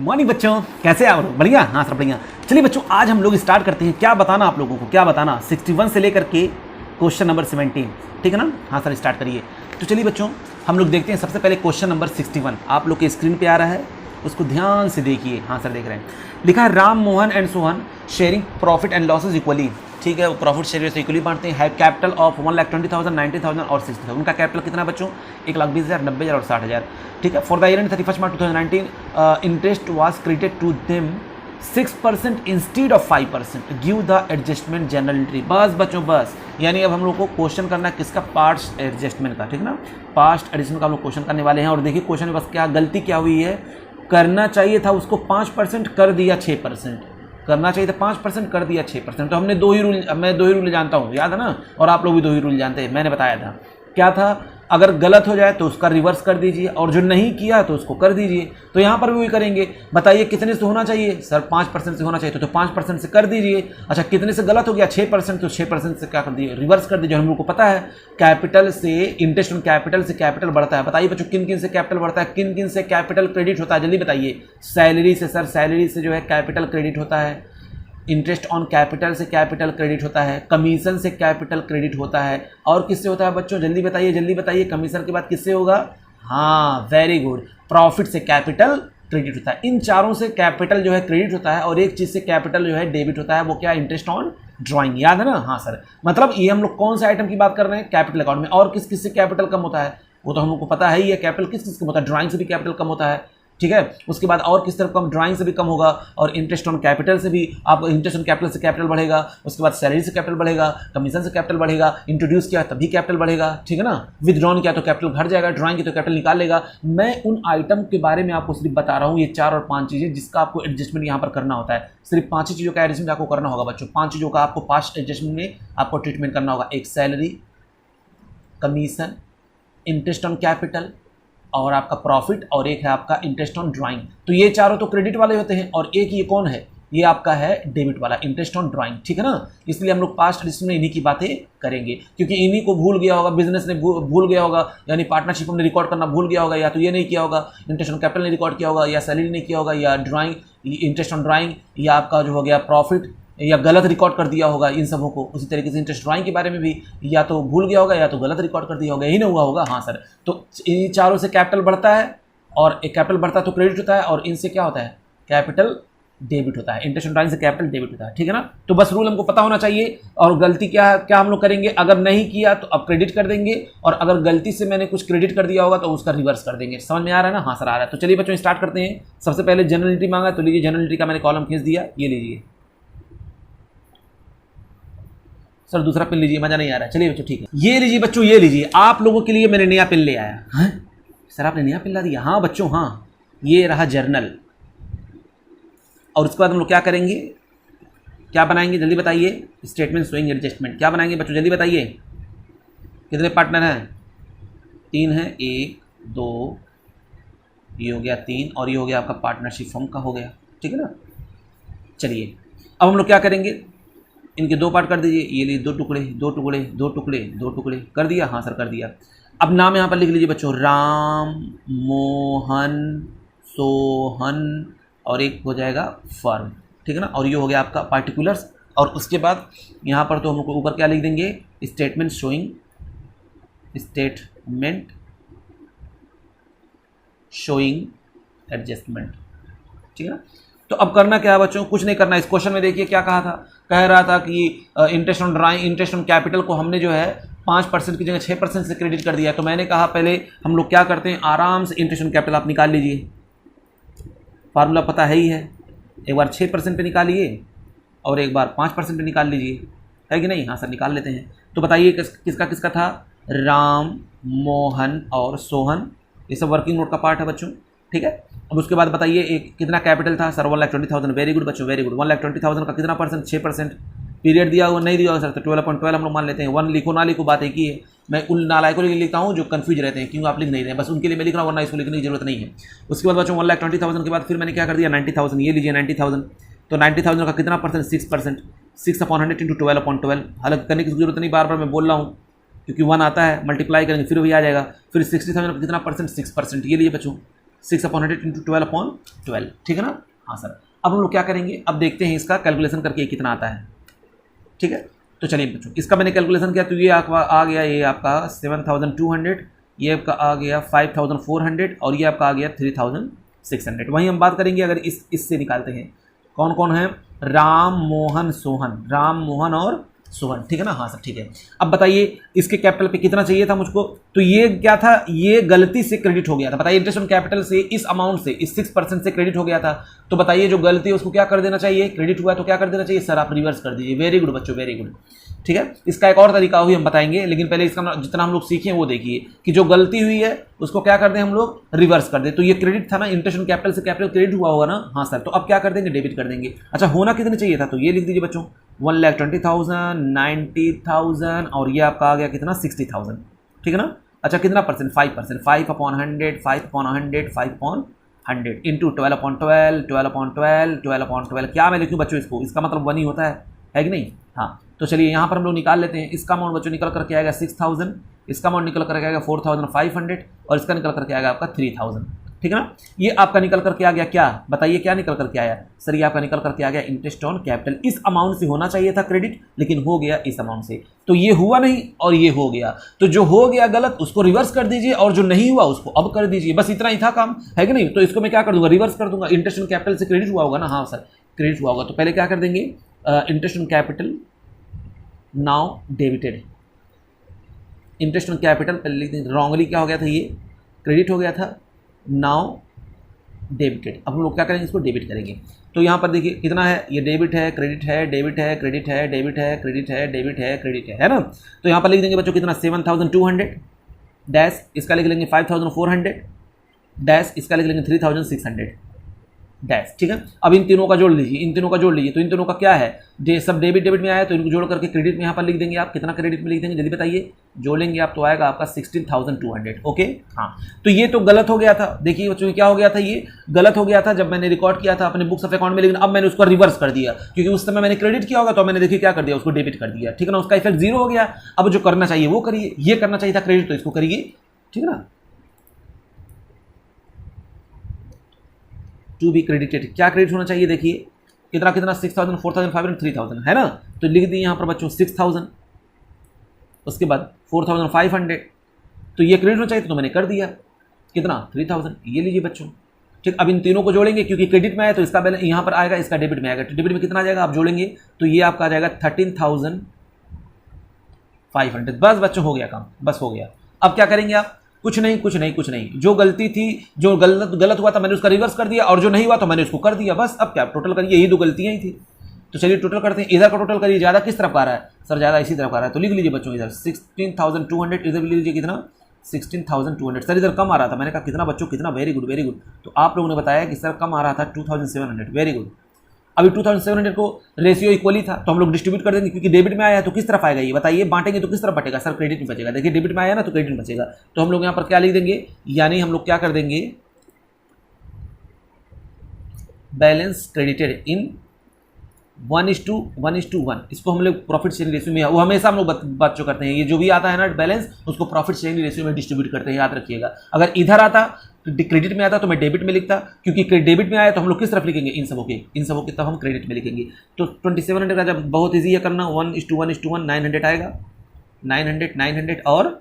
Morning बच्चों, कैसे आप लोग? बढ़िया? हाँ सर बढ़िया। चलिए बच्चों, आज हम लोग स्टार्ट करते हैं। क्या बताना आप लोगों को, क्या बताना 61 से लेकर के क्वेश्चन नंबर 17, ठीक है ना? हाँ सर, स्टार्ट करिए। तो चलिए बच्चों, हम लोग देखते हैं सबसे पहले क्वेश्चन नंबर 61 आप लोग के स्क्रीन पे आ रहा है, उसको ध्यान से देखिए। हाँ सर, देख रहे हैं। लिखा है Ram Mohan and Sohan sharing profit and losses equally, ठीक है? वो प्रॉफिट शेयर से इक्वली बांटते हैं। हैव कैपिटल ऑफ 1,20,000, 90,000 और 60,000। उनका कैपिटल कितना बच्चों? 1,20,000, 90,000 और 60,000, ठीक है? For the year end 31 March 2019 interest was credited to them 6% instead of 5%। Give the adjustment journal entry. बस बच्चों बस, यानी अब हम लोग को क्वेश्चन करना है किसका? पास्ट एडजस्टमेंट का, ठीक ना? पास्ट एडजस्टमेंट का हम लोग क्वेश्चन करने वाले हैं। और देखिए क्वेश्चन में बस क्या गलती क्या हुई है, करना चाहिए था उसको 5%, कर दिया 6%। करना चाहिए था 5%, कर दिया 6%। तो हमने मैं दो ही रूल जानता हूँ, याद है ना? और आप लोग भी दो ही रूल जानते हैं, मैंने बताया था। क्या था? अगर गलत हो जाए तो उसका रिवर्स कर दीजिए, और जो नहीं किया तो उसको कर दीजिए। तो यहाँ पर भी वही करेंगे। बताइए कितने से होना चाहिए? सर 5% से होना चाहिए, तो 5% से कर दीजिए। अच्छा, कितने से गलत हो गया? 6%, तो 6% से क्या कर दिए? रिवर्स कर दीजिए। हम लोग को पता है कैपिटल से इंटरेस्ट ऑन कैपिटल से कैपिटल बढ़ता है। बताइए बच्चों, किन किन से कैपिटल बढ़ता है, किन किन से कैपिटल क्रेडिट होता है? जल्दी बताइए। सैलरी से सर, सैलरी से जो है कैपिटल क्रेडिट होता है। इंटरेस्ट ऑन कैपिटल से कैपिटल क्रेडिट होता है। कमीशन से कैपिटल क्रेडिट होता है। और किससे होता है बच्चों? जल्दी बताइए, जल्दी बताइए। कमीशन के बाद किससे होगा? हाँ, वेरी गुड, प्रॉफिट से कैपिटल क्रेडिट होता है। इन चारों से कैपिटल जो है क्रेडिट होता है, और एक चीज़ से कैपिटल जो है डेबिट होता है। वो क्या? Interest on drawing. याद है ना? हाँ सर, मतलब ये हम लोग कौन से आइटम की बात कर रहे हैं? कैपिटल अकाउंट में। और किस किस से कैपिटल कम होता है? वो तो हम लोग को पता है ही है। कैपिटल किस किस कम होता है? ड्राइंग से भी कैपिटल कम होता है, ठीक है? उसके बाद और किस तरफ कम? ड्राइंग से भी कम होगा, और इंटरेस्ट ऑन कैपिटल से भी। आप इंटरेस्ट ऑन कैपिटल से कैपिटल बढ़ेगा, उसके बाद सैलरी से कैपिटल बढ़ेगा, कमीशन से कैपिटल बढ़ेगा, इंट्रोड्यूस किया तभी कैपिटल बढ़ेगा, ठीक है ना? विदड्रॉन किया तो कैपिटल घट जाएगा, ड्राइंग की तो कैपिटल निकाल लेगा। मैं उन आइटम के बारे में आपको सिर्फ बता रहा हूँ, ये 4 और 5 चीज़ें जिसका आपको एडजस्टमेंट यहाँ पर करना होता है। सिर्फ 5 ही चीज़ों का एडजस्टमेंट आपको करना होगा बच्चों। 5 चीज़ों का आपको पास्ट एडजस्टमेंट में आपको ट्रीटमेंट करना होगा। एक salary, commission, interest on capital, और आपका प्रॉफिट, और एक है आपका इंटरेस्ट ऑन ड्राइंग। तो ये चारों तो क्रेडिट वाले होते हैं, और एक ये कौन है? ये आपका है डेबिट वाला, इंटरेस्ट ऑन ड्राइंग, ठीक है ना? इसलिए हम लोग पास्ट एडिशन में इन्हीं की बातें करेंगे, क्योंकि इन्हीं को भूल गया होगा, बिजनेस ने भूल गया होगा, यानी पार्टनरशिप हमने रिकॉर्ड करना भूल गया होगा, या तो ये नहीं किया होगा, इंटरेस्ट ऑन कैपिटल ने रिकॉर्ड किया होगा, या सैलरी नहीं किया होगा, या ड्राइंग, इंटरेस्ट ऑन ड्राइंग, या आपका जो हो गया प्रॉफिट, या गलत रिकॉर्ड कर दिया होगा इन सबों को। उसी तरीके से इंटरेस्ट ड्राइंग के बारे में भी या तो भूल गया होगा, या तो गलत रिकॉर्ड कर दिया होगा, यही ना हुआ होगा? हाँ सर, तो इन चारों से कैपिटल बढ़ता है, और एक कैपिटल बढ़ता है तो क्रेडिट होता है, और इनसे क्या होता है? कैपिटल डेबिट होता है। इंटरेस्ट ऑन ड्राइंग से कैपिटल डेबिट होता है, ठीक है ना? तो बस रूल हमको पता होना चाहिए। और गलती क्या क्या हम लोग करेंगे? अगर नहीं किया तो अब क्रेडिट कर देंगे, और अगर गलती से मैंने कुछ क्रेडिट कर दिया होगा तो उसका रिवर्स कर देंगे। समझ में आ रहा है ना? हाँ सर, आ रहा है। तो चलिए बच्चों, स्टार्ट करते हैं। सबसे पहले जनरल एंट्री मांगा, तो लीजिए जनरल एंट्री का मैंने कॉलम खींच दिया, ये लीजिए। सर दूसरा पिन लीजिए, मजा नहीं आ रहा है। चलिए बच्चों, ठीक है, ये लीजिए बच्चों, ये लीजिए। आप लोगों के लिए मैंने नया पिन ले आया। हाँ सर, आपने नया पिन ला दिया? हाँ बच्चों, हाँ, ये रहा जर्नल। और उसके बाद हम लोग क्या करेंगे, क्या बनाएंगे? जल्दी बताइए। Statement showing adjustment. क्या बनाएंगे बच्चों? जल्दी बताइए। कितने पार्टनर हैं? 3 हैं। 1 2, ये हो गया 3, और ये हो गया आपका पार्टनरशिप फॉर्म का हो गया, ठीक है ना? चलिए अब हम लोग क्या करेंगे, इनके 2 पार्ट कर दीजिए। ये लिए 2 टुकड़े, 2 टुकड़े, 2 टुकड़े, 2 टुकड़े कर दिया। हाँ सर, कर दिया। अब नाम यहाँ पर लिख लीजिए बच्चों, राम मोहन सोहन, और एक हो जाएगा फर्म, ठीक है ना? और ये हो गया आपका पार्टिकुलर्स। और उसके बाद यहाँ पर तो हम लोग ऊपर क्या लिख देंगे? स्टेटमेंट शोइंग एडजस्टमेंट, ठीक है ना? तो अब करना क्या है बच्चों? कुछ नहीं करना। इस क्वेश्चन में देखिए क्या कहा था, कह रहा था कि interest on drawing, interest on capital को हमने जो है 5% की जगह 6% से क्रेडिट कर दिया। तो मैंने कहा पहले हम लोग क्या करते हैं, आराम से इंटरेस्ट ऑन कैपिटल आप निकाल लीजिए। फार्मूला पता है ही है। एक बार 6% पे निकालिए, और एक बार 5% पे निकाल लीजिए, है कि नहीं? हाँ सर, निकाल लेते हैं। तो बताइए किसका किसका था? राम, मोहन और सोहन। ये सब वर्किंग नोट का पार्ट है बच्चों, ठीक है? अब उसके बाद बताइए एक कितना कैपिटल था? सर 1,20,000। वेरी गुड बच्चों, वेरी गुड। 1,20,000 का कितना परसेंट? 6%। पीरियड दिया हुआ नहीं दिया हुआ सर, तो 12.12 हम लोग मान लेते हैं। 1 लिखो ना लिखो बात एक ही है। मैं उन नालायकों के लिए लिखता हूँ जो कंफ्यूज रहते हैं, क्यों आप लिख नहीं रहे हैं, बस उनके लिए मैं लिख रहा हूँ, वरना इसको लिखने की जरूरत नहीं है। उसके बाद बच्चों 1,20,000 के बाद फिर मैंने क्या कर दिया? 90,000। ये लीजिए 90,000। तो 90,000 का कितना परसेंट? 6%। 6/100 इंटू 12/12। हालांकि करने की जरूरत नहीं, बार बार मैं बोल रहा हूँ, क्योंकि 1 आता है, मल्टीप्लाई करेंगे फिर वही आ जाएगा। फिर 60,000 का कितना परसेंट? 6%। ये लिए बच्चों, 6/100 इंटू 12/12, ठीक है ना। हाँ सर, अब हम लोग क्या करेंगे, अब देखते हैं इसका कैलकुलेशन करके कितना आता है, ठीक है। तो चलिए बच्चों, इसका मैंने कैलकुलेशन किया तो ये आपका आ गया, ये आपका 7200, ये आपका आ गया 5400 और ये आपका आ गया 3600। वहीं हम बात करेंगे अगर इससे निकालते हैं, कौन कौन है, राम मोहन सोहन, राम मोहन और सोहन, ठीक है ना। हाँ सर ठीक है। अब बताइए इसके कैपिटल पे कितना चाहिए था मुझको, तो ये क्या था, ये गलती से क्रेडिट हो गया था। बताइए इंटरेस्ट ऑन कैपिटल से इस अमाउंट से, इस 6% से क्रेडिट हो गया था। तो बताइए जो गलती है उसको क्या कर देना चाहिए, क्रेडिट हुआ है तो क्या कर देना चाहिए सर, आप रिवर्स कर दीजिए। वेरी गुड बच्चों, वेरी गुड, ठीक है। इसका एक और तरीका भी हम बताएंगे, लेकिन पहले इसका जितना हम लोग सीखें वो देखिए कि जो गलती हुई है उसको क्या कर दें हम लोग, रिवर्स कर दें। तो ये क्रेडिट था ना, इंटरेस्ट ऑन कैपिटल से कैपिटल क्रेडिट हुआ होगा ना, हाँ सर। तो अब क्या कर देंगे, डेबिट कर देंगे। अच्छा होना कितने चाहिए था, तो ये लिख दीजिए बच्चों 1,20,000, 90,000 और ये आपका आ गया कितना 60,000, ठीक है ना। अच्छा कितना परसेंट, 5%, 5/100, 5/100, 5/100 इंटू 12/12, 12/12, 12/12। क्या मैं लिखूँ बच्चों इसको, इसका मतलब 1 ही होता है कि नहीं। हाँ तो चलिए यहाँ पर हम लोग निकाल लेते हैं। इसका अमाउंट बच्चों निकल करके आएगा 6,000, इसका अमाउंट निकल करके आएगा 4,500 और इसका निकल करके आएगा आपका 3,000, ठीक है ना। ये आपका निकल करके आ गया क्या, बताइए क्या निकल करके आया सर, ये आपका निकल करके आ गया इंटरेस्ट ऑन कैपिटल। इस अमाउंट से होना चाहिए था क्रेडिट, लेकिन हो गया इस अमाउंट से। तो ये हुआ नहीं और ये हो गया, तो जो हो गया गलत उसको रिवर्स कर दीजिए और जो नहीं हुआ उसको अब कर दीजिए, बस इतना ही था काम, है कि नहीं। तो इसको मैं क्या कर दूंगा, रिवर्स कर दूंगा। इंटरेस्ट ऑन कैपिटल से क्रेडिट हुआ होगा ना, हाँ सर क्रेडिट हुआ होगा, तो पहले क्या कर देंगे, interest on capital now debited. Interest on capital पहले लिख देंगे, रॉन्गली क्या हो गया था, ये क्रेडिट हो गया था, नाउ डेबिटेड। अब हम लोग क्या करेंगे, इसको डेबिट करेंगे। तो यहाँ पर देखिए कितना है, ये डेबिट है, क्रेडिट है, डेबिट है, क्रेडिट है, डेबिट है, क्रेडिट है, डेबिट है, क्रेडिट है ना। तो यहाँ पर लिख देंगे बच्चों कितना 7,200 डैश, इसका लिख लेंगे 5,400 डैश, इसका लिख लेंगे 3,600 डैश, ठीक है। अब इन तीनों का जोड़ लीजिए, इन तीनों का जोड़ लीजिए। तो इन तीनों का क्या है, सब डेबिट डेबिट में आया तो इनको जोड़ करके क्रेडिट में यहाँ पर लिख देंगे। आप कितना क्रेडिट में लिख देंगे जल्दी बताइए, जोड़ेंगे आप तो आएगा आपका 16,200, ओके। हाँ तो ये तो गलत हो गया था, देखिए बच्चों क्या हो गया था, ये गलत हो गया था जब मैंने रिकॉर्ड किया था अपने बुक्स ऑफ अकाउंट में, लेकिन अब मैंने उसको रिवर्स कर दिया क्योंकि उस समय मैंने क्रेडिट किया होगा तो मैंने देखिए क्या कर दिया, उसको डेबिट कर दिया, ठीक है ना। उसका इफेक्ट जीरो हो गया। अब जो करना चाहिए वो करिए, ये करना चाहिए था क्रेडिट तो इसको करिए, ठीक है ना। टू बी क्रेडिटेड, क्या क्रेडिट होना चाहिए, देखिए कितना कितना 6,000, 4,500, 3,000 है ना। तो लिख दी यहाँ पर बच्चों 6,000, उसके बाद 4,500, तो ये क्रेडिट होना चाहिए तो मैंने कर दिया कितना 3,000, ये लीजिए बच्चों, ठीक। अब इन तीनों को जोड़ेंगे क्योंकि क्रेडिट में आया तो इसका बैलेंस यहाँ पर आएगा, इसका डेबिट में आएगा। तो डेबिट में कितना आ जाएगा, आप जोड़ेंगे तो ये आपका आ जाएगा 13,500। बस बच्चों हो गया काम, बस हो गया। अब क्या करेंगे आप, कुछ नहीं कुछ नहीं कुछ नहीं, जो गलती थी, जो गलत हुआ था मैंने उसका रिवर्स कर दिया और जो नहीं हुआ तो मैंने उसको कर दिया, बस। अब क्या टोटल करिए, यही दो गलतियां ही थी। तो चलिए टोटल करते हैं, इधर का टोटल करिए, ज़्यादा किस तरफ आ रहा है सर, ज़्यादा इसी तरफ आ रहा है। तो लिख लीजिए बच्चों इधर 16,200, इधर भी लीजिए कितना 16,200। सर इधर कम आ रहा था, मैंने कहा कितना बच्चों कितना, वेरी गुड वेरी गुड। तो आप लोगों ने बताया कि सर कम आ रहा था 2,700, वेरी गुड। अभी 2,700 को रेशियो इक्वली था तो हम लोग डिस्ट्रीब्यूट कर देंगे क्योंकि डेबिट में आया है तो किस तरफ आएगा ये बताइए, बांटेंगे तो किस तरफ बटेगा सर, क्रेडिट में बचेगा। देखिए डेबिट में आया ना तो क्रेडिट में बचेगा, तो हम लोग यहाँ पर क्या लिख देंगे, यानी हम लोग क्या कर देंगे, बैलेंस क्रेडिटेड इन 1:1:1। इसको हम लोग प्रॉफिट शेयरिंग रेशियो में, वो हमेशा हम लोग बच्चों करते हैं, ये जो भी आता है ना बैलेंस उसको प्रॉफिट शेयरिंग रेशियो में डिस्ट्रीब्यूट करते हैं, याद रखिएगा। अगर इधर आता क्रेडिट में आता तो मैं डेबिट में लिखता, क्योंकि डेबिट में आया तो हम लोग किस तरफ लिखेंगे, इन सबों के तब हम क्रेडिट में लिखेंगे। तो 2,700 का जब बहुत ईजी है करना, 1:1:1 900 आएगा, 900 और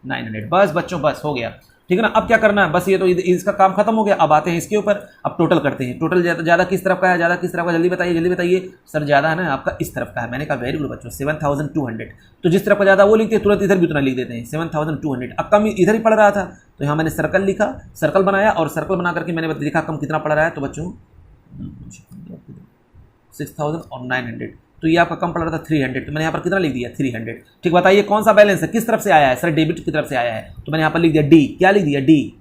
900, बस बच्चों बस हो गया, ठीक है ना। अब क्या करना है, बस ये तो इसका काम खत्म हो गया। अब आते हैं इसके ऊपर, अब टोटल करते हैं। टोटल ज़्यादा किस तरफ का है, ज़्यादा किस तरफ का, जल्दी बताइए सर। ज़्यादा है ना आपका इस तरफ का है, मैंने कहा वेरी गुड बच्चों 7,200। तो जिस तरफ का ज़्यादा वो लिखते हैं, तुरंत इधर भी उतना लिख देते हैं 7,200। अब कम इधर ही पड़ रहा था तो यहाँ मैंने सर्कल लिखा, सर्कल बनाया और सर्कल बना करके मैंने लिखा कम कितना पड़ रहा है, तो बच्चों 6,000 और 900, तो ये आपका कम पड़ रहा था 300, तो मैंने यहाँ पर कितना लिख दिया 300, ठीक। बताइए कौन सा बैलेंस है, किस तरफ से आया है सर, डेबिट की तरफ से आया है, तो मैंने यहाँ पर लिख दिया डी, क्या लिख दिया डी।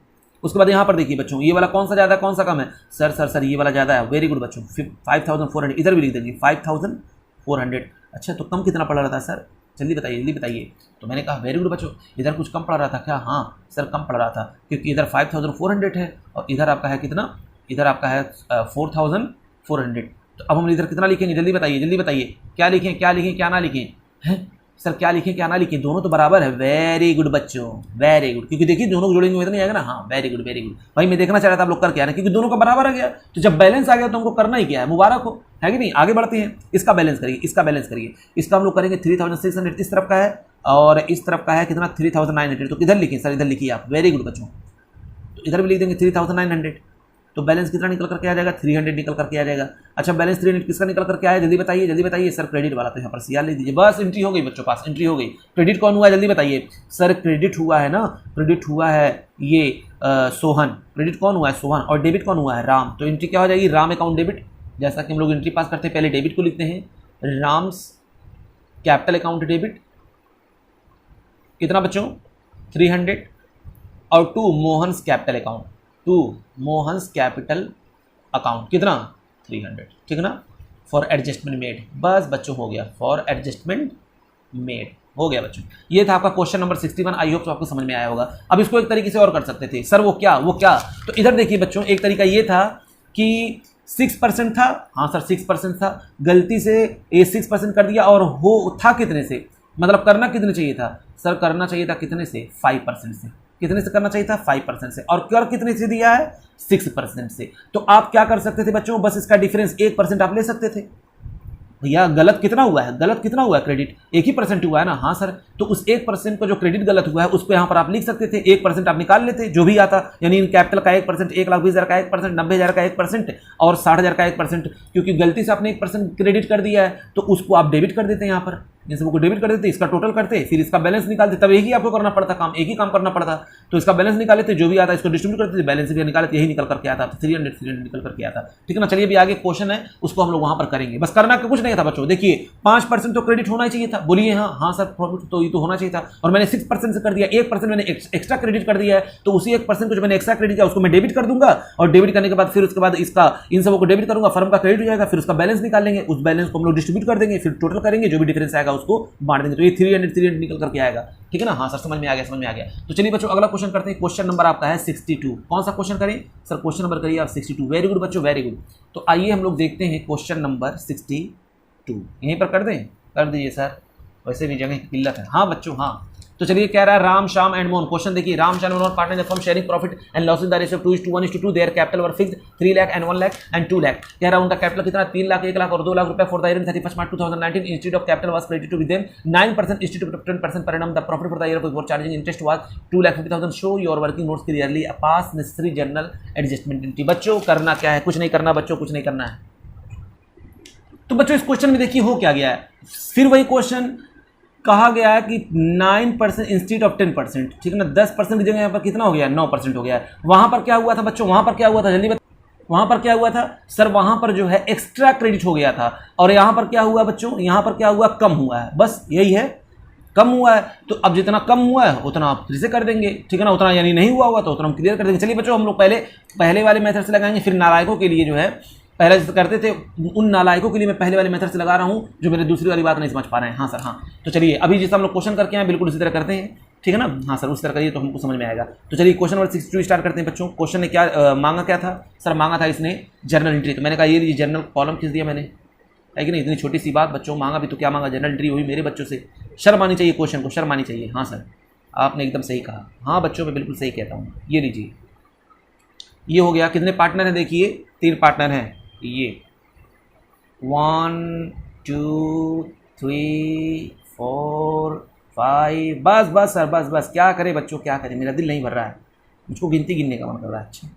उसके बाद यहाँ पर देखिए बच्चों ये वाला कौन सा ज़्यादा कौन सा कम है, सर ये वाला ज़्यादा है, वेरी गुड बच्चों 5,400, इधर भी लिख देंगे 5,400। अच्छा तो कम कितना पड़ रहा था सर, जल्दी बताइए। तो मैंने कहा वेरी गुड बच्चों, इधर कुछ कम पड़ रहा था क्या, हाँ सर कम पड़ रहा था क्योंकि इधर 5,400 है और इधर आपका है कितना, इधर आपका है 4,400। तो अब हम इधर कितना लिखेंगे, जल्दी बताइए क्या लिखें क्या ना लिखें हैं सर क्या लिखें क्या ना लिखें, दोनों तो बराबर है। वेरी गुड बच्चों, वेरी गुड, क्योंकि देखिए दोनों को जोड़ेंगे हुए तो नहीं आएगा ना। हाँ वेरी गुड वेरी गुड भाई, मैं देखना चाह रहा था आप लोग कर क्या रहे हैं, क्योंकि दोनों का बराबर आ गया, तो जब बैलेंस आ गया तो हमको करना ही क्या है, मुबारक हो, है कि नहीं। आगे बढ़ते हैं, इसका बैलेंस करिए, इसका बैलेंस करिए। इसका हम लोग करेंगे 3600 इस तरफ का है और इस तरफ का है कितना 3900, तो किधर लिखें सर, इधर लिखिए आप। वेरी गुड बच्चों, तो इधर भी लिख देंगे 3900, तो बैलेंस कितना निकल करके आ जाएगा, 300 निकल करके आ जाएगा। अच्छा बैलेंस 300 किसका निकल करके आया, जल्दी बताइए जल्दी बताइए। सर क्रेडिट वाला, तो यहाँ पर सीआर लिख दीजिए, बस एंट्री हो गई बच्चों, पास एंट्री हो गई। क्रेडिट कौन हुआ है जल्दी बताइए। सर क्रेडिट हुआ है ना, क्रेडिट हुआ है ये सोहन, क्रेडिट कौन हुआ है सोहन, और डेबिट कौन हुआ है राम। तो एंट्री क्या हो जाएगी, राम अकाउंट डेबिट। जैसा कि हम लोग एंट्री पास करते हैं, पहले डेबिट को लिखते हैं, राम्स कैपिटल अकाउंट डेबिट, कितना बच्चों 300, और to Mohan's capital account, to Mohan's capital account कितना 300, ठीक है ना। फॉर एडजस्टमेंट मेड, बस बच्चों हो गया, फॉर एडजस्टमेंट मेड हो गया बच्चों। ये था आपका क्वेश्चन नंबर 61। आई होप तो आपको समझ में आया होगा। अब इसको एक तरीके से और कर सकते थे, सर वो क्या तो इधर देखिए बच्चों, एक तरीका ये था कि 6% था, हाँ सर 6% था, गलती से ये 6% कर दिया, और हो था कितने से, मतलब करना कितने चाहिए था सर, करना चाहिए था कितने से 5% से, कितने से करना चाहिए था 5% से, और कर कितने से दिया है 6% से। तो आप क्या कर सकते थे बच्चों, बस इसका डिफरेंस 1% आप ले सकते थे। भैया गलत कितना हुआ है, गलत कितना हुआ है, क्रेडिट 1% हुआ है ना। हाँ सर, तो उस 1% को जो क्रेडिट गलत हुआ है उसको यहाँ पर आप लिख सकते थे, 1% आप निकाल लेते जो भी आता, यानी इन कैपिटल का 1%, 1,20,000 का 1%, 90,000 का 1% और 60,000 का 1%, क्योंकि गलती से आपने 1% क्रेडिट कर दिया है तो उसको आप डेबिट कर देते हैं यहाँ पर, इन सबको डेबिट कर देते, इसका टोटल करते, फिर इसका बैलेंस निकालते, तब एक ही आपको करना पड़ता काम, एक ही काम करना पड़ता। तो इसका बैलेंस निकाले थे, जो भी आता इसको डिस्ट्रीब्यूट करते थे, बैलेंस भी निकाले, यही निकल करके आता, 300 निकल करके आता, ठीक है ना। चलिए अभी आगे क्वेश्चन है, उसको हम लोग वहां पर करेंगे। बस करना कुछ नहीं था बच्चों, देखिए 5% तो क्रेडिट होना ही चाहिए था, बोलिए हाँ हाँ सर प्रॉफिट तो ये तो होना चाहिए था, और मैंने 6% से कर दिया, 1% मैंने एक्स्ट्रा क्रेडिट कर दिया है, तो उसी 1% को जो मैंने एक्स्ट्रा क्रेडिट किया उसको मैं डेबिट कर दूंगा, और डेबिट करने के बाद फिर उसके बाद इसका इन सबको डेबिट करूंगा, फर्म का क्रेडिट हो जाएगा, फिर उसका बैलेंस निकाल लेंगे, उस बैलेंस को हम लोग डिस्ट्रीब्यूट कर देंगे, फिर टोटल करेंगे, जो भी डिफरेंस आएगा उसको बांट देंगे, तो ये 300 निकल करके आएगा, ठीक है ना। हाँ सर समझ में आ गया, समझ में आ गया। तो चलिए बच्चों अगला क्वेश्चन करते हैं। क्वेश्चन नंबर आपका है 62। कौन सा क्वेश्चन करें सर, क्वेश्चन नंबर करिए आप 62। वेरी गुड बच्चों, वेरी गुड। तो आइए हम लोग देखते हैं क्वेश्चन नंबर 62, यहीं पर कर दें, कर दीजिए सर, वैसे भी जगह की किल्लत है। हाँ बच्चों हाँ, तो चलिए कह रहा है राम श्याम एंड मोहन। क्वेश्चन देखिए, Ram Shyam and Mohan partner form sharing profit and loss in the ratio 2:1:2। There capital were fixed 3 lakh and 1 lakh and 2 lakh. कह रहा है उनका कैपिटल कितना 3 लाख 1 लाख और 2 लाख रुपए for the year 31 March 2019। Institute of capital was credited to with them 9%, institute of 10% per annum। The profit for the year before charging interest was 2,50,000। Show your working notes clearly, pass necessary journal adjustment entry. बच्चों करना क्या है, कुछ नहीं करना बच्चों, कुछ नहीं करना है। तो बच्चों इस क्वेश्चन में देखिए हो क्या गया है, फिर वही क्वेश्चन कहा गया है कि 9% इंस्टीट्यूट ऑफ 10%, ठीक है ना। 10% की जगह यहाँ पर कितना हो गया, 9% हो गया है। वहां पर क्या हुआ था बच्चों, वहां पर क्या हुआ था जल्दी बताओ, वहां पर क्या हुआ था सर, वहां पर जो है एक्स्ट्रा क्रेडिट हो गया था, और यहाँ पर क्या हुआ बच्चों, यहाँ पर क्या हुआ, कम हुआ है, बस यही है, कम हुआ है। तो अब जितना कम हुआ है उतना आप फिर से कर देंगे, ठीक है ना, उतना यानी नहीं हुआ होगा तो उतना हम क्लियर कर देंगे। चलिए बच्चों हम लोग पहले वाले मेथड से लगाएंगे, फिर नालायकों के लिए जो है पहले जैसे करते थे उन नालायकों के लिए मैं पहले वाले मेथड से लगा रहा हूं, जो मेरे दूसरी वाली बात नहीं समझ पा रहे हैं। हाँ सर हाँ, तो चलिए अभी जैसे हम लोग क्वेश्चन करके आए बिल्कुल उसी तरह करते हैं, ठीक है ना। हाँ सर उसी तरह करिए तो हमको समझ में आएगा। तो चलिए क्वेश्चन नंबर 62 स्टार्ट करते हैं बच्चों। क्वेश्चन ने क्या मांगा, क्या था सर, मांगा था इसने जर्नल एंट्री। तो मैंने कहा ये जर्नल कॉलम खींच दिया मैंने, है कि नहीं, इतनी छोटी सी बात बच्चों, मांगा भी तो क्या मांगा, जर्नल एंट्री हुई मेरे बच्चों से। शर्म आनी चाहिए क्वेश्चन को, शर्म आनी चाहिए। हाँ सर आपने एकदम सही कहा, हाँ बच्चों मैं बिल्कुल सही कहता हूँ। ये लीजिए, ये हो गया, कितने पार्टनर हैं देखिए, 3 पार्टनर हैं, ये 1 2 3 4 5, बस बस सर बस, क्या करें बच्चों क्या करें, मेरा दिल नहीं भर रहा है, मुझको गिनती गिनने का मन कर रहा है। अच्छा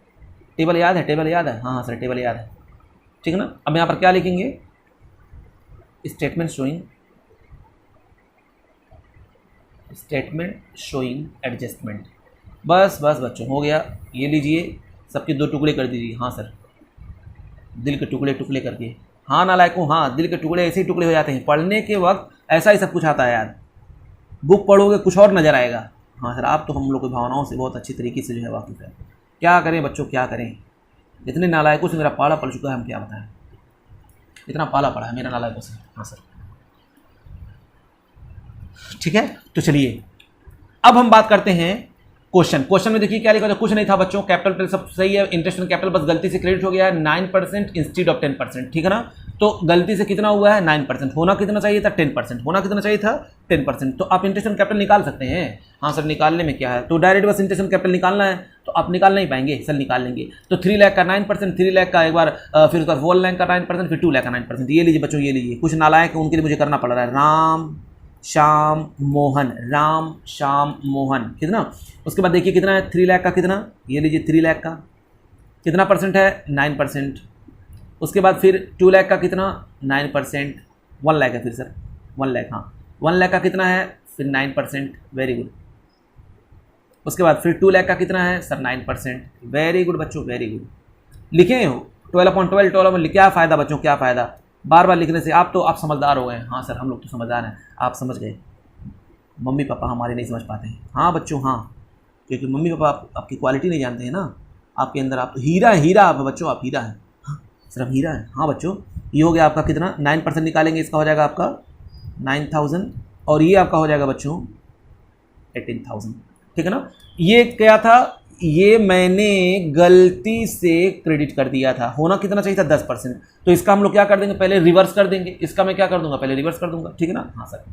टेबल याद है, टेबल याद है, हाँ सर टेबल याद है, ठीक है ना। अब यहाँ पर क्या लिखेंगे, स्टेटमेंट शोइंग एडजस्टमेंट, बस बच्चों हो गया। ये लीजिए सबके 2 टुकड़े कर दीजिए, हाँ सर दिल के टुकड़े करके, हाँ नालायकों हाँ, दिल के टुकड़े ऐसे ही टुकड़े हो जाते हैं, पढ़ने के वक्त ऐसा ही सब कुछ आता है यार, बुक पढ़ोगे कुछ और नज़र आएगा। हाँ सर आप तो हम लोग की भावनाओं से बहुत अच्छी तरीके से जो है वाकिफ है। क्या करें बच्चों क्या करें, इतने नालायकों से मेरा पाला पड़ चुका है, हम क्या बताएं, इतना पाला पड़ा है मेरा नालायकों से। हाँ सर ठीक है, तो चलिए अब हम बात करते हैं क्वेश्चन में देखिए क्या लिखा था, कुछ नहीं था बच्चों, कैपिटल सब सही है, इंटरेस्ट ऑन कैपिटल बस गलती से क्रेडिट हो गया है 9% इंस्टीड ऑफ 10%, ठीक है ना। तो गलती से कितना हुआ है 9%, होना कितना चाहिए था 10%, होना कितना चाहिए था 10%। तो आप इंटरेस्ट ऑन कैपिटल निकाल सकते हैं। हाँ सर निकालने में क्या है, तो डायरेक्ट बस इंटरेस्ट ऑन कैपिटल निकालना है, तो आप निकाल नहीं पाएंगे, सर निकाल लेंगे। तो 3 लाख का 9%, 3 लाख का एक बार, फिर उसका 4 लाख का 9%, फिर 2 लाख का 9%। ये लीजिए बच्चों, ये लीजिए, कुछ नालायक उनके लिए मुझे करना पड़ रहा है। राम श्याम मोहन, राम श्याम मोहन कितना, उसके बाद देखिए कितना है 3 लाख का कितना, ये लीजिए 3 लाख का कितना परसेंट है 9%। उसके बाद फिर 2 लाख का कितना 9%, 1 लाख है फिर सर 1 लाख, हाँ 1 लाख का कितना है फिर 9%, वेरी गुड। उसके बाद फिर 2 लाख का कितना है सर 9%, वेरी गुड बच्चों वेरी गुड। लिखे हो 12/12, 12 क्या फ़ायदा बच्चों, क्या फ़ायदा बार बार लिखने से, आप समझदार हो गए। हाँ सर हम लोग तो समझदार हैं, आप समझ गए, मम्मी पापा हमारे नहीं समझ पाते हैं। हाँ बच्चों हाँ, क्योंकि मम्मी पापा आपकी क्वालिटी नहीं जानते हैं ना, आपके अंदर आप तो हीरा है, हीरा आप बच्चों, आप हीरा है। हाँ सर हम हीरा है। हाँ बच्चों ये हो गया आपका कितना 9% निकालेंगे, इसका हो जाएगा आपका 9,000, और ये आपका हो जाएगा बच्चों 18,000, ठीक है ना। ये क्या था, ये मैंने गलती से क्रेडिट कर दिया था, होना कितना चाहिए था 10%। तो इसका हम लोग क्या कर देंगे, पहले रिवर्स कर देंगे, इसका मैं क्या कर दूंगा पहले रिवर्स कर दूंगा, ठीक है ना। हाँ सर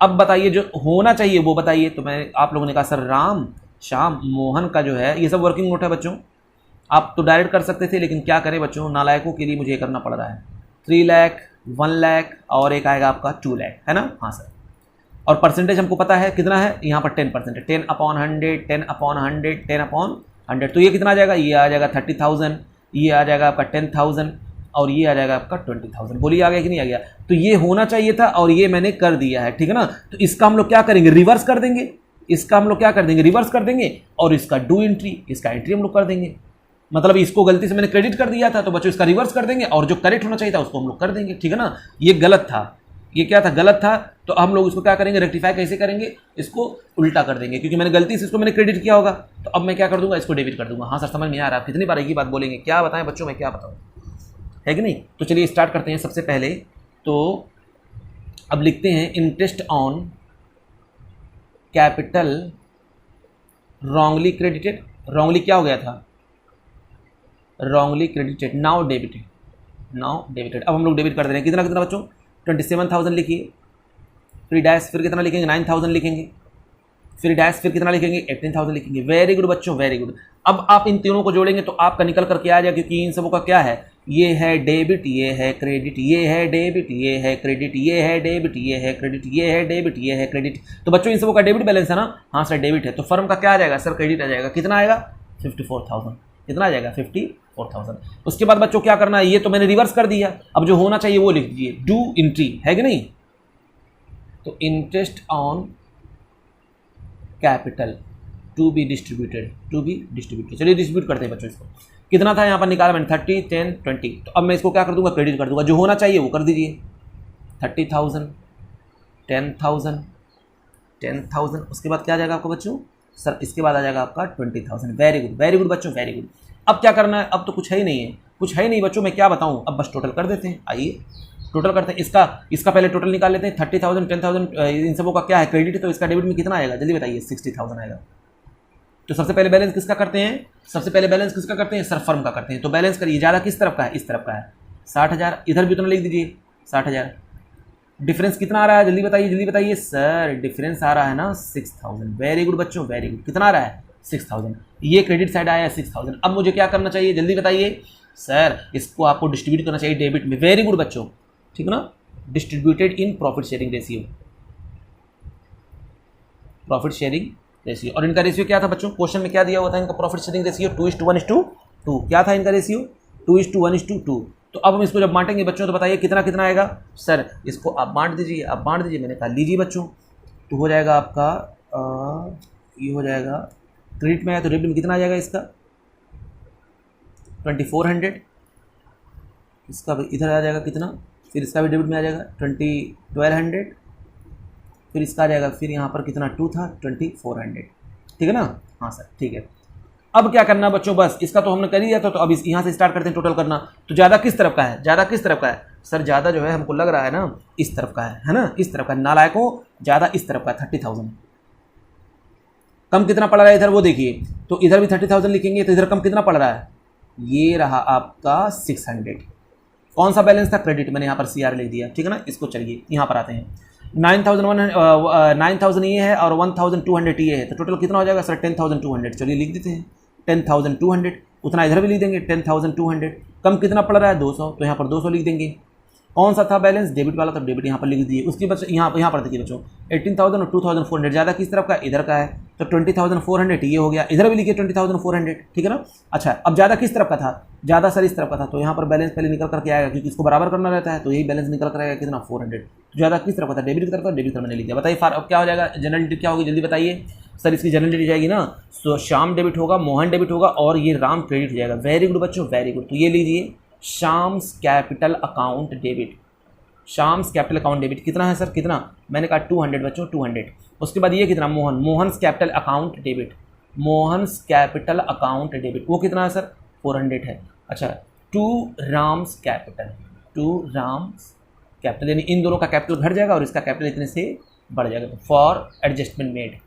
अब बताइए जो होना चाहिए वो बताइए। तो मैं आप लोगों ने कहा सर राम श्याम मोहन का जो है ये सब वर्किंग नोट है बच्चों, आप तो डायरेक्ट कर सकते थे, लेकिन क्या करें बच्चों, नालायकों के लिए मुझे करना पड़ रहा है। 3 लाख, 1 लाख और एक आएगा आपका 2 लाख, है ना। हाँ सर, और परसेंटेज हमको पता है कितना है, यहाँ पर 10% है, 10/100, 10/100, 10/100। तो ये कितना आ जाएगा, ये आ जाएगा 30,000, ये आ जाएगा आपका 10,000, और ये आ जाएगा आपका 20,000। बोलिए आ गया कि नहीं आ गया। तो ये होना चाहिए था और ये मैंने कर दिया है, ठीक है ना। तो इसका हम लोग क्या करेंगे, रिवर्स कर देंगे, इसका हम लोग क्या कर देंगे रिवर्स कर देंगे, और इसका डू एंट्री, इसका एंट्री हम लोग कर देंगे। मतलब इसको गलती से मैंने क्रेडिट कर दिया था तो बच्चों इसका रिवर्स कर देंगे, और जो करेक्ट होना चाहिए था उसको हम लोग कर देंगे, ठीक है ना। ये गलत था, ये क्या था गलत था, तो हम लोग इसको क्या करेंगे रेक्टिफाई कैसे करेंगे, इसको उल्टा कर देंगे, क्योंकि मैंने गलती से इसको मैंने क्रेडिट किया होगा, तो अब मैं क्या कर दूंगा इसको डेबिट कर दूंगा। हाँ सर समझ में आ रहा है, आप कितनी बार एक ही बात बोलेंगे, क्या बताएं बच्चों मैं क्या बताऊँ, है कि नहीं। तो चलिए स्टार्ट करते हैं। सबसे पहले तो अब लिखते हैं interest on capital wrongly credited, wrongly क्या हो गया था wrongly credited, now debited, now debited. अब हम लोग डेबिट कर दे रहे हैं, कितना कितना बच्चों 27,000 लिखिए, फिर डैश फिर कितना लिखेंगे 9,000 लिखेंगे, फिर डैश फिर कितना लिखेंगे 18,000 लिखेंगे। वेरी गुड बच्चों वेरी गुड। अब आप इन तीनों को जोड़ेंगे तो आपका निकल करके आ जाएगा, क्योंकि इन सबों का क्या है, ये है डेबिट, ये है क्रेडिट, ये है डेबिट, ये है क्रेडिट, ये है डेबिट, ये है क्रेडिट, ये है डेबिट, ये है क्रेडिट। तो बच्चों इन सबों का डेबिट बैलेंस है ना, हाँ सर डेबिट है, तो फर्म का क्या आ जाएगा सर क्रेडिट आ जाएगा, कितना आएगा 54,000, कितना आ जाएगा 54,000। उसके बाद बच्चों क्या करना है, ये तो मैंने रिवर्स कर दिया, अब जो होना चाहिए वो लिख दीजिए, डू एंट्री, है कि नहीं। तो interest on capital to be distributed, to be distributed. चलिए डिस्ट्रीब्यूट करते हैं बच्चों इसको, कितना था यहाँ पर निकाला मैंने 30, 10, 20। तो अब मैं इसको क्या कर दूंगा क्रेडिट कर दूंगा, जो होना चाहिए वो कर दीजिए, 30,000, 10,000, 10,000। उसके बाद क्या आ जाएगा आपको बच्चों सर, इसके बाद आ जाएगा आपका 20,000। वेरी गुड बच्चों वेरी गुड। अब क्या करना है, अब तो कुछ है ही नहीं है, कुछ है ही नहीं बच्चों, मैं क्या बताऊँ, अब बस टोटल कर देते हैं। आइए टोटल करते हैं, इसका पहले टोटल निकाल लेते हैं। 30,000, 10,000 इन सबों का क्या है क्रेडिट, तो इसका डेबिट में कितना आएगा जल्दी बताइए, 60,000 आएगा। तो सबसे पहले बैलेंस किसका करते हैं, सबसे पहले बैलेंस किसका करते हैं सर, फर्म का करते हैं। तो बैलेंस करिए, ज़्यादा किस तरफ का है, इस तरफ का है 60,000, इधर भी उतना लिख दीजिए 60,000। डिफरेंस कितना आ रहा है जल्दी बताइए सर, डिफरेंस आ रहा है ना 6,000। वेरी गुड बच्चों वेरी गुड, कितना आ रहा है 6,000, ये क्रेडिट साइड आया है 6,000। अब मुझे क्या करना चाहिए जल्दी बताइए सर, इसको आपको डिस्ट्रीब्यूट करना चाहिए डेबिट में। वेरी गुड बच्चों, ठीक है ना, distributed in profit sharing ratio, profit sharing ratio. और इनका रेशियो क्या था बच्चों, क्वेश्चन में क्या दिया हुआ था इनका प्रॉफिट शेयरिंग रेशियो 2:1:2। क्या था इनका रेशियो 2:1:2। तो अब हम इसको जब बांटेंगे बच्चों तो बताइए कितना कितना आएगा सर, इसको आप बांट दीजिए, आप बांट दीजिए, मैंने कहा लीजिए बच्चों। तो हो जाएगा आपका ये हो जाएगा क्रेडिट में आया तो डेबिट में कितना आ जाएगा इसका 2,400, इसका भी इधर आ जाएगा कितना, फिर इसका भी डेबिट में आ जाएगा 1,200, फिर इसका आ जाएगा, फिर यहाँ पर कितना 2 था 2,400, ठीक है ना। हाँ सर ठीक है। अब क्या करना बच्चों, बस इसका तो हमने कर ही दिया था, तो अब यहाँ से स्टार्ट करते हैं टोटल करना। तो ज़्यादा किस तरफ का है, ज़्यादा किस तरफ का है सर, ज़्यादा जो है हमको लग रहा है ना इस तरफ का है ना, इस तरफ का। नालायकों ज़्यादा इस तरफ का 30,000। कम कितना पड़ रहा है इधर वो देखिए, तो इधर भी 30,000 लिखेंगे तो इधर कम कितना पड़ रहा है, ये रहा आपका 600, कौन सा बैलेंस था? क्रेडिट, मैंने यहाँ पर CR लिख दिया, ठीक है ना। इसको चलिए यहाँ पर आते हैं, 9000 ये है और 1200 ये है, तो टोटल कितना हो जाएगा सर? 10200। चलिए लिख देते हैं 10200, उतना इधर भी लिख देंगे 10200। कम कितना पड़ रहा है? 200, तो यहाँ पर 200 लिख देंगे। कौन सा था बैलेंस? डेबिट वाला, तो डेबिट यहाँ पर लिख दिए। उसके बाद यहाँ पर देखिए बच्चों 18000 और 2400, ज़्यादा किस तरफ का? इधर का है, तो 20400 ये हो गया। इधर भी लिखिए 20400, ठीक है ना। अच्छा, अब ज़्यादा किस तरफ का था? ज़्यादा सर इस तरफ का था, तो यहाँ पर बैलेंस पहले निकल करके आएगा, क्योंकि इसको बराबर करना रहता है, तो यही बैलेंस निकल कर आएगा कितना? 400। ज़्यादा किस तरफ का था? डेबिट की तरफ का, डेबिट तरफ मैंने लिख दिया। बताइए अब क्या हो जाएगा? जनरल डेबिट क्या होगी? जल्दी बताइए सर। इसकी जनरल डेबिट जाएगी ना, तो श्याम डेबिट होगा, मोहन डेबिट होगा और ये राम क्रेडिट हो जाएगा। वेरी गुड बच्चों, वेरी गुड। तो ये लीजिए Shyam's capital account debit, Shyam's capital account debit कितना है सर? कितना? मैंने कहा 200 बच्चों, 200। उसके बाद ये कितना? Mohan's capital account debit, Mohan's capital account debit, वो कितना है सर? 400 है। अच्छा, 2 राम्स कैपिटल, यानी इन दोनों का कैपिटल घट जाएगा और इसका कैपिटल इतने से बढ़ जाएगा। तो फॉर एडजस्टमेंट मेड,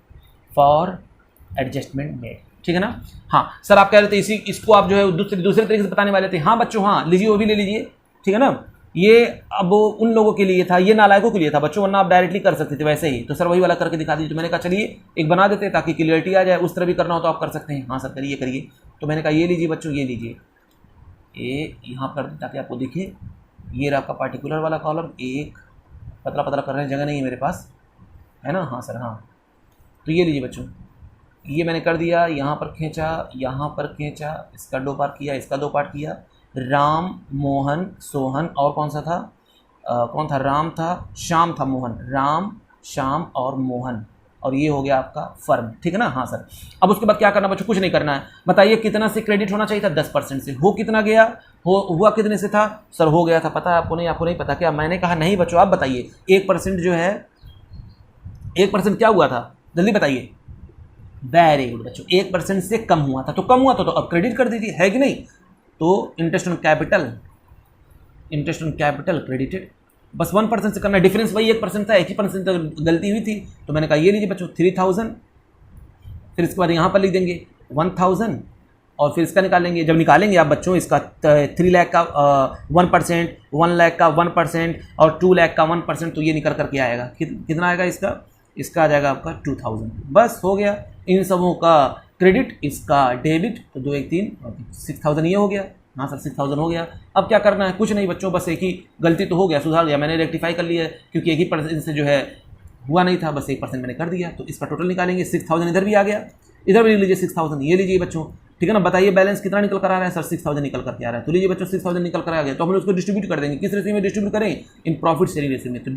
ठीक है ना। हाँ सर, आप कह रहे थे इसको आप जो है दूसरे तरीके से बताने वाले थे। हाँ बच्चों, हाँ लीजिए, वो भी ले लीजिए, ठीक है ना। ये अब उन लोगों के लिए था, ये नालायकों के लिए था बच्चों, वरना आप डायरेक्टली कर सकते थे वैसे ही। तो सर वही वाला करके दिखा दीजिए। तो मैंने कहा चलिए एक बना देते हैं ताकि क्लियरिटी आ जाए, उस तरह भी करना हो तो आप कर सकते हैं। हाँ सर करिए। तो मैंने कहा ये लीजिए बच्चों, ये लीजिए, ये यहाँ कर दें ताकि आपको दिखे। ये रहा आपका पार्टिकुलर वाला कॉलम, एक पतला करने की जगह नहीं है मेरे पास, है ना। हाँ सर, हाँ। तो ये लीजिए बच्चों, ये मैंने कर दिया, यहाँ पर खींचा, इसका 2 पार्ट किया, इसका 2 पार्ट किया। राम, मोहन, सोहन और कौन सा था? कौन था? राम था, श्याम था, मोहन, राम, श्याम और मोहन, और ये हो गया आपका फर्म, ठीक है ना। हाँ सर, अब उसके बाद क्या करना बच्चों? कुछ नहीं करना है। बताइए कितना से क्रेडिट होना चाहिए था? 10% से। हो कितना गया? हुआ कितने से था सर? हो गया था, पता है आपको? नहीं पता क्या? मैंने कहा नहीं बच्चों, आप बताइए। 1% जो है, 1% क्या हुआ था? जल्दी बताइए। वेरी गुड बच्चों, 1% से कम हुआ था, तो अब क्रेडिट कर दीजिए, है कि नहीं। तो इंटरेस्ट ऑन कैपिटल क्रेडिटेड, बस 1% से करना, डिफरेंस वही 1% था, 1% तो गलती हुई थी। तो मैंने कहा ये लीजिए बच्चों 3000, फिर इसके बाद यहाँ पर लिख देंगे 1000 और फिर इसका निकालेंगे। जब निकालेंगे आप बच्चों इसका 3 लाख का 1%, 1 लाख का 1% और 2 लाख का 1%, तो ये निकल करके आएगा कितना आएगा? इसका आ जाएगा आपका 2000। बस हो गया, इन सबों का क्रेडिट, इसका डेबिट, तो 2 1 3 6000 ये हो गया। हाँ सर 6000 हो गया। अब क्या करना है? कुछ नहीं बच्चों, बस एक ही गलती तो हो गया, सुधार गया, मैंने रेक्टिफाई कर लिया है, क्योंकि एक ही % से जो है हुआ नहीं था, बस 1% मैंने कर दिया। तो इसका टोटल निकालेंगे, 6000 इधर भी आ गया, इधर भी लीजिए 6000, ये लीजिए बच्चों, ठीक है ना। बताइए बैलेंस कितना निकल कर आ रहा है? सर 6000 निकल करके आ रहा है। तो लीजिए बच्चों 6000 निकल कर आ गया, तो हम उसको डिस्ट्रीब्यूट कर देंगे। किस रेशियो में डिस्ट्रीब्यूट करें? इन प्रॉफिट शेयरिंग रेशियो में। तो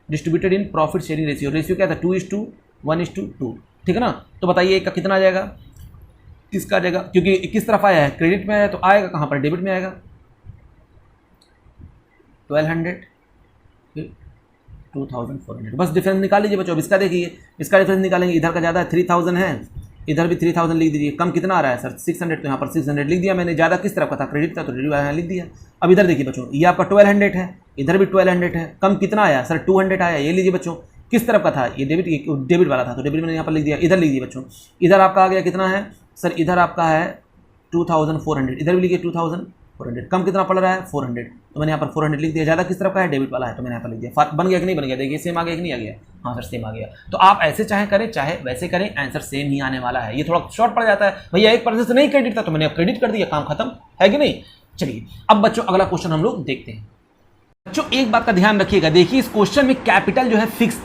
distributed in profit sharing ratio क्या था? 2:1:2, ठीक है ना। तो बताइए इसका कितना आ जाएगा? इसका आ जाएगा, क्योंकि किस तरफ आया है? क्रेडिट में आया, तो आएगा कहाँ पर? डेबिट में आएगा। 1200 फिर 2400, बस डिफरेंस निकाल लीजिए बच्चों। अब इसका देखिए, इसका डिफरेंस निकालेंगे, इधर का ज़्यादा है 3000 है, इधर भी 3000 लिख दीजिए। कम कितना आ रहा है सर? 600, तो यहाँ पर 600 लिख दिया मैंने। ज़्यादा किस तरफ का था? क्रेडिट का, तो क्रेडिट यहाँ लिख दिया। अब इधर देखिए बच्चों, ये आपका 1200 है, इधर भी 1200 है। कम कितना आया सर? 200 आया। ये लीजिए बच्चों, किस तरफ का था? ये डेबिट वाला था, तो डेबिट मैंने यहाँ पर लिख दिया। इधर लीजिए बच्चों, इधर आपका आ गया कितना है सर? इधर आपका है 2400, इधर भी लिखिए 2400। कम कितना पड़ रहा है? 400, तो मैंने यहाँ पर 400 लिख दिया। ज़्यादा किस तरफ का है? डेबिट वाला है, तो मैंने यहाँ पर लिख दिया। बन गया कि नहीं बन गया? देखिए सेम आ गया कि नहीं आ गया? हाँ सर सेम आ गया। तो आप ऐसे चाहे करें चाहे वैसे करें, आंसर सेम ही आने वाला है। ये थोड़ा शॉर्ट पड़ जाता है, भैया 1% से नहीं क्रेडिट था तो मैंने अब क्रेडिट कर दिया, काम खत्म, है कि नहीं। चलिए अब बच्चों अगला क्वेश्चन हम लोग देखते हैं। बच्चों एक बात का ध्यान रखिएगा, देखिए इस क्वेश्चन में कैपिटल जो है फिक्स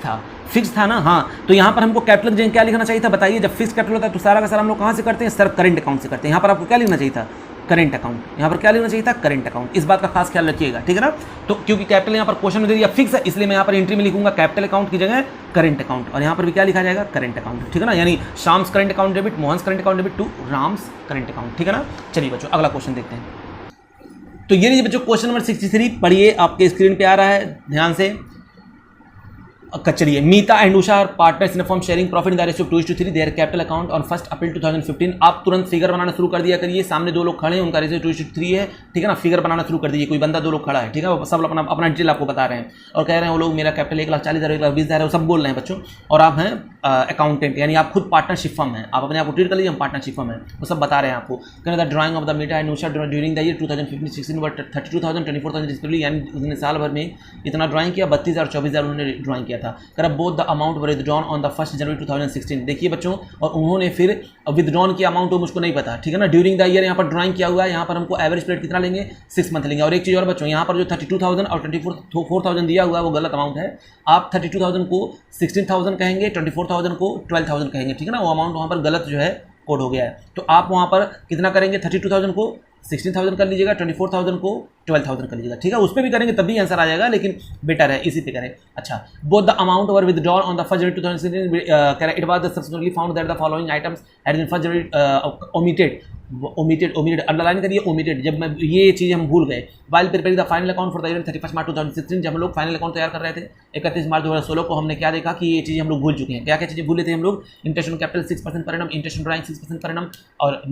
था ना। हाँ, तो यहाँ पर हमको कैपिटल क्या लिखना चाहिए था? बताइए। जब फिक्स कैपिटल होता है तो सारा का सारा हम लोग कहाँ से करते हैं सर? करंट अकाउंट से करते हैं। यहाँ पर आपको क्या लिखना चाहिए था? Current account. यहाँ पर क्या लिखना चाहिए था? Current account. इस बात का खास ख्याल रखिएगा, ठीक है ना। तो क्योंकि कैपिटल यहाँ पर क्वेश्चन में दे दिया फिक्स है, इसलिए मैं यहाँ पर एंट्री में लिखूंगा कैपिटल अकाउंट की जगह करंट अकाउंट, और यहाँ पर भी क्या लिखा जाएगा? करंट अकाउंट, ठीक है ना। यानी Sham's current account debit, Mohan's current account debit to Ram's current account, ठीक है ना। चलिए बच्चों अगला क्वेश्चन देखते हैं। तो ये लीजिए बच्चों क्वेश्चन नंबर 63 पढ़िए, आपके स्क्रीन पे आ रहा है, ध्यान से। चलिए, Meeta and Usha are partners in firm sharing profit in the ratio 2:3 their capital account on 1 April 2015। आप तुरंत फिगर बनाना शुरू कर दिया करिए। सामने दो लोग खड़े हैं, उनका रेशियो 2:3 है, ठीक है ना। फिगर बनाना शुरू कर दीजिए। कोई बंदा दो लोग खड़ा है, ठीक है, वो सब अपना अपना डिटेल आपको बता रहे हैं और कह रहे हैं वो लोग मेरा कैपिटल 1,40,000 1,20,000 है, वो सब बोल रहे हैं बच्चों। और आप हैं अकाउंटेंट, यानी आप खुद पार्टनरशिप फर्म है, आप अपने आप को ट्रीट कर लीजिए, हम पार्टनरशिप फर्म है, वो सब बता रहे हैं आपको। कहना the drawing of the Meeta and Usha during the year 2015-16 were 32,000 24,000 respectively, यानी उसने साल भर में इतना ड्राइंग किया, 32,000 24,000 उन्होंने ड्राइंग किया था। कर both the amount were withdrawn on the 1 January 2016। देखिए बच्चों, और उन्होंने फिर विथड्रॉन की अमाउंट मुझको नहीं पता, ठीक है ना। ड्यूरिंग द ईयर यहाँ पर ड्राइंग किया हुआ है, यहाँ पर हमको एवरेज पीरियड कितना लेंगे, 6 मंथ लेंगे। और एक चीज़ और बच्चों, यहाँ पर जो 32,000 और 24,000 दिया हुआ है वो गलत अमाउंट है। आप 32,000 को 16,000 कहेंगे, 24,000 को 12,000 कहेंगे, ठीक है ना। वो अमाउंट वहाँ पर गलत जो है कोड हो गया है। तो आप वहाँ पर कितना करेंगे, 32,000 को 16,000 कर लीजिएगा, 24,000 को 12,000 कर लीजिएगा, ठीक है। उस पर भी करेंगे तब भी आंसर आ जाएगा, लेकिन बेटर है इसी पे करें। अच्छा, both the amount were withdrawn on the 1 January 2016 it was subsequently found that the following items had been 1 January omitted underline करिए, ओमिटेड। जब मैं ये चीज़ हम भूल गए while preparing the final account for the year 31 March 2016, जब हम लोग फाइनल अकाउंट तैयार कर रहे थे 31 मार्च 2016 को, हमने क्या देखा कि ये चीज़ हम लोग भूल चुके हैं। क्या क्या चीज़ें भूले थे हम लोग, इंटरेस्ट ऑन कैपिटल 6% पर एनम, इंटरेस्ट ऑन ड्राइंग 6% पर एनम, और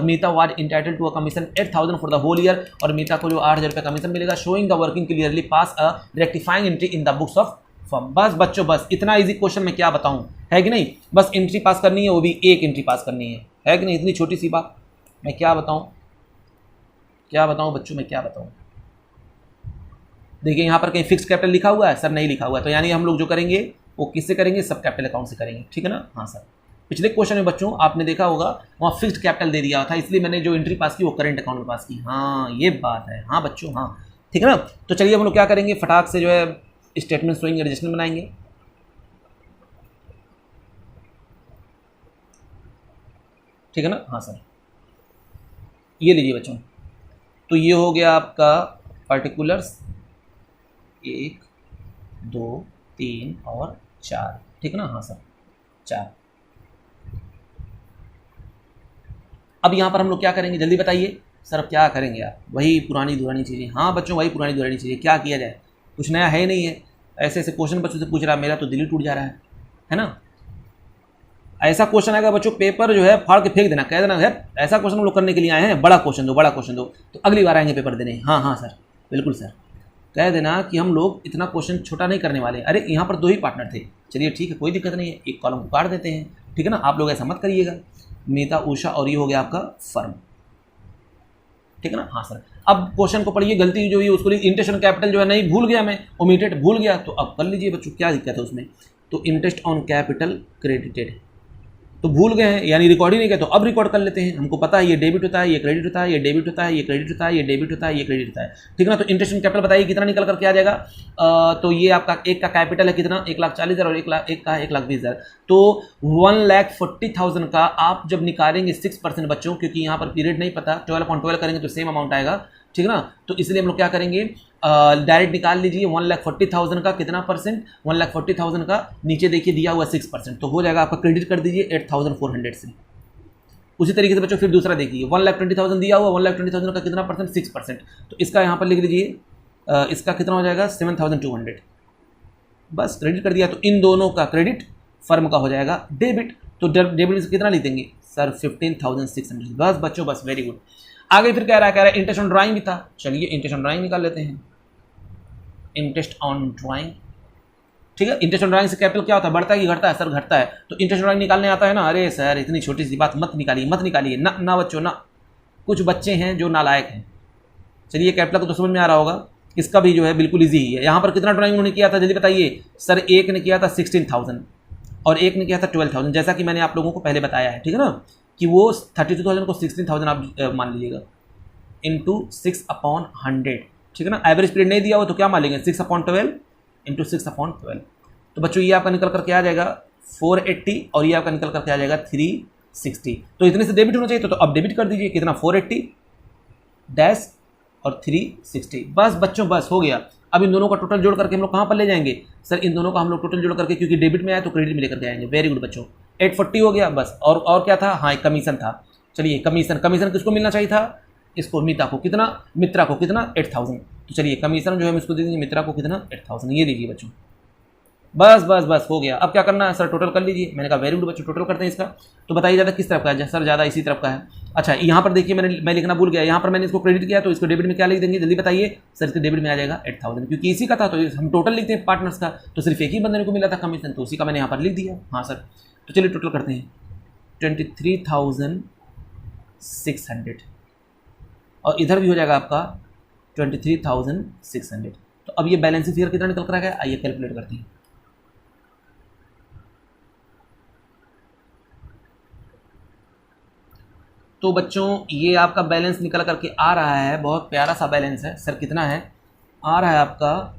मीता was entitled to a commission 8,000 for the whole year, और मीता को जो 8,000 रुपये कमीशन मिलेगा। Showing the working clearly pass a rectifying entry in the books of firm. बस बच्चों, बस इतना इजी क्वेश्चन मैं क्या बताऊं, है कि नहीं। बस एंट्री पास करनी है, वो भी एक एंट्री पास करनी है कि नहीं। इतनी छोटी सी बात मैं क्या बताऊं बच्चों, मैं क्या बताऊं। देखिए यहाँ पर कहीं फिक्स कैपिटल लिखा हुआ है, सर नहीं लिखा हुआ है, तो यानी हम लोग जो करेंगे वो किससे करेंगे, सब कैपिटल अकाउंट से करेंगे, ठीक है ना। हाँ सर, पिछले क्वेश्चन में बच्चों आपने देखा होगा वहाँ फिक्स्ड कैपिटल दे दिया था, इसलिए मैंने जो एंट्री पास की वो करंट अकाउंट में पास की। हाँ ये बात है, हाँ बच्चों, हाँ ठीक है ना। तो चलिए हम लोग क्या करेंगे, फटाक से जो है स्टेटमेंट शोइंग एडजस्टमेंट बनाएंगे। ठीक है ना। हाँ सर, ये लीजिए बच्चों, तो ये हो गया आपका पर्टिकुलर्स 1 2 3 और 4, ठीक है ना। हाँ सर, 4। अब यहाँ पर हम लोग क्या करेंगे, जल्दी बताइए सर। अब क्या करेंगे आप, वही पुरानी दुरानी चीज़ें। हाँ बच्चों, वही पुरानी दुरानी चीज़ें, क्या किया जाए, कुछ नया है नहीं है। ऐसे ऐसे क्वेश्चन बच्चों से पूछ रहा, मेरा तो दिल ही टूट जा रहा है ना। ऐसा क्वेश्चन आएगा बच्चों, पेपर जो है फाड़ के फेंक देना, कह देना है ऐसा क्वेश्चन हम लोग करने के लिए आए हैं, बड़ा क्वेश्चन दो, बड़ा क्वेश्चन दो, तो अगली बार आएंगे पेपर देने। हाँ हाँ सर, बिल्कुल सर, कह देना कि हम लोग इतना क्वेश्चन छोटा नहीं करने वाले। अरे यहाँ पर 2 ही पार्टनर थे, चलिए ठीक है, कोई दिक्कत नहीं है, एक कॉलम को काट देते हैं, ठीक है ना। आप लोग ऐसा मत करिएगा। मीता, उषा और ये हो गया आपका फर्म, ठीक है ना। हाँ सर, अब क्वेश्चन को पढ़िए, गलती जो हुई उसको लिए इंटरेस्ट कैपिटल जो है नहीं भूल गया मैं, ओमिटेड भूल गया, तो अब कर लीजिए बच्चों, क्या दिक्कत है उसमें। तो इंटरेस्ट ऑन कैपिटल क्रेडिटेड, तो भूल गए हैं यानी रिकॉर्ड ही नहीं किया, तो अब रिकॉर्ड कर लेते हैं। हमको पता है ये डेबिट होता है, ये क्रेडिट होता है, ये डेबिट होता है, ये क्रेडिट होता है, ये डेबिट होता है, ये क्रेडिट होता है, ठीक है ना। तो इंटरेस्ट ऑन कैपिटल बताइए कितना निकल करके आ जाएगा। तो ये आपका एक का कैपिटल है कितना, 1,40,000 और एक का 1,20,000, तो 1,40,000 का आप जब निकालेंगे 6% बच्चों, क्योंकि यहाँ पर पीरियड नहीं पता, 12/12 करेंगे तो सेम अमाउंट आएगा, ठीक है ना। तो इसलिए हम लोग क्या करेंगे, डायरेक्ट निकाल लीजिए 1,40,000 का कितना परसेंट, 1,40,000 का नीचे देखिए दिया हुआ 6%, तो हो जाएगा आपका, क्रेडिट कर दीजिए 8,400 से। उसी तरीके से बच्चों फिर दूसरा देखिए, 1,20,000 दिया हुआ, 1,20,000 का कितना परसेंट, 6%, तो इसका यहाँ पर लिख लीजिए, इसका कितना हो जाएगा 7,200, बस क्रेडिट कर दिया। तो इन दोनों का क्रेडिट, फर्म का हो जाएगा डेबिट, तो डेबिट से कितना लेंगे सर 15,600, बस बच्चों बस, वेरी गुड। आगे फिर कह रहा है इंटरेस्ट ऑन ड्राइंग भी था, चलिए इंटरेस्ट ऑन ड्राइंग निकाल लेते हैं। इंटरेस्ट ऑन ड्राइंग, ठीक है। इंटरेस्ट ऑन ड्राइंग से कैपिटल क्या होता है, बढ़ता है कि घटता है, सर घटता है, तो इंटरेस्ट ऑन ड्राइंग निकालने आता है ना। अरे सर इतनी छोटी सी बात मत निकालिए ना ना बच्चों ना, कुछ बच्चे हैं जो नालायक हैं। चलिए कैपिटल को तो समझ में आ रहा होगा, इसका भी जो है बिल्कुल ईजी ही है। यहाँ पर कितना ड्राइंग उन्होंने किया था, जल्दी बताइए सर। एक ने किया था 16,000 और एक ने किया था 12,000, जैसा कि मैंने आप लोगों को पहले बताया है, ठीक है ना, कि वो 32,000 को 16,000 आप मान लीजिएगा इंटू 6/100, ठीक है ना। एवरेज पीरियड नहीं दिया हो तो क्या मान लेंगे 6/12 इंटू 6/12, तो बच्चों ये आपका निकल करके आ जाएगा 480 और ये आपका निकल करके आ जाएगा 360। तो इतने से डेबिट होना चाहिए, तो अब डेबिट कर दीजिए, कितना 480 डैश और 360, बस बच्चों बस हो गया। अब इन दोनों का टोटल जोड़ करके हम लोग कहाँ पर ले जाएंगे सर, इन दोनों का हम लोग टोटल जोड़ करके, क्योंकि डेबिट में आया तो क्रेडिट में लेकर के आएंगे। वेरी गुड बच्चों, 840 हो गया बस। और क्या था, हाँ एक कमीशन था। चलिए कमीशन किसको मिलना चाहिए था, इसको मीता को कितना, मित्रा को कितना 8,000, तो चलिए कमीशन जो है हम इसको दे देंगे मित्रा को कितना 8,000, ये लीजिए बच्चों, बस बस बस हो गया। अब क्या करना है सर, टोटल कर लीजिए। मैंने कहा वेरी गुड बच्चों, टोटल करते हैं इसका। तो बताइए ज़्यादा किस तरफ का है सर, ज़्यादा इसी तरफ का है। अच्छा यहाँ पर देखिए मैं लिखना भूल गया, यहाँ पर मैंने इसको क्रेडिट किया तो इसको डेबिट में क्या लिख देंगे, जल्दी बताइए सर। इसके डेबिट में आ जाएगा 8000, क्योंकि इसी का था तो हम टोटल लिखते हैं पार्टनर्स का, तो सिर्फ एक ही बंदे को मिला था कमीशन, तो उसी का मैंने यहाँ पर लिख दिया। हाँ सर, तो चलिए टोटल करते हैं 23,600 और इधर भी हो जाएगा आपका 23,600। तो अब ये बैलेंस फिगर कितना निकल कर आ गया, आइए कैलकुलेट करते हैं। तो बच्चों ये आपका बैलेंस निकल करके आ रहा है, बहुत प्यारा सा बैलेंस है सर। कितना है, आ रहा है आपका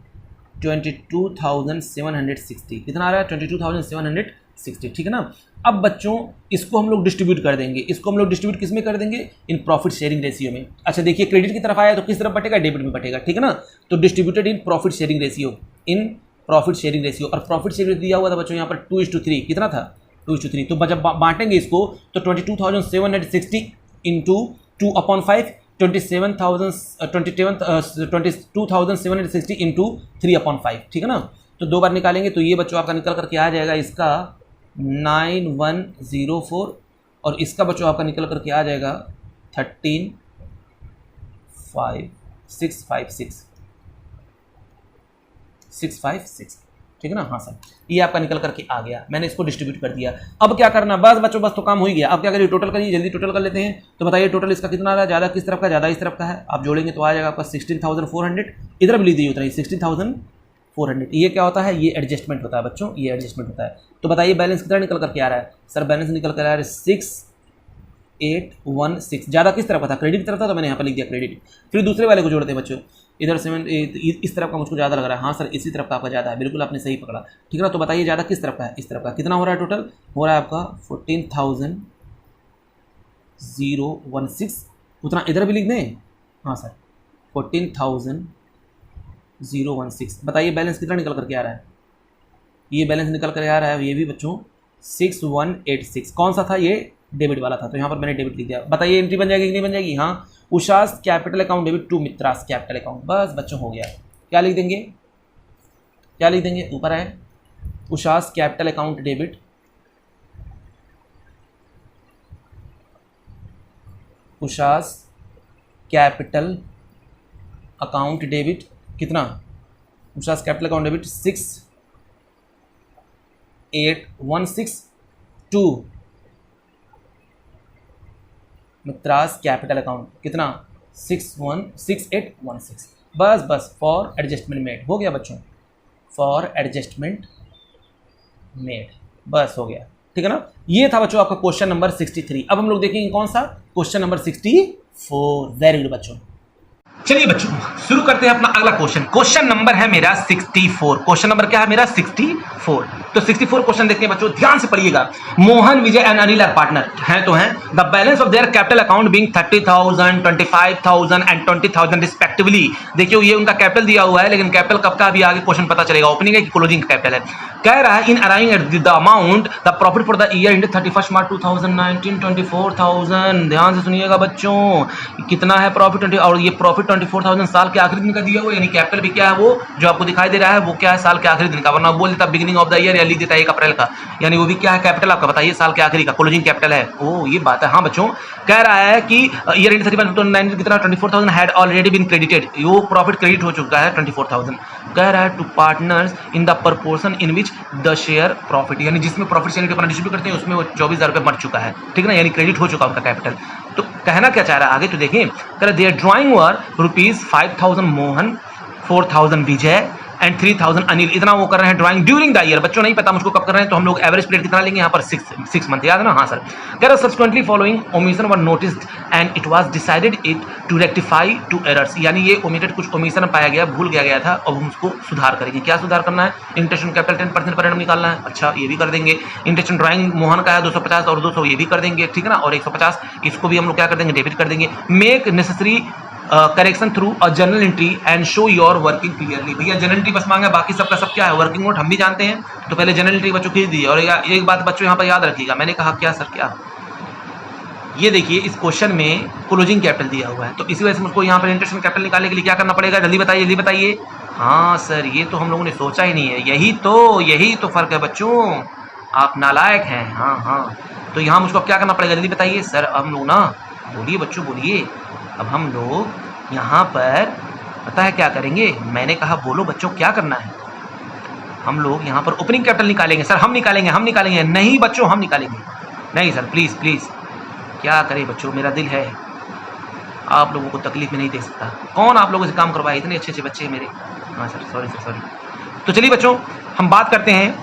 22,760। कितना आ रहा है, 22,760, ठीक है ना। अब बच्चों इसको हम लोग डिस्ट्रीब्यूट कर देंगे, इसको हम लोग डिस्ट्रीब्यूट किस में कर देंगे, इन प्रॉफिट शेयरिंग रेशियो में। अच्छा देखिए क्रेडिट की तरफ आया तो किस तरफ बटेगा, डेबिट में बटेगा, ठीक है ना। तो distributed in profit sharing ratio, in profit sharing ratio. और प्रॉफिट शेयरिंग दिया हुआ था बच्चों यहाँ पर 2:3, कितना था 2:3। तो जब बांटेंगे इसको तो 22,760 इंटू 2/5, 22,760 इंटू 3/5, ठीक है ना। तो दो बार निकालेंगे तो ये बच्चों आपका निकल करके आ जाएगा इसका 9104 और इसका बच्चों आपका निकल करके आ जाएगा 13,656, ठीक है ना। हाँ सर, ये आपका निकल करके आ गया, मैंने इसको डिस्ट्रीब्यूट कर दिया। अब क्या करना, बस बच्चों बस तो काम हो ही गया। अब क्या करिए, टोटल करिए, जल्दी टोटल कर लेते हैं। तो बताइए टोटल इसका कितना आ रहा है, ज़्यादा किस तरफ का, ज़्यादा इस तरफ का है। आप जोड़ेंगे तो आ जाएगा आपका 16,400, इधर भी लिख दीजिए उतना ही 16,400। ये क्या होता है, ये एडजस्टमेंट होता है बच्चों, ये एडजस्टमेंट होता है। तो बताइए बैलेंस कितना निकल करके आ रहा है सर, बैलेंस निकल कर आ रहा है 6816। ज़्यादा किस तरफ का था, क्रेडिट की तरफ था, तो मैंने यहाँ पर लिख दिया क्रेडिट। फिर दूसरे वाले को जोड़ते हैं बच्चों, इधर 7 इस तरफ का मुझको ज़्यादा लग रहा है। हाँ सर, इसी तरफ का आपका ज़्यादा है, बिल्कुल आपने सही पकड़ा, ठीक है ना। तो बताइए ज़्यादा किस तरफ का है, इस तरफ का। कितना हो रहा है टोटल, हो रहा है आपका 14,016। उतना इधर भी लिख दें, हाँ सर 14,016। बताइए बैलेंस कितना निकल करके आ रहा है, ये बैलेंस निकल कर आ रहा है ये भी बच्चों 6186। कौन सा था, ये डेबिट वाला था, तो यहाँ पर मैंने डेबिट लिख दिया। बताइए एंट्री बन जाएगी कि नहीं बन जाएगी। हाँ, Usha's capital account debit to Mitra's capital account. बस बच्चों हो गया। क्या लिख देंगे, क्या लिख देंगे, ऊपर आए Usha's capital account debit, Usha's capital account debit कितना, Usha's capital account debit 6816 to Mitra's capital account कितना 6816। बस बस फॉर एडजस्टमेंट मेड हो गया बच्चों, फॉर एडजस्टमेंट मेड, बस हो गया, ठीक है ना। ये था बच्चों आपका क्वेश्चन नंबर 63। अब हम लोग देखेंगे कौन सा, क्वेश्चन नंबर 64। वेरी गुड बच्चों, चलिए बच्चों शुरू करते हैं अपना अगला क्वेश्चन। क्वेश्चन नंबर है मेरा 64। क्वेश्चन नंबर क्या है मेरा 64। तो 64 क्वेश्चन देखते हैं बच्चों, ध्यान से पढ़िएगा। मोहन, विजय एंड अनिल आर पार्टनर हैं तो हैं। The balance of their capital account being 30,000, 25,000 and 20,000 respectively. देखिए ये उनका कैपिटल दिया हुआ है, लेकिन कैपिटल कब का अभी आगे क्वेश्चन पता चलेगा, ओपनिंग है कि क्लोजिंग कैपिटल है। कह रहा है in arriving at the amount the profit for the year end 31 March 2019 24,000। ध्यान से सुनिएगा बच्चों, कितना है प्रॉफिट, और ये प्रॉफिट 24,000 साल के आखिरी दिन का दिया हुआ, यानी कैपिटल भी क्या है वो जो आपको दिखाई दे रहा है वो क्या है, साल के आखिरी दिन का। वरना बोल देता बिगिनिंग ऑफ द ईयर या लिख देता 1 अप्रैल का, यानी वो भी क्या है कैपिटल आपका, बताइए साल के आखिरी का क्लोजिंग कैपिटल है। ओ ये बात है। हाँ बच्चों, कह रहा है कि ईयर इंड 31 2019 कितना 24,000 हैड ऑलरेडी बीन क्रेडिटेड, वो प्रॉफिट क्रेडिट हो चुका है 24,000। कह रहा है to partners in the proportion in which the share profit, यानी जिसमें प्रॉफिट शेयर अपना डिस्ट्रीब्यूट करते हैं उसमें वो 24,000 रुपये मर चुका है, ठीक है ना, यानी क्रेडिट हो चुका उनका कैपिटल। तो कहना क्या चाह रहा है आगे, तो देखिए कह रहा their drawing were ₹5,000 Mohan, 4,000 Vijay and 3,000 Anil. इतना वो कर रहे हैं ड्राइंग ड्यूरिंग द ईयर। बच्चों नहीं पता मुझको कब कर रहे हैं, तो हम लोग एवरेज पीरियड कितना लेंगे यहाँ पर 6 मंथ, याद है ना। हाँ सर, कह रहा subsequently following omission were noticed and it was decided it to rectify to errors, यानी ये ओमिटेड कुछ ओमिशन पाया गया, भूल गया था, अब हम उसको सुधार करेंगे। क्या सुधार करना है, इंटरेस्ट कैपिटल 10% पर एनम निकालना है। अच्छा ये भी कर देंगे। इंटरेस्ट ड्राइंग मोहन का है 250 और 200 ये भी कर देंगे, ठीक है ना, और 150 इसको भी हम लोग क्या कर देंगे, डेबिट कर देंगे। Make necessary correction through a journal entry and show your working clearly. भैया जर्नल एंट्री बस मांगा, बाकी सबका सब क्या है, वर्किंग नोट हम भी जानते हैं, तो पहले जर्नल एंट्री बच्चों खींच दीजिए। और एक बात बच्चों यहाँ पर याद रखिएगा, मैंने कहा क्या सर क्या, ये देखिए इस क्वेश्चन में क्लोजिंग कैपिटल दिया हुआ है, तो इसी वजह से मुझको यहाँ पर इंटरेस्ट कैपिटल निकालने के लिए क्या करना पड़ेगा, जल्दी बताइए जल्दी बताइए। हाँ सर, ये तो हम लोगों ने सोचा ही नहीं है। यही तो फ़र्क है बच्चों, आप नालायक हैं। हाँ हाँ, तो यहाँ मुझको क्या करना पड़ेगा जल्दी बताइए सर। हम लोग ना, बोलिए बच्चों बोलिए, अब हम लोग यहाँ पर पता है क्या करेंगे? मैंने कहा बोलो बच्चों क्या करना है। हम लोग यहाँ पर ओपनिंग कैपिटल निकालेंगे सर। हम निकालेंगे। नहीं बच्चों, हम निकालेंगे नहीं सर, प्लीज़ प्लीज़। क्या करें बच्चों, मेरा दिल है आप लोगों को तकलीफ में नहीं दे सकता। कौन आप लोगों से काम करवाए? इतने अच्छे अच्छे बच्चे हैं मेरे। हाँ सर, सॉरी। तो चलिए बच्चों, हम बात करते हैं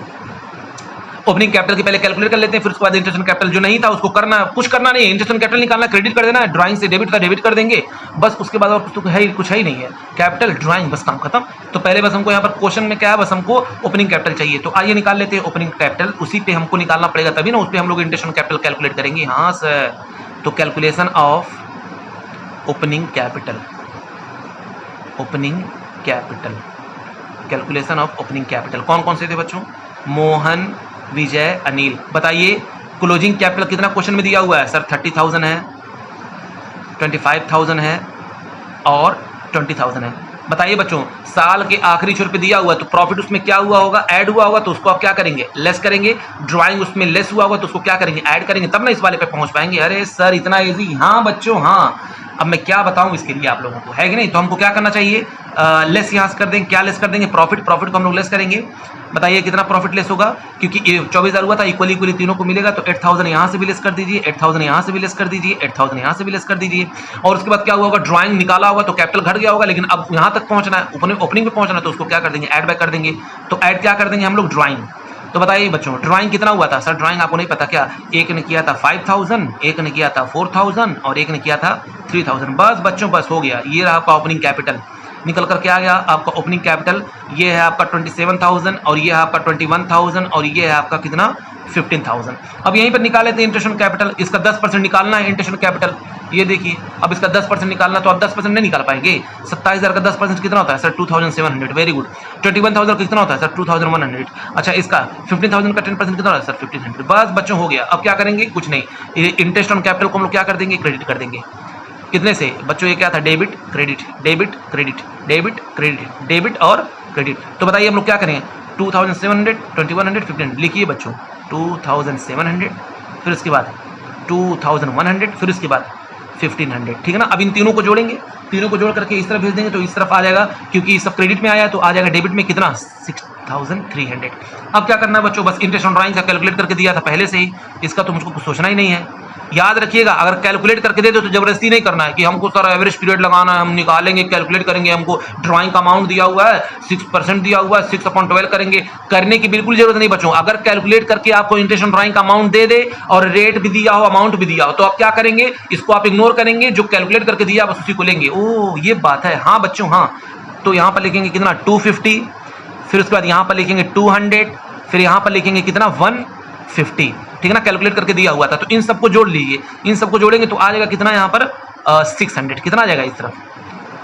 ओपनिंग कैपिटल की। पहले कैलकुलेट कर लेते हैं, फिर उसके बाद इंटरेस्ट कैपिटल जो नहीं था उसको करना, कुछ करना नहीं है। इंटरेस्ट कैपिटल निकालना, क्रेडिट कर देना है, ड्राइंग से डेबिट का डेबिट कर देंगे बस। उसके बाद और कुछ है ही नहीं है। कैपिटल ड्राइंग, बस काम खत्म। तो पहले बस हमको यहाँ पर क्वेश्चन में क्या है, बस हमको ओपनिंग कैपिटल चाहिए। तो आइए निकाल लेते हैं ओपनिंग कैपिटल। उसी पे हमको निकालना पड़ेगा, तभी ना उस पर हम लोग इंटरेस्ट कैपिटल कैलकुलेट करेंगे। हाँ सर, तो calculation of opening capital, calculation of opening capital कौन कौन से थे बच्चों? मोहन, विजय, अनिल। बताइए क्लोजिंग कैपिटल कितना क्वेश्चन में दिया हुआ है सर? 30,000 है, 25,000 है और 20,000 है। बताइए बच्चों, साल के आखिरी छोर पे दिया हुआ है तो प्रॉफिट उसमें क्या हुआ होगा? ऐड हुआ होगा, तो उसको आप क्या करेंगे? लेस करेंगे। ड्राइंग उसमें लेस हुआ होगा तो उसको क्या करेंगे? ऐड करेंगे, तब ना इस वाले पे पहुंच पाएंगे। अरे सर इतना इजी? हाँ बच्चों हाँ। अब मैं क्या बताऊं इसके लिए आप लोगों को, है कि नहीं? तो हमको क्या करना चाहिए? लेस यहाँ से कर देंगे। क्या लेस कर देंगे? प्रॉफिट को हम लोग लेस करेंगे। बताइए कितना प्रॉफिट लेस होगा? क्योंकि 24,000 हुआ था, इक्वली तीनों को मिलेगा, तो 8,000 यहाँ से भी लेस कर दीजिए, 8,000 यहाँ से भी लेस कर दीजिए, 8,000 यहाँ से भी लेस कर दीजिए। और उसके बाद क्या हुआ होगा? ड्राइंग निकाला होगा तो कैपिटल घट गया होगा, लेकिन अब यहाँ तक पहुँचना है, ओपनिंग पे पहुँचना है, तो उसको क्या कर देंगे? ऐड बैक कर देंगे। तो ऐड क्या कर देंगे हम लोग? ड्राइंग। तो बताइए बच्चों, ड्राइंग कितना हुआ था सर? ड्राइंग आपको नहीं पता क्या? एक ने किया था 5,000, एक ने किया था 4,000 और एक ने किया था 3,000। बस बच्चों, बस हो गया। ये रहा आपका ओपनिंग कैपिटल, निकल कर क्या गया आपका ओपनिंग कैपिटल। ये है आपका 27,000 और ये है आपका 21,000 और ये है आपका कितना? 15,000। अब यहीं पर निकाल लेते हैं इंटरेस्ट कैपिटल। इसका 10% निकालना है इंटरेस्ट कैपिटल। ये देखिए, अब इसका 10% निकालना, तो आप 10% नहीं निकाल पाएंगे। 27,000 का 10% कितना होता है सर? 2,700। Very good. 21,000 का कितना होता है सर? 2,100। अच्छा, इसका 15,000 का 10% कितना होता है सर? 1,500। बस बच्चों हो गया। अब क्या करेंगे? कुछ नहीं, इंटरेस्ट ऑन कैपिटल को हम लोग क्या कर देंगे? क्रेडिट कर देंगे। कितने से बच्चों? ये क्या था? Debit credit, debit credit, debit credit, debit और क्रेडिट। तो बताइए हम लोग क्या करें? 2,700, 2,100, 1500 लिखिए बच्चों। 2,700, फिर उसके बाद 2,100, फिर उसके बाद 1,500। ठीक है ना? अब इन तीनों को जोड़ेंगे, तीनों को जोड़ करके इस तरफ भेज देंगे तो इस तरफ आ जाएगा, क्योंकि सब क्रेडिट में आया तो आ जाएगा डेबिट में। कितना? 6,300। अब क्या करना है बच्चों? बस इंटरेस्ट ऑन ड्राइंग का कैलकुलेट करके दिया था पहले से ही, इसका तो मुझको कुछ सोचना ही नहीं है। याद रखिएगा, अगर कैलकुलेट करके दे दो तो जबरदस्ती नहीं करना है कि हमको सर एवरेज पीरियड लगाना है, हम निकालेंगे, कैलकुलेट करेंगे। हमको ड्राइंग का अमाउंट दिया हुआ है, 6% दिया हुआ है, 6/12 करेंगे। करने की बिल्कुल जरूरत नहीं बच्चों। अगर कैलकुलेट करके आपको इंटरेस्ट ऑन ड्राइंग का अमाउंट दे दे और रेट भी दिया हो, अमाउंट भी दिया हो, तो आप क्या करेंगे? इसको आप इग्नोर करेंगे, जो कैलकुलेट करके दिया बस उसी को लेंगे। ओह, ये बात है। हाँ बच्चों हाँ। तो यहाँ पर लिखेंगे कितना? 250, फिर उसके बाद यहाँ पर लिखेंगे 200, फिर यहाँ पर लिखेंगे कितना? 150। ठीक है ना? कैलकुलेट करके दिया हुआ था, तो इन सबको जोड़ लीजिए। इन सबको जोड़ेंगे तो आ जाएगा कितना? यहाँ पर 600। कितना आ जाएगा इस तरफ?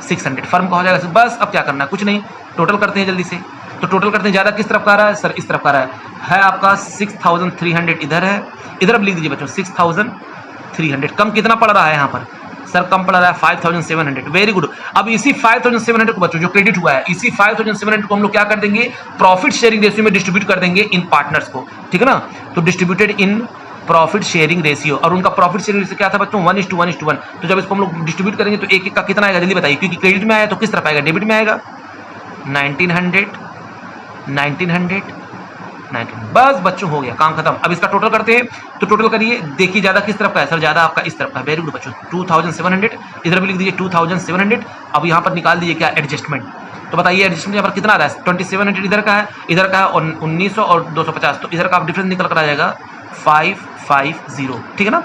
600 फर्म का हो जाएगा। बस अब क्या करना है? कुछ नहीं, टोटल करते हैं जल्दी से। तो टोटल करते हैं, ज़्यादा किस तरफ का आ रहा है सर? इस तरफ का आ रहा है आपका 6,300 इधर है, इधर अब लिख दीजिए बच्चों 6,300। कम कितना पड़ रहा है यहाँ पर सर? कम पड़ रहा है 5,700। Very good. अब इसी 5,700 को बच्चों जो क्रेडिट हुआ है, इसी 5,700 को हम लोग क्या कर देंगे? प्रॉफिट शेयरिंग रेशियो में डिस्ट्रीब्यूट कर देंगे इन पार्टनर्स को। ठीक है ना? तो distributed in profit sharing ratio, और उनका प्रॉफिट शेयरिंग रेशियो क्या था बच्चों? 1:1:1। तो जब इसको हम लोग डिस्ट्रीब्यूट करेंगे तो एक एक का कितना आएगा? जल्दी बताइए, क्योंकि क्रेडिट में आया तो किस तरफ आएगा? डेबिट में आएगा। 1,900, 1,900, 19। बस बच्चों हो गया, काम खत्म। अब इसका टोटल करते हैं, तो टोटल करिए। देखिए ज्यादा किस तरफ का है सर? ज्यादा आपका इस तरफ का। वेरी गुड बच्चों। 2,700 इधर भी लिख दीजिए 2,700। अब यहाँ पर निकाल दीजिए क्या? एडजस्टमेंट। तो बताइए एडजस्टमेंट यहाँ पर कितना आ रहा है? 2,700 इधर का है, इधर का है, और 1,900 और 250, तो इधर का आप डिफरेंस निकल कर आ जाएगा 550। ठीक है ना?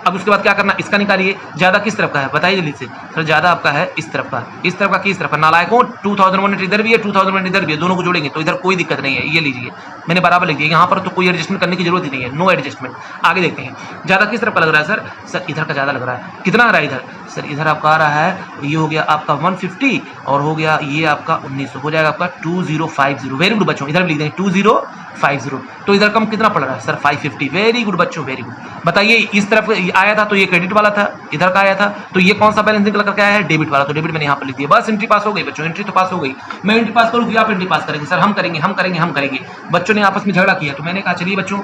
अब उसके बाद क्या करना? इसका निकालिए। ज्यादा किस तरफ का है बताइए जल्दी से सर? ज्यादा आपका है इस तरफ का। इस तरफ का किस तरफ का? नालायकों, 2,100 इधर भी है, 2,100 इधर भी है, दोनों को जोड़ेंगे तो इधर कोई दिक्कत नहीं है। ये लीजिए, मैंने बराबर लिख दिया। यहाँ पर तो कोई एडजस्टमेंट करने की जरूरत ही नहीं है, नो एडजस्टमेंट। आगे देखते हैं, ज्यादा किस तरफ का लग रहा है सर? सर इधर का ज्यादा लग रहा है। कितना आ रहा है इधर सर? इधर आपका आ रहा है, ये हो गया आपका 150 और हो गया ये आपका 1,900, हो जाएगा आपका 2,050। वेरी गुड बच्चों, इधर भी लिख देंगे 2,050। तो इधर कम कितना पड़ रहा है सर? 550। वेरी गुड बच्चों, वेरी गुड। बताइए इस तरफ आया था तो ये क्रेडिट वाला था, इधर का आया था, तो ये कौन सा बैलेंस निकल करके आया है, डेबिट वाला, तो डेबिट मैंने यहाँ पर लिख दिया, बस एंट्री पास हो गई बच्चों, एंट्री तो पास हो गई। मैं एंट्री पास करूँ, आप एंट्री पास करेंगे, सर हम करेंगे हम करेंगे हम करेंगे। बच्चों ने आपस में झगड़ा किया, तो मैंने कहा चलिए बच्चों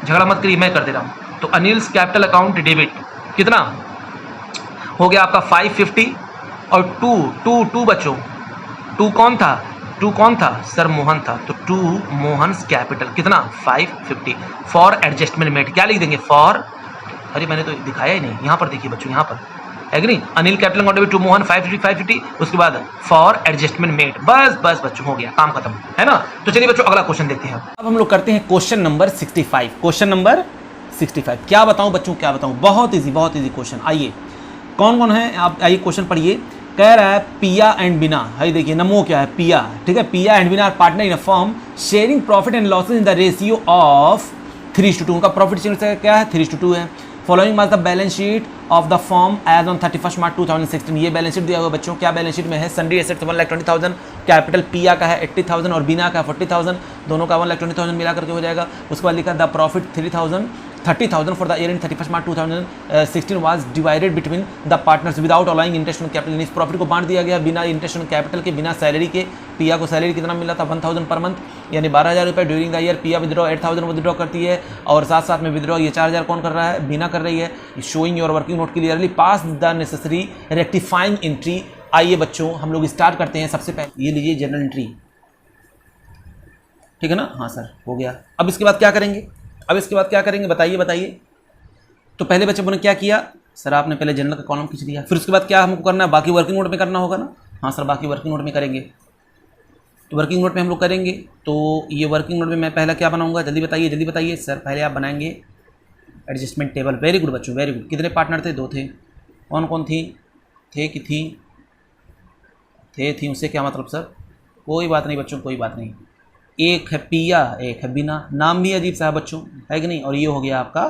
झगड़ा मत करिए, मैं कर दे रहा हूँ। तो अनिल्स कैपिटल अकाउंट डेबिट कितना हो गया आपका 550 और टू बच्चों, टू कौन था सर, मोहन था, तो टू मोहन्स कैपिटल कितना 550 फॉर एडजस्टमेंट मेड, क्या लिख देंगे फॉर, अरे मैंने तो दिखाया ही नहीं, यहाँ पर देखिए बच्चों, यहाँ पर है कि नहीं, Anil capital account debit to Mohan 550, उसके बाद फॉर एडजस्टमेंट मेड, बस बच्चों हो गया, काम खत्म है ना। तो चलिए बच्चों अगला क्वेश्चन देखते हैं। अब हम लोग करते हैं क्वेश्चन नंबर 65। क्वेश्चन नंबर 65 क्या बताऊं बच्चों, क्या बताऊं, बहुत इजी क्वेश्चन। आइए कौन कौन है, आप आइए क्वेश्चन पढ़िए। कह रहा है पिया एंड बिना, है देखिए नमो क्या है, पिया, ठीक है, Piya and Bina are partner in a firm sharing profit and losses in the ratio of 3:2। उनका प्रॉफिट शेयर क्या है, 3:2 है। फॉलोइंग मास the balance sheet of the firm as on 31 March 2016। ये बैलेंस शीट दिया हुआ बच्चों, क्या बैलेंस शीट में है, सन्ड्री एसेट्स 1,20,000, कैपिटल पिया का है 80,000 और बिना का 40,000, दोनों का 1,20,000 मिला करके हो जाएगा। उसके बाद लिखा the profit 30,000 for the year in 31 March 2016 was divided between the partners without allowing interest on capital. इस प्रॉफिट को बांट दिया गया बिना इंटरेस्ट ऑन कैपिटल के, बिना सैलरी के। पिया को सैलरी कितना मिला था, 1,000 पर मंथ, यानी 12,000 रुपये ड्यूरिंग द ईयर। पिया विद्रॉ 8,000 विद्रॉ करती है और साथ साथ में विद्रॉ ये 4,000 कौन कर रहा है, बिना कर रही है। Showing your working note clearly, pass the necessary rectifying entry. आइए बच्चों हम लोग स्टार्ट करते हैं। सबसे पहले ये लीजिए जनरल एंट्री, ठीक है ना, हाँ सर हो गया। अब इसके बाद क्या करेंगे, बताइए। तो पहले बच्चे ने क्या किया सर, आपने पहले जनरल का कॉलम खींच दिया, फिर उसके बाद क्या हमको करना है, बाकी वर्किंग नोट में करना होगा ना, हाँ सर बाकी वर्किंग नोट में करेंगे। तो वर्किंग नोट में हम लोग करेंगे, तो ये वर्किंग नोट में मैं पहला क्या बनाऊंगा, जल्दी बताइए सर। पहले आप बनाएंगे एडजस्टमेंट टेबल। वेरी गुड बच्चों, वेरी गुड। कितने पार्टनर थे, 2 थे। कौन थी, थी उससे क्या मतलब सर, कोई बात नहीं बच्चों, कोई बात नहीं। एक है पिया, एक है बिना, नाम भी अजीब सा है बच्चों, है कि नहीं। और ये हो गया आपका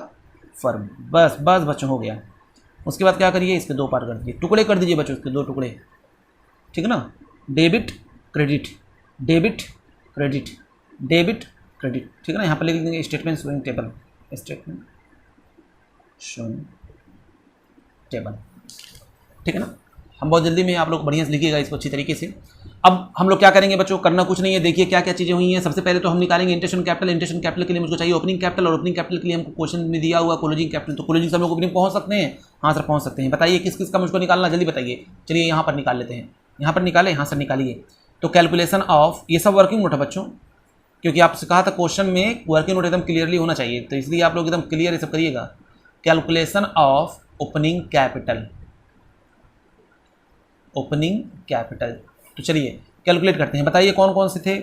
फर्म, बस बच्चों हो गया। उसके बाद क्या करिए, इसके 2 पार्ट कर दीजिए, टुकड़े कर दीजिए बच्चों, इसके 2 टुकड़े, ठीक है ना। डेबिट क्रेडिट, ठीक है ना। यहाँ पर लिख देंगे स्टेटमेंट शोइंग टेबल, ठीक है ना। हम बहुत जल्दी में, आप लोग बढ़िया से लिखिएगा इसको अच्छी तरीके से। अब हम लोग क्या करेंगे बच्चों, करना कुछ नहीं है, देखिए क्या क्या चीज़ें हुई हैं। सबसे पहले तो हम निकालेंगे interest on capital. Interest on capital के लिए मुझको चाहिए ओपनिंग कैपिटल, और ओपनिंग कैपिटल के लिए हमको क्वेश्चन में दिया हुआ क्लोजिंग कैपिटल। तो क्लोजिंग से हम लोग ओपनिंग पहुँच सकते हैं, हाँ सर पहुँच सकते हैं। बताइए किस किस का मुझको निकालना, जल्दी बताइए। चलिए यहाँ पर निकाल लेते हैं, यहाँ पर निकालें, हाँ सर निकालिए। तो कैलकुलेशन ऑफ, ये सब वर्किंग नोट है बच्चों, क्योंकि आपसे कहा था क्वेश्चन में वर्किंग नोट एकदम क्लियरली होना चाहिए, तो इसलिए आप लोग एकदम क्लियर ये सब करिएगा। कैलकुलेशन ऑफ ओपनिंग कैपिटल, तो चलिए कैलकुलेट करते हैं। बताइए कौन कौन से थे,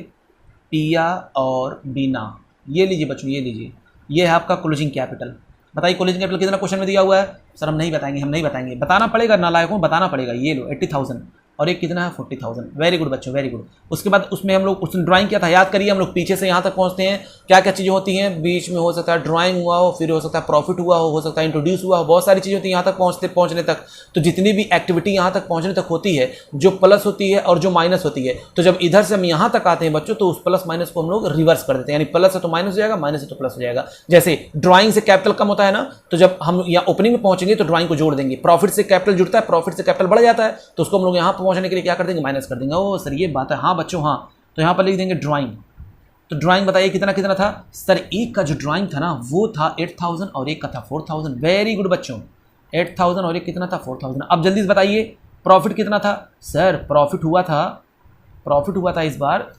पिया और बीना। ये लीजिए बच्चों, ये है आपका क्लोजिंग कैपिटल। बताइए क्लोजिंग कैपिटल कितना क्वेश्चन में दिया हुआ है, सर हम नहीं बताएंगे, बताना पड़ेगा, नालायकों बताना पड़ेगा। ये लो 80,000 और एक कितना है 40,000। वेरी गुड बच्चों, वेरी गुड। उसके बाद उसमें हम लोग उसने ड्राइंग किया था, याद करिए। हम लोग पीछे से यहाँ तक पहुँचते हैं, क्या क्या चीज़ें होती हैं बीच में, हो सकता है ड्राइंग हुआ हो, फिर हो सकता है प्रॉफिट हुआ हो सकता है इंट्रोड्यूस हुआ हो, बहुत सारी चीज़ें होती हैं यहाँ तक पहुँचने तक। तो जितनी भी एक्टिविटी यहाँ तक पहुँचने तक होती है, जो प्लस होती है और जो माइनस होती है, तो जब इधर से हम यहाँ तक आते हैं बच्चों, तो उस प्लस माइनस को हम लोग रिवर्स कर देते हैं, यानी प्लस है तो माइनस हो जाएगा, माइनस है तो प्लस हो जाएगा। जैसे ड्राइंग से कैपिटल कम होता है ना, तो जब हम यहाँ ओपनिंग में पहुँचेंगे तो ड्राइंग को जोड़ देंगे। प्रॉफिट से कैपिटल जुड़ता है, प्रॉफिट से कैपिटल बढ़ जाता है, तो उसको हम लोग यहाँ पहुँचने के लिए क्या कर देंगे, माइनस कर देंगे। ओ सर ये बात है, हाँ बच्चों हाँ। तो यहाँ पर लिख देंगे ड्राइंग। तो ड्राइंग बताइए कितना कितना था सर, एक का जो ड्राइंग था ना वो था 8,000 और एक का था 4,000। वेरी गुड बच्चों, 8,000 और एक कितना था 4,000। अब जल्दी से बताइए प्रॉफिट कितना था सर, प्रॉफिट हुआ था इस बार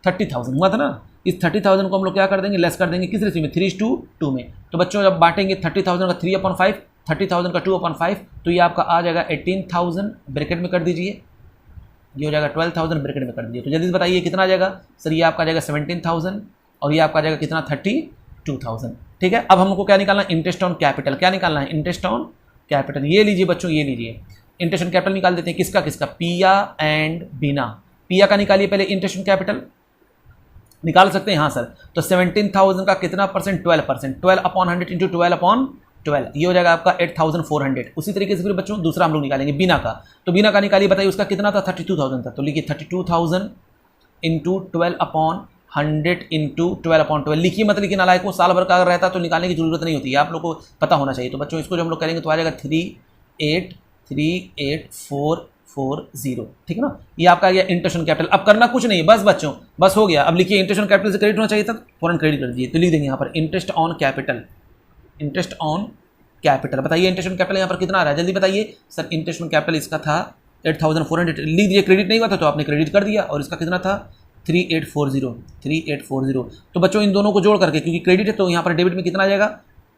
30,000 हुआ था ना। इस 30,000 को हम लोग क्या कर देंगे, लेस कर देंगे किस रेशियो में, 3:2 में। तो बच्चों जब बांटेंगे 30,000 का 3/5, 30,000 का 2/5, तो ये आपका आ जाएगा 18,000, ब्रैकेट में कर दीजिए, ये हो जाएगा 12,000, ब्रैकेट में कर दीजिए। तो जल्दी बताइए कितना आ जाएगा सर, ये आपका आ जाएगा 17,000 और ये आपका आ जाएगा कितना 32,000। ठीक है, अब हमको क्या निकालना है, इंटरेस्ट ऑन कैपिटल। क्या निकालना है, इंटरेस्ट ऑन कैपिटल। ये लीजिए बच्चों, ये लीजिए इंटरेस्ट ऑन कैपिटल निकाल देते हैं। किसका किसका, पिया एंड बीना। पिया का निकालिए पहले इंटरेस्ट ऑन कैपिटल, निकाल सकते हैं हाँ सर। तो 17,000 का कितना परसेंट, 12%, 12/100 इंटू 12/12, ये हो जाएगा आपका 8,400। उसी तरीके से फिर बच्चों दूसरा हम लोग निकालेंगे बीना का। तो बीना का निकालिए, बताइए उसका कितना था, 32,000 था। तो लिखिए 32,000 इंटू 12/12, 100 इंटू 12/12 लिखिए, मत लिखिए नालायक को, साल भर का अगर रहता तो निकालने की जरूरत नहीं होती है, आप लोग को पता होना चाहिए। तो बच्चों इसको जो हम लोग करेंगे तो आ जाएगा 383840, ठीक है ना। ये आपका आ गया इंटरेस्ट ऑन कैपिटल। अब करना कुछ नहीं है, बस बच्चों बस हो गया। अब लिखिए इंटरेस्ट ऑन कैपिटल से क्रेडिट होना चाहिए था, फौरन क्रेडिट कर दीजिए। तो लिख देंगे यहाँ पर interest on capital, interest on capital. बताइए इंटरेस्ट ऑन कैपिटल यहाँ पर कितना आ रहा है, जल्दी बताइए सर। इंटरेस्ट ऑन कैपिटल इसका था 8400, लिख दीजिए। क्रेडिट नहीं हुआ था तो आपने क्रेडिट कर दिया, और इसका कितना था 3840। तो बच्चों इन दोनों को जोड़ करके, क्योंकि क्रेडिट है तो यहाँ पर डेबिट में कितना आ जाएगा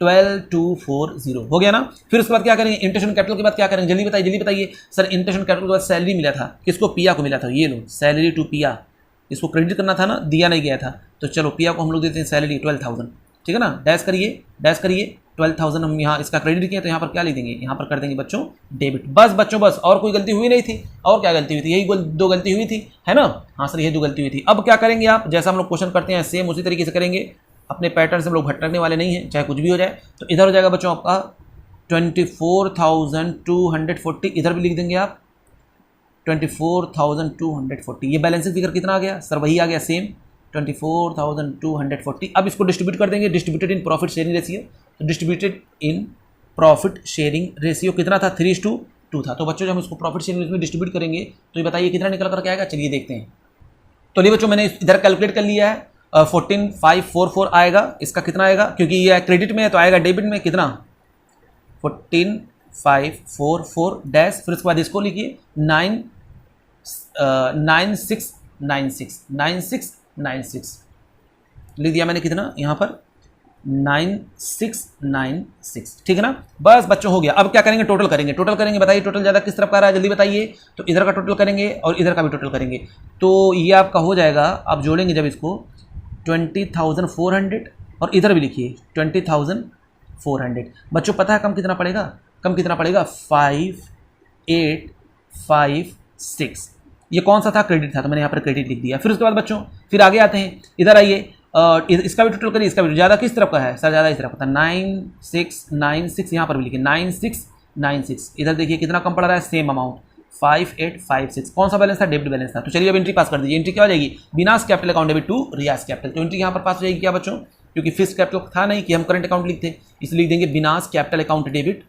12240, हो गया ना। फिर उसके बाद क्या करेंगे, इंटरेस्ट ऑन कैपिटल के बाद क्या करेंगे, जल्दी बताइए सर। इंटरेस्ट ऑन कैपिटल के बाद सैलरी मिला था, किसको, पिया को मिला था, ये लो सैलरी टू पिया, इसको क्रेडिट करना था ना, दिया नहीं गया था, तो चलो पिया को हम लोग देते हैं सैलरी 12,000, ठीक है ना। डैश करिए 12,000 हम यहाँ इसका क्रेडिट किया, तो यहाँ पर क्या लिख देंगे, यहाँ पर कर देंगे बच्चों डेबिट। बस बच्चों बस, और कोई गलती हुई नहीं थी। और क्या गलती हुई थी, यही दो गलती हुई थी, है ना। हाँ सर ये दो गलती हुई थी। अब क्या करेंगे आप, जैसा हम लोग क्वेश्चन करते हैं सेम उसी तरीके से करेंगे, अपने पैटर्न से हम लोग भटकने वाले नहीं हैं, चाहे कुछ भी हो जाए। तो इधर हो जाएगा बच्चों आपका 24,240, इधर भी लिख देंगे आप 24,240। ये बैलेंसिंग फिगर कितना आ गया सर, वही आ गया सेम 24,240। अब इसको डिस्ट्रीब्यूट कर देंगे, distributed in profit sharing ratio. तो distributed in profit sharing ratio कितना था, 3:2 था। तो बच्चों जब हम इसको प्रॉफिट शेयरिंग में डिस्ट्रीब्यूट करेंगे तो ये बताइए कितना निकल कर के आएगा, चलिए देखते हैं। तो ये बच्चों मैंने इधर कैलकुलेट कर लिया है, 14,544 आएगा। इसका कितना आएगा, क्योंकि ये क्रेडिट में है तो आएगा डेबिट में कितना 14,544 डैश, फिर उसके बाद इसको लिखिए 9696 लिख दिया मैंने, कितना यहाँ पर 9696, ठीक है ना। बस बच्चों हो गया। अब क्या करेंगे, टोटल करेंगे। बताइए टोटल ज़्यादा किस तरफ का रहा है, जल्दी बताइए। तो इधर का टोटल करेंगे और इधर का भी टोटल करेंगे, तो ये आपका हो जाएगा। आप जोड़ेंगे जब इसको 20,400, और इधर भी लिखिए 20,400। बच्चों पता है कम कितना पड़ेगा, 5856। ये कौन सा था, क्रेडिट था, तो मैंने यहाँ पर क्रेडिट लिख दिया। फिर उसके बाद बच्चों फिर आगे आते हैं, इधर आइए, इसका भी टोटल करिए। इसका भी ज़्यादा किस तरफ का है सर, ज़्यादा इस तरफ का था 9696, यहाँ पर भी लिखिए 9696। इधर देखिए कितना कम पड़ रहा है, सेम अमाउंट 5856। कौन सा बैलेंस था, डेबिट बैलेंस था। तो चलिए अब एंट्री पास कर दीजिए। एंट्री क्या हो जाएगी, Bina's capital account debit to Riyaz capital. तो एंट्री यहाँ पर पास हो जाएगी क्या बच्चों, क्योंकि फिक्स कैपिटल था नहीं कि हम करंट अकाउंट लिखते, इसलिए लिख देंगे Bina's capital account debit.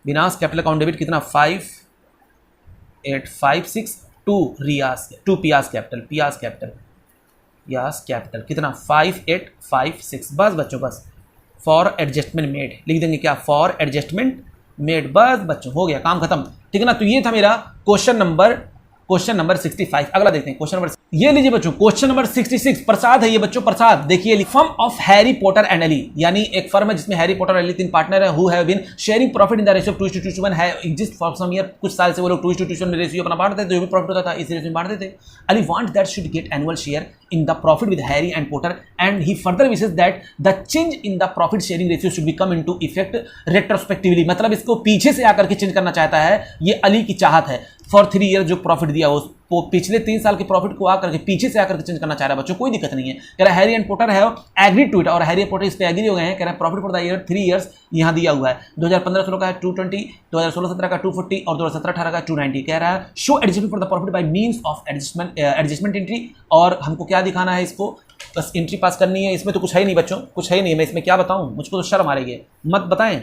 Bina's capital account debit कितना 5856 to Riyaz to Piya's capital कितना 5856। बस बच्चों बस, फॉर एडजस्टमेंट मेड लिख देंगे, क्या फॉर एडजस्टमेंट मेड। बस बच्चों हो गया, काम खत्म, ठीक है ना। तो ये था मेरा क्वेश्चन नंबर 65। अगला देखते हैं क्वेश्चन नंबर, ये लीजिए बच्चों क्वेश्चन नंबर 66। प्रसाद है ये बच्चों, प्रसाद देखिए, firm of Harry Potter and Ellie, यानी एक फर्म है जिसमें हैरी पॉटर और एली 3 पार्टनर है, who have been sharing profit in the ratio 2:1 है एग्जिस्ट फॉर सम ईयर। कुछ साल से वो लोग 2:1 में रेशियो अपना बांटते थे, जो भी प्रॉफिट होता था इस रेशियो में बांटते थे। Ali want that should get annual share in the profit with Harry and Potter, and he further wishes that the change in the profit sharing ratio should be come into effect retrospectively। मतलब इसको पीछे से आकर के change करना चाहता है, ये अली की चाहत है। फॉर 3 ईयर जो प्रॉफिट दिया वो पिछले 3 साल के प्रॉफिट को आकर के पीछे से आकर के चेंज करना चाह रहा है बच्चों, कोई दिक्कत नहीं है। कह रहा है Harry and Potter have agreed to it, और हैरी एंड पॉटर इस पे एग्री हो गए हैं। कह रहा है profit for the year 3 years यहाँ दिया हुआ है, 2015-16 का है 220, 2016-17 का 240 और 2017-18 का 290। कह रहा है show adjustment for the profit by means of adjustment entry, और हमको क्या दिखाना है, इसको बस एंट्री पास करनी है। इसमें तो कुछ है ही नहीं बच्चों, कुछ है ही नहीं, मैं इसमें क्या बताऊं, मुझको तो शर्म आ रही है। मत बताएं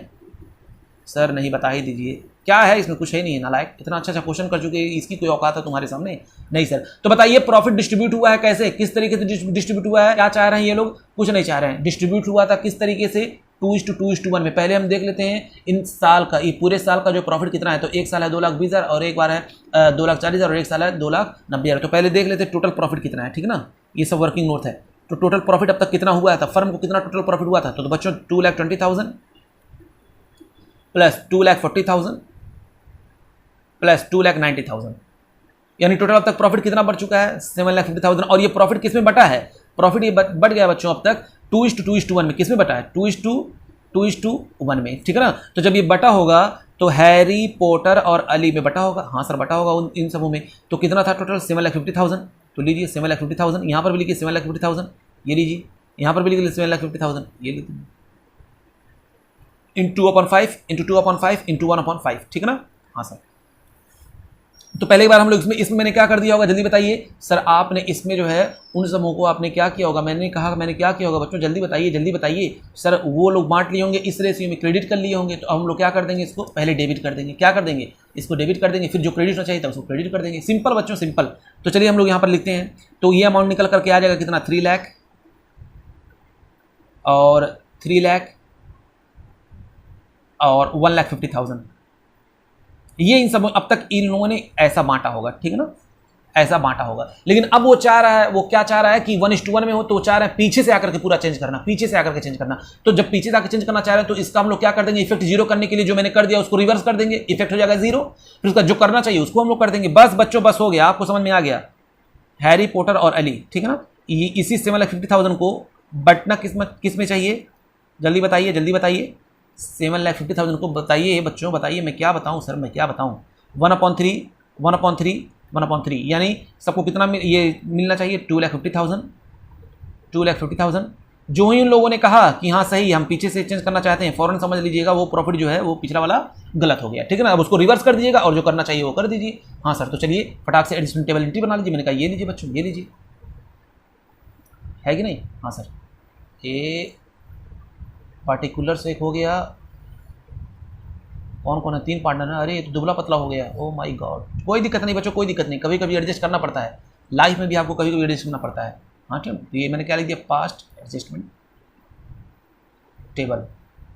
सर, नहीं बता ही दीजिए, क्या है इसमें, कुछ है ही नहीं है नालायक। इतना अच्छा क्वेश्चन कर चुके, इसकी कोई औकात है तुम्हारे सामने नहीं सर। तो बताइए प्रॉफिट डिस्ट्रीब्यूट हुआ है कैसे, किस तरीके से डिस्ट्रीब्यूट हुआ है, क्या चाह रहे हैं ये लोग, कुछ नहीं चाह रहे हैं। डिस्ट्रीब्यूट हुआ था किस तरीके से, 2:2:1 में। पहले हम देख लेते हैं इन साल का, ये पूरे साल का जो प्रॉफिट कितना है। तो एक साल है 2,20,000 और एक बार है 2,40,000 और एक साल है 2,90,000। तो पहले देख लेते हैं टोटल प्रॉफिट कितना है, ठीक है ना। ये सब वर्किंग नोट है। तो टोटल प्रॉफिट अब तक कितना हुआ था, फर्म को कितना टोटल प्रॉफिट हुआ था। तो बच्चों 2,20,000 प्लस 2,40,000 प्लस 2,90,000, यानी टोटल अब तक प्रॉफिट कितना बढ़ चुका है 7,50,000। और ये प्रॉफिट किस में बटा है, प्रॉफिट ये बढ़ गया बच्चों अब तक 2:1 में। किस में बटा है, 2:1 में, ठीक है ना। तो जब ये बटा होगा तो हैरी पॉटर और अली में बटा होगा, हाँ सर बटा होगा इन सबों में। तो कितना था टोटल 7,50,000। तो लीजिए 7,50,000, यहाँ पर भी लिखिए 7,50,000, ये लीजिए यहाँ पर भी लिखिए 7,50,000, ये लीजिए इन 2/5 इंटू 2/5 इंटू 1/5, ठीक है ना। हाँ सर तो पहले बार हम लोग इसमें मैंने क्या कर दिया होगा, जल्दी बताइए सर। आपने इसमें जो है उन समूह को आपने क्या किया होगा, मैंने कहा मैंने क्या किया होगा बच्चों, जल्दी बताइए सर। वो लोग बांट लिए होंगे, इस रेशियो में क्रेडिट कर लिए होंगे, तो हम लोग क्या कर देंगे, इसको पहले डेबिट कर देंगे। क्या कर देंगे, इसको डेबिट कर देंगे, फिर जो क्रेडिट होना चाहिए था उसको क्रेडिट कर देंगे। सिंपल बच्चों, सिंपल। तो चलिए हम लोग यहाँ पर लिखते हैं। तो ये अमाउंट निकल करके आ जाएगा कितना, 3 लाख और 3 लाख और 1,50,000। ये इन सब अब तक इन लोगों ने ऐसा बांटा होगा, ठीक है ना, ऐसा बांटा होगा। लेकिन अब वो चाह रहा है, वो क्या चाह रहा है कि 1:1 में हो, तो वो चाह रहा है पीछे से आकर के पूरा चेंज करना, पीछे से आकर के चेंज करना। तो जब पीछे से आकर चेंज करना चाह रहे हैं, तो इसका हम लोग क्या कर देंगे, इफेक्ट जीरो करने के लिए जो मैंने कर दिया उसको रिवर्स कर देंगे, इफेक्ट हो जाएगा जीरो। फिर उसका जो करना चाहिए उसको हम लोग कर देंगे। बस बच्चों, बस हो गया, आपको समझ में आ गया। हैरी पॉटर और अली, ठीक है ना। इसी 7,50,000 को बटना किस में चाहिए, जल्दी बताइए 7,50,000 को बताइए बच्चों, बताइए। मैं क्या बताऊं सर, मैं क्या बताऊं। 1/3 यानी सबको कितना ये मिलना चाहिए, 2,50,000। जो ही उन लोगों ने कहा कि हाँ सही, हम पीछे से चेंज करना चाहते हैं, फौरन समझ लीजिएगा वो प्रॉफिट जो है वो पिछला वाला गलत हो गया, ठीक है ना। अब उसको रिवर्स कर दीजिएगा और जो करना चाहिए वो कर दीजिए। हाँ सर, तो चलिए फटाक से एडजस्टमेंट टेबल एंट्री बना लीजिए। मैंने कहा ये लीजिए बच्चों, ये लीजिए, है कि नहीं। हाँ सर, ए पार्टिकुलर से एक हो गया, कौन कौन है, 3 पार्टनर है। अरे ये तो दुबला पतला हो गया, ओ माय गॉड। कोई दिक्कत नहीं बच्चों, कोई दिक्कत नहीं, कभी कभी एडजस्ट करना पड़ता है लाइफ में भी, आपको कभी कभी एडजस्ट करना पड़ता है। हाँ ठीक, तो ये मैंने क्या लिख दिया, पास्ट एडजस्टमेंट टेबल,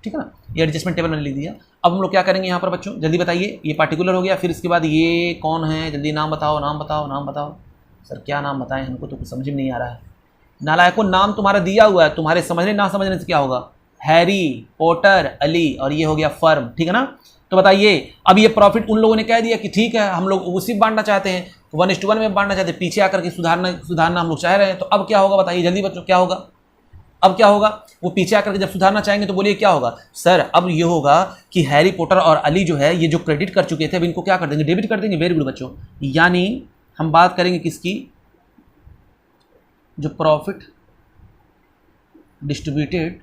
ठीक है ना। ये एडजस्टमेंट टेबल मैंने लिख दिया। अब हम लोग क्या करेंगे यहाँ पर बच्चों, जल्दी बताइए। ये पार्टिकुलर हो गया, फिर इसके बाद ये कौन है, जल्दी नाम बताओ, नाम बताओ, नाम बताओ। सर क्या नाम बताएं, हमको तो कुछ समझ में नहीं आ रहा है। नालायकों, नाम तुम्हारा दिया हुआ है, तुम्हारे समझने ना समझने से क्या होगा। हैरी पॉटर अली, और ये हो गया फर्म, ठीक है ना। तो बताइए, अब ये प्रॉफिट उन लोगों ने कह दिया कि ठीक है हम लोग उसी बांटना चाहते हैं, 1:1 में बांटना चाहते हैं, पीछे आकर के सुधारना हम लोग चाह रहे हैं। तो अब क्या होगा बताइए जल्दी बच्चों, क्या होगा, अब क्या होगा। वो पीछे आकर के जब सुधारना चाहेंगे तो बोलिए क्या होगा। सर अब ये होगा कि हैरी पॉटर और अली जो है ये जो क्रेडिट कर चुके थे, अब इनको क्या कर देंगे, डेबिट कर देंगे। वेरी गुड बच्चों। यानी हम बात करेंगे किसकी, जो प्रॉफिट डिस्ट्रीब्यूटेड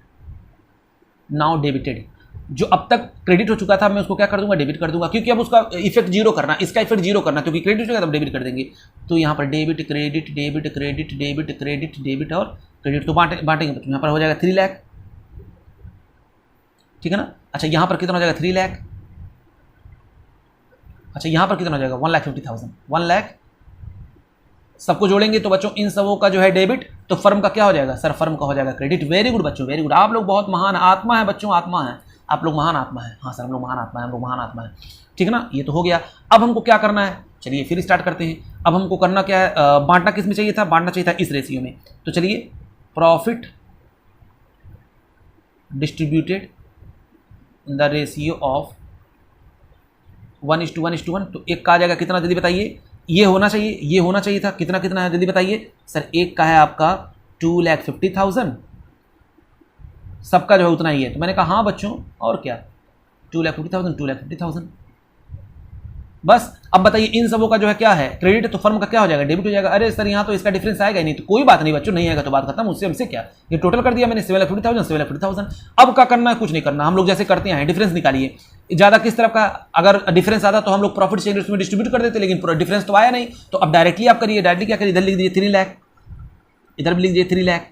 नाउ डेबिटेड, जो अब तक क्रेडिट हो चुका था मैं उसको क्या कर दूंगा, डेबिट कर दूंगा। क्योंकि अब उसका इफेक्ट जीरो करना, इसका इफेक्ट जीरो करना, क्योंकि क्रेडिट हो गया तब डेबिट कर देंगे। तो यहाँ पर debit credit debit credit debit credit debit और क्रेडिट, तो बांटेंगे बच्चों। यहाँ पर हो जाएगा 3 लाख, ठीक है ना। अच्छा यहाँ पर कितना हो जाएगा, 3 लाख। अच्छा यहाँ पर कितना हो जाएगा, 1,50,000। 1 लाख सबको जोड़ेंगे तो बच्चों इन सबों का जो है डेबिट, तो फर्म का क्या हो जाएगा सर, फर्म का हो जाएगा क्रेडिट। वेरी गुड बच्चों, वेरी गुड। आप लोग बहुत महान आत्मा है बच्चों, आत्मा है, आप लोग महान आत्मा है। हाँ सर, हम लोग महान आत्मा है, हम लोग महान आत्मा है, ठीक है ना। ये तो हो गया। अब हमको क्या करना है, चलिए फिर स्टार्ट करते हैं। अब हमको करना क्या है, बांटना किस में चाहिए था, बांटना चाहिए था इस रेशियो में। तो चलिए profit distributed in the ratio of 1:1:1। तो एक का आ जाएगा कितना, जल्दी बताइए। ये होना चाहिए, ये होना चाहिए था, कितना कितना है जल्दी बताइए सर। एक का है आपका 2,50,000, सबका जो है उतना ही है। तो मैंने कहा हाँ बच्चों, और क्या, 2,50,000 2,50,000 बस। अब बताइए इन सबों का जो है क्या है, क्रेडिट, तो फर्म का क्या हो जाएगा, डेबिट हो जाएगा। अरे सर यहाँ तो इसका डिफरेंस आएगा ही नहीं, तो कोई बात नहीं बच्चों, नहीं आएगा तो बात खत्म, उससे हमसे क्या। ये टोटल कर दिया मैंने 7,50,000 7,50,000। अब क्या करना है, कुछ नहीं करना। हम लोग जैसे करते हैं डिफरेंस निकालिए, ज़्यादा किस तरफ का, अगर डिफरेंस आता तो हम लोग प्रॉफिट शेयर उसमें डिस्ट्रीब्यूट कर देते, लेकिन डिफरेंस तो आया नहीं। तो अब डायरेक्टली आप करिए, डायरेक्टली क्या करिए, इधर लिख दीजिए 3 लाख, इधर भी लिख दीजिए 3 लाख,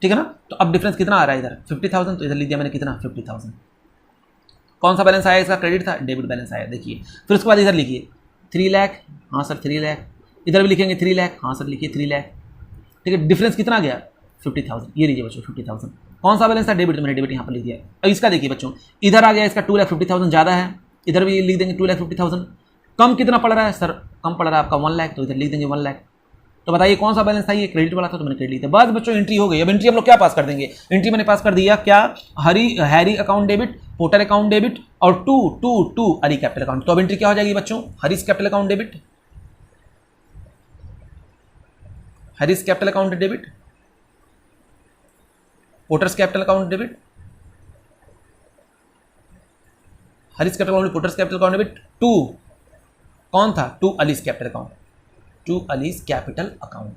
ठीक है ना। तो अब डिफरेंस कितना आ रहा है, इधर 50,000, तो इधर लिख दिया मैंने कितना, 50,000। कौन सा बैलेंस आया, इसका क्रेडिट था, डेबिट बैलेंस आया। देखिए फिर उसके बाद इधर लिखिए 3 लाख, हाँ सर 3 लाख, इधर भी लिखेंगे 3 लाख, हाँ सर लिखिए 3 लाख, ठीक है। डिफरेंस कितना गया, 50,000। ये लीजिए बच्चों 50,000। कौन सा बैलेंस था, डेबिट, मैंने डेबिट यहाँ पर लिख दिया। अब इसका देखिए बच्चों, इधर आ गया इसका 2,50,000 ज़्यादा है, इधर भी लिख देंगे 2,50,000। कम कितना पड़ रहा है सर, कम पड़ रहा है आपका 1 लाख, तो इधर लिख देंगे 1 लाख। तो बताइए कौन सा बैलेंस था, ये क्रेडिट वाला था, तो मैंने क्रेडिट लिया। बस बच्चों एंट्री हो गई। अब एंट्री हम लोग क्या पास कर देंगे, एंट्री मैंने पास कर दिया क्या, Harry account debit, Porter account debit और टू अली कैपिटल अकाउंट। तो अब एंट्री क्या हो जाएगी बच्चों, Harish capital account debit, Harish capital account debit, Porter's capital account debit, Harish capital account, Porter's capital account debit, to कौन था, to Ali's capital account, to Ali's capital account.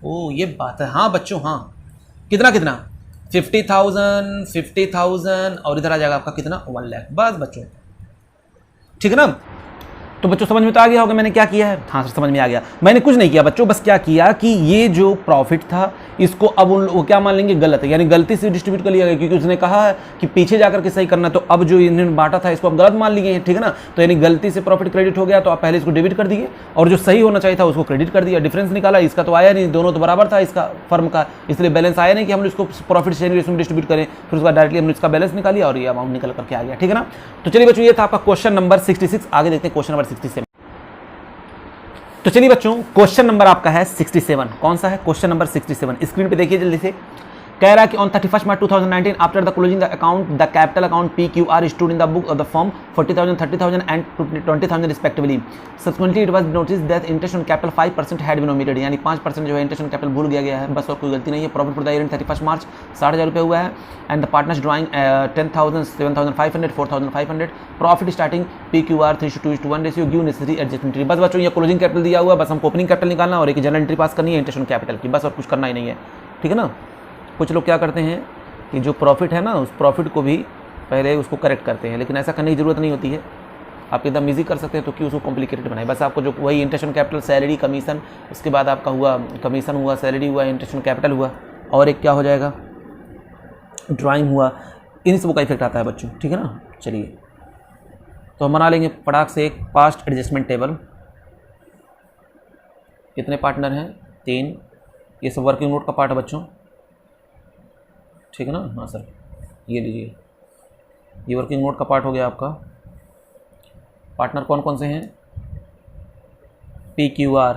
ओ ये बात है, हाँ बच्चों हाँ। कितना कितना, 50,000 और इधर आ जाएगा आपका कितना, 1 लाख। बस बच्चों ठीक है ना। तो बच्चों समझ में तो आ गया होगा मैंने क्या किया है। हाँ सर समझ में आ गया। मैंने कुछ नहीं किया बच्चों, बस क्या किया कि ये जो प्रॉफिट था इसको अब वो क्या मान लेंगे, गलत है, यानी गलती से डिस्ट्रीब्यूट कर लिया गया, क्योंकि उसने कहा है कि पीछे जाकर के सही करना, तो अब जो इन्होंने बांटा था इसको अब गलत मान लिए हैं, ठीक है ना। तो यानी गलती से प्रॉफिट क्रेडिट हो गया, तो आप पहले इसको डेबिट कर दिए और जो सही होना चाहिए था उसको क्रेडिट कर दिया। डिफरेंस निकाला, इसका तो आया नहीं, दोनों तो बराबर था इसका फर्म का, इसलिए बैलेंस आया नहीं कि हम इसको प्रॉफिट शेयरिंग रेशियो में डिस्ट्रीब्यूट करें, फिर उसका डायरेक्टली हमने इसका बैलेंस निकाल लिया और ये अमाउंट निकल करके आ गया, ठीक है ना। तो चलिए बच्चों ये था आपका क्वेश्चन नंबर 66। आगे देखते हैं क्वेश्चन नंबर 67। तो चलिए बच्चों क्वेश्चन नंबर आपका है 67। कौन सा है? Question number 67। स्क्रीन पे देखिए जल्दी से। कह रहा है कि on 31 March 2019 after the closing the account the capital account PQR stood in the book of the firm 40,000, 30,000 and 20,000 respectively. Subsequently it was notice that interest on capital 5% had been omitted, यानी 5% जो है interest on capital भूल गया है, बस और कोई गलती नहीं है। Profit for the year end 31 मार्च 60,000 रुपये हुआ है and the partners drawing 10,000, 7,500, 4,500। Profit starting PQR 3:1 ratio, give necessary adjustment. बस बच्चों ये क्लोजिंग कैपिटल दिया हुआ है, बस हमको ओपनिंग कैपिटल निकालना और एक जनरल एंट्री पास करनी है इंटरेस्ट ऑन कैपिटल की, बस और कुछ करना ही नहीं है, ठीक है ना। कुछ लोग क्या करते हैं कि जो प्रॉफिट है ना उस प्रॉफिट को भी पहले उसको करेक्ट करते हैं, लेकिन ऐसा करने की ज़रूरत नहीं होती है, आप एकदम ईजी कर सकते हैं, तो क्यों उसको कॉम्प्लिकेटेड बनाए। बस आपको जो वही interest on capital, salary, commission, उसके बाद आपका हुआ कमीशन हुआ, सैलरी हुआ, इंटरेस्ट ऑन कैपिटल हुआ और एक क्या हो जाएगा, ड्राइंग हुआ, इन सबों का इफेक्ट आता है बच्चों, ठीक है ना। चलिए तो हम बना लेंगे फटाक से एक पास्ट एडजस्टमेंट टेबल। कितने पार्टनर हैं? 3। ये सब वर्किंग नोट का पार्ट है बच्चों, ठीक है ना। हाँ सर ये लीजिए, ये वर्किंग नोट का पार्ट हो गया आपका। पार्टनर कौन कौन से हैं? PQR।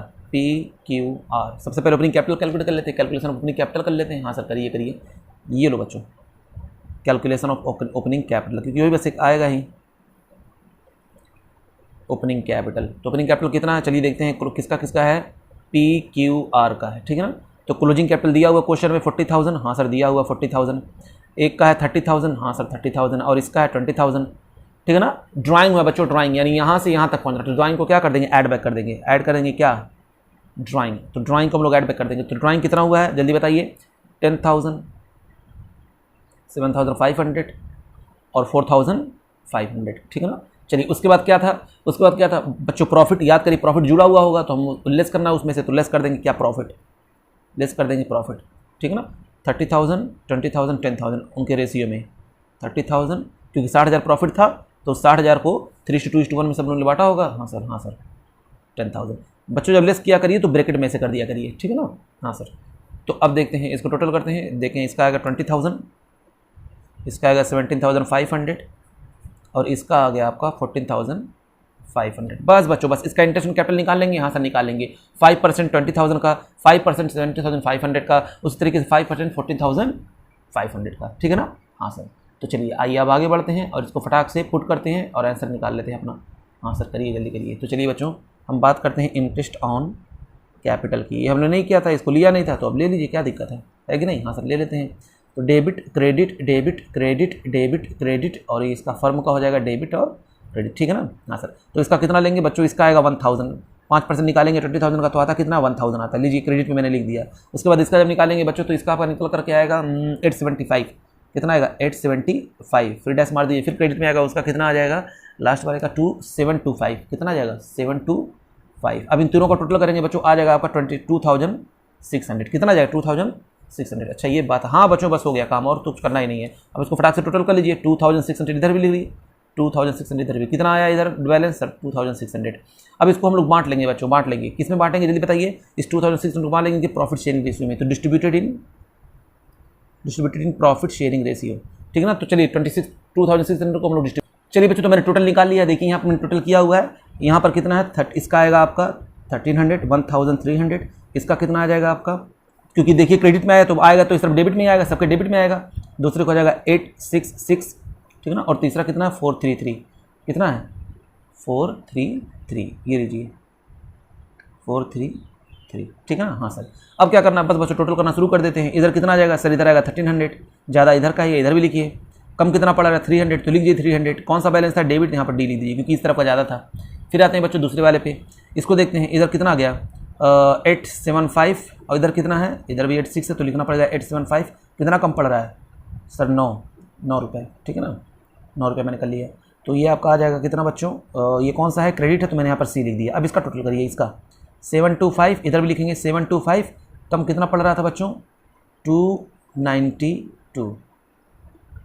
सबसे पहले ओपनिंग कैपिटल कैलकुलेट कर लेते हैं, कैलकुलेशन ऑफ ओपनिंग कैपिटल कर लेते हैं। हाँ सर करिए। ये लो बच्चों कैलकुलेशन ऑफ ओपनिंग कैपिटल, क्योंकि वही बस एक आएगा ही ओपनिंग कैपिटल। तो ओपनिंग कैपिटल कितना है चलिए देखते हैं, किसका है, PQR का है, ठीक है ना। तो क्लोजिंग कैपिटल दिया हुआ क्वेश्चन में 40,000, हाँ सर दिया हुआ 40,000। एक का है 30,000, हाँ सर 30,000, और इसका है 20,000, ठीक है ना। ड्राइंग हुआ बच्चों, ड्राइंग यानी यहाँ से यहाँ तक पहुँच रहा है, तो ड्राइंग को क्या कर देंगे, ऐड बैक कर देंगे। ऐड करेंगे क्या, ड्राइंग, तो ड्राइंग को हम लोग ऐड बैक कर देंगे। तो ड्राइंग कितना हुआ है जल्दी बताइए, 10,000, 7,500 और 4,500, ठीक है ना। चलिए उसके बाद क्या था, बच्चों प्रॉफिट याद करिए, प्रॉफिट जुड़ा हुआ होगा तो हम लेस करना है उसमें से, तो लेस कर देंगे क्या, प्रॉफिट, लेस कर देंगे प्रॉफिट, ठीक है ना। 30,000, 20,000, 10,000 उनके रेशियो में 30,000, क्योंकि 60,000 प्रॉफिट था तो 60,000 को 3:2:1 में सब लोगों ने बांटा होगा। हाँ सर 10,000। बच्चों जब लेस किया करिए तो ब्रैकेट में से कर दिया करिए, ठीक है ना। हाँ सर तो अब देखते हैं इसको टोटल करते हैं, देखें इसका आएगा 20,000, इसका आएगा 17,500 और इसका आ गया आपका 14,500। बस बच्चों बस इसका इंटरेस्ट कैपिटल निकाल लेंगे। हाँ सर निकाल लेंगे, 5% 20,000 का, 5% 17,500 का, उस तरीके से 5% 14,500 का, ठीक है ना। हाँ सर तो चलिए आइए अब आगे बढ़ते हैं और इसको फटाक से पुट करते हैं और आंसर निकाल लेते हैं अपना। हाँ सर करिए जल्दी करिए। तो चलिए बच्चों हम बात करते हैं इंटरेस्ट ऑन कैपिटल की। ये हमने नहीं किया था, इसको लिया नहीं था, तो अब ले लीजिए, क्या दिक्कत है कि नहीं। हाँ सर ले लेते हैं। तो debit credit debit credit debit credit और इसका फर्म का हो जाएगा डेबिट और क्रेडिट, ठीक है ना। हाँ सर तो इसका कितना लेंगे बच्चों, इसका आएगा 1,000, 5% निकालेंगे 20,000 का तो आता कितना, 1,000 आता है। लीजिए क्रेडिट में मैंने लिख दिया। उसके बाद इसका जब निकालेंगे बच्चों तो इसका आपका निकल करके आएगा 875, कितना आएगा 875, फिर डैश मार दीजिए, फिर क्रेडिट में आएगा उसका कितना आ जाएगा, लास्ट वाले का 2725, कितना आ जाएगा 725। अब इन तीनों का टोटल करेंगे बच्चों आ जाएगा आपका 22,600, कितना आ जाएगा 2,600। अच्छा ये बात, हाँ बच्चों बस हो गया काम, और तो कुछ करना ही नहीं है। अब इसको फटाक से टोटल कर लीजिए, 2,600 इधर भी लिख लीजिए, 2,600 इधर भी, कितना आया इधर बैलेंस सर 2,600। अब इसको हम लोग बांट लेंगे बच्चों, बांट लेंगे, किस में बांटेंगे जल्दी बताइए, इस 2,600 को बांट लेंगे प्रॉफिट शेयरिंग रेशियो में, तो distributed in profit sharing ratio, ठीक है ना। तो चलिए 2,600 को हम लोग डिस्ट्रीब्यूट, चलिए बच्चों तो मैंने टोटल निकाल लिया, देखिए यहाँ पर मैंने टोटल किया हुआ है, यहाँ पर कितना है, इसका आएगा आपका 1,300, 1,300, इसका कितना आ जाएगा आपका, क्योंकि देखिए क्रेडिट में आया तो आएगा तो इस तरफ डेबिट में आएगा, सबके डेबिट में आएगा, दूसरे को आ जाएगा 866, ठीक है ना, और तीसरा कितना है 433, कितना है 433, ये लीजिए 433, ठीक है ना। हाँ सर अब क्या करना है, बस बच्चों टोटल करना शुरू कर देते हैं। इधर कितना आ जाएगा सर, इधर आएगा 1,300, ज़्यादा इधर का है, इधर भी लिखिए, कम कितना पड़ा रहा 300, तो लिखिए 300, कौन सा बैलेंस था डेबिट, यहाँ पर डी लिख दीजिए क्योंकि इस तरफ का ज़्यादा था। फिर आते हैं बच्चों दूसरे वाले पे, इसको देखते हैं, इधर कितना आ गया 875 और इधर कितना है, इधर भी 86 है तो लिखना पड़ेगा 875, कितना कम पड़ रहा है सर 9 रुपये, ठीक है ना, 9 रुपये मैंने कर लिया। तो ये आपका आ जाएगा कितना बच्चों, ये कौन सा है, क्रेडिट है, तो मैंने यहाँ पर सी लिख दिया। अब इसका टोटल करिए, इसका 725, इधर भी लिखेंगे 725, कम कितना पड़ रहा था बच्चों, 292,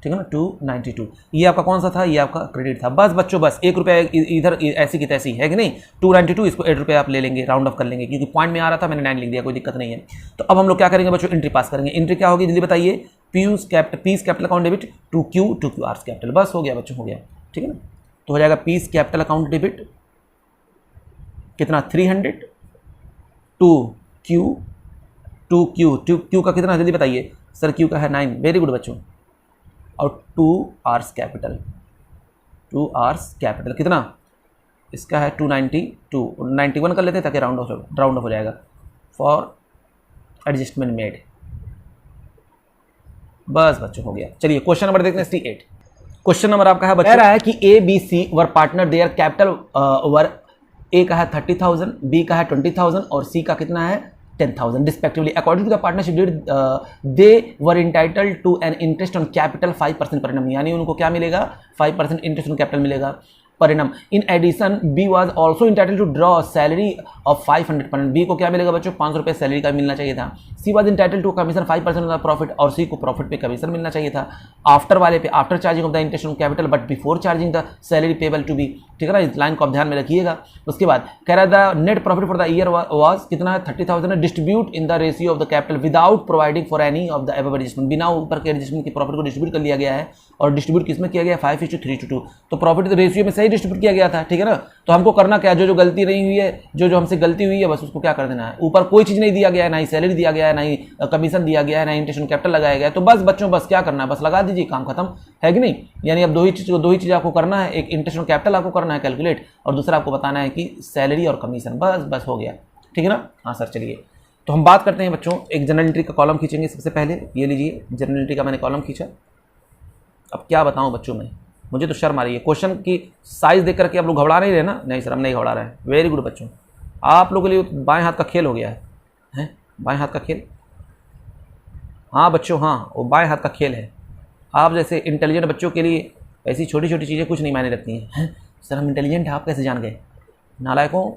ठीक है ना, 292। ये आपका कौन सा था, ये आपका क्रेडिट था। बस बच्चों बस 1 रुपया इधर ऐसी की तैसी है कि नहीं, 292, इसको 8 रुपये आप ले लेंगे, राउंड ऑफ कर लेंगे, क्योंकि पॉइंट में आ रहा था, मैंने 9 लिख दिया, कोई दिक्कत नहीं है। तो अब हम लोग क्या करेंगे बच्चों, एंट्री पास करेंगे। एंट्री क्या होगी जल्दी बताइए, P's capital account debit to Q R's capital, बस हो गया बच्चों, हो गया, ठीक है ना। तो हो जाएगा पीस कैपिटल अकाउंट डेबिट कितना 300 टू क्यू का कितना जल्दी बताइए सर, क्यू का है 9, वेरी गुड बच्चों, और 2 आर्स कैपिटल कितना, इसका है 292, 91 कर लेते हैं ताकि राउंड ऑफ हो जाएगा, फॉर एडजस्टमेंट मेड। बस बच्चों हो गया। चलिए क्वेश्चन नंबर देखते हैं 68। क्वेश्चन नंबर आपका है, बता रहा है कि A B C were partner, their capital were, A का है 30,000, बी का है 20,000 और सी का कितना है 10,000 respectively. According to the partnership deed they were entitled to an interest on capital 5% per annum, यानी उनको क्या मिलेगा, 5% इंटरेस्ट ऑन कैपिटल मिलेगा per annum. In addition B was also entitled to draw salary of 500 per annum, B को क्या मिलेगा बच्चों, 500 रुपये सैलरी का मिलना चाहिए था। C was entitled to commission 5% of the profit, और सी को प्रॉफिट पे कमीशन मिलना चाहिए था। आफ्टर वाले पे after charging of the interest on capital but before charging the salary payable to be, ठीक है ना, इस लाइन को आप ध्यान में रखिएगा। उसके बाद कह रहा था net profit for the year was कितना है 30,000, distribute in the ratio of the capital without providing for any of the above adjustment, बिना ऊपर के एडजस्टमेंट की प्रॉफिट को डिस्ट्रीब्यूट कर लिया गया है, और डिस्ट्रीब्यूट किसमें किया गया, 5:3:2, तो प्रॉफिट रेशियो में सही डिस्ट्रीब्यूट किया गया था, ठीक है ना। तो हमको करना क्या, जो गलती नहीं हुई है, जो हमसे गलती हुई है, बस उसको क्या कर देना है, ऊपर कोई चीज़ नहीं दिया गया है, ना ही सैलरी दिया गया है, ना ही कमीशन दिया गया है, ना इंटरेस्ट ऑन कैपिटल लगाया गया है, तो बस बच्चों बस क्या करना है, बस लगा दीजिए, काम खत्म है कि नहीं। यानी अब दो ही चीज़ आपको करना है, एक इंटरेस्ट ऑन कैपिटल आपको करना है कैलकुलेट, और दूसरा आपको बताना है कि सैलरी और कमीशन, बस हो गया, ठीक है ना। हाँ सर चलिए, तो हम बात करते हैं बच्चों, एक जनरल एंट्री का कॉलम खींचेंगे। सबसे पहले ये लीजिए, जनरल एंट्री का मैंने कॉलम खींचा। अब क्या बताऊं बच्चों में, मुझे तो शर्म आ रही है, क्वेश्चन की साइज देख करके आप लोग घबरा नहीं रहे ना, नहीं सर हम नहीं घबरा रहे हैं, वेरी गुड बच्चों, आप लोगों के लिए बाएं हाथ का खेल हो गया है बाएं हाथ का खेल, हाँ बच्चों हाँ, वो बाएं हाथ का खेल है। आप जैसे इंटेलिजेंट बच्चों के लिए ऐसी छोटी छोटी चीज़ें कुछ नहीं मायने रखती हैं। सर हम इंटेलिजेंट हैं, आप कैसे जान गए, नालायकों,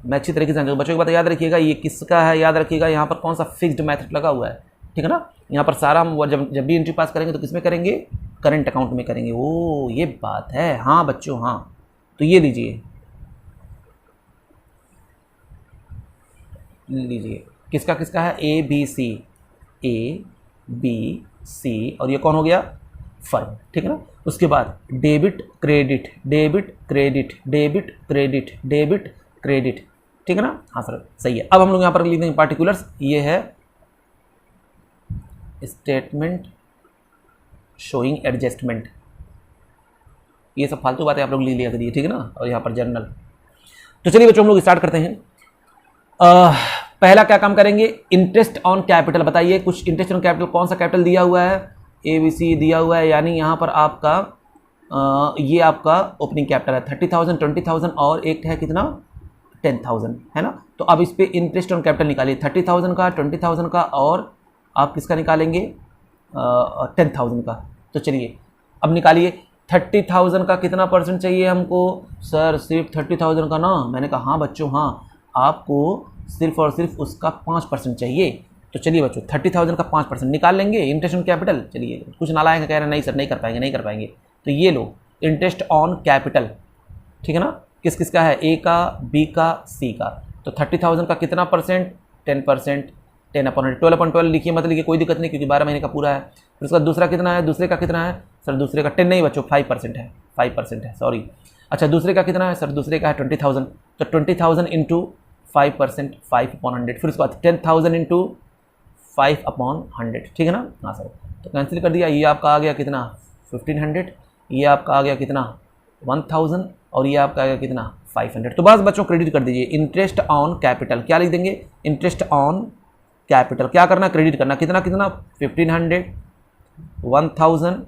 मैं अच्छी तरीके से जान गया। बच्चों की बात याद रखिएगा, ये किसका है याद रखिएगा, यहाँ पर कौन सा फिक्स्ड मेथड लगा हुआ है, ठीक है ना। यहाँ पर सारा हम जब भी एंट्री पास करेंगे तो किस में करेंगे, करंट अकाउंट में करेंगे। ओ ये बात है, हाँ बच्चों हाँ। तो ये लीजिए किसका किसका है, ए बी सी, और ये कौन हो गया, फर्म, ठीक है ना। उसके बाद डेबिट क्रेडिट, ठीक है ना। हाँ सर सही है। अब हम लोग यहाँ पर लिख देंगे पार्टिकुलर्स, ये है स्टेटमेंट शोइंग एडजस्टमेंट, ये सब फालतू बातें आप लोग लिख लिया करिए, ठीक है ना। और यहाँ पर जर्नल। तो चलिए बच्चों हम लोग स्टार्ट करते हैं। पहला क्या काम करेंगे, इंटरेस्ट ऑन कैपिटल, बताइए कुछ इंटरेस्ट ऑन कैपिटल, कौन सा कैपिटल दिया हुआ है, ABC दिया हुआ है, यानी यहाँ पर आपका ये आपका ओपनिंग कैपिटल है 30,000, 20,000 और एक है कितना 10,000, है ना। तो अब इस पे इंटरेस्ट ऑन कैपिटल निकालिए, 30,000 का, 20,000 का, और आप किसका निकालेंगे 10,000 का। तो चलिए अब निकालिए, 30,000 का कितना परसेंट चाहिए हमको, सर सिर्फ 30,000 का ना। मैंने कहा हाँ बच्चों हाँ, आपको सिर्फ और सिर्फ उसका 5% चाहिए। तो चलिए बच्चों 30,000 का 5% निकाल लेंगे इंटरेस्ट ऑन कैपिटल। चलिए कुछ नालायक कह रहे हैं नहीं सर नहीं कर पाएंगे, तो ये लो इंटरेस्ट ऑन कैपिटल, ठीक है ना। किस किस का है, ए का, बी का, सी का। तो 30,000 का कितना परसेंट, 10%, 10/100, 12/12 लिखिए, मत लिखिए कोई दिक्कत नहीं, क्योंकि 12 महीने का पूरा है। फिर उसका दूसरा कितना है, दूसरे का कितना है सर, दूसरे का 10 नहीं बच्चों 5% है, 5% है सॉरी। अच्छा दूसरे का कितना है सर, दूसरे का है 20,000, तो 20,000 इंटू 5%, 5/100, फिर उसके बाद 10,000 इंटू 5/100, ठीक है ना। हाँ सर, तो कैंसिल कर दिया, ये आपका आ गया कितना 1500, ये आपका आ गया कितना 1000, और ये आपका आ गया कितना 500। तो बस बच्चों क्रेडिट कर दीजिए इंटरेस्ट ऑन कैपिटल, क्या लिख देंगे, इंटरेस्ट ऑन कैपिटल, क्या करना क्रेडिट करना, कितना कितना 1500, 1000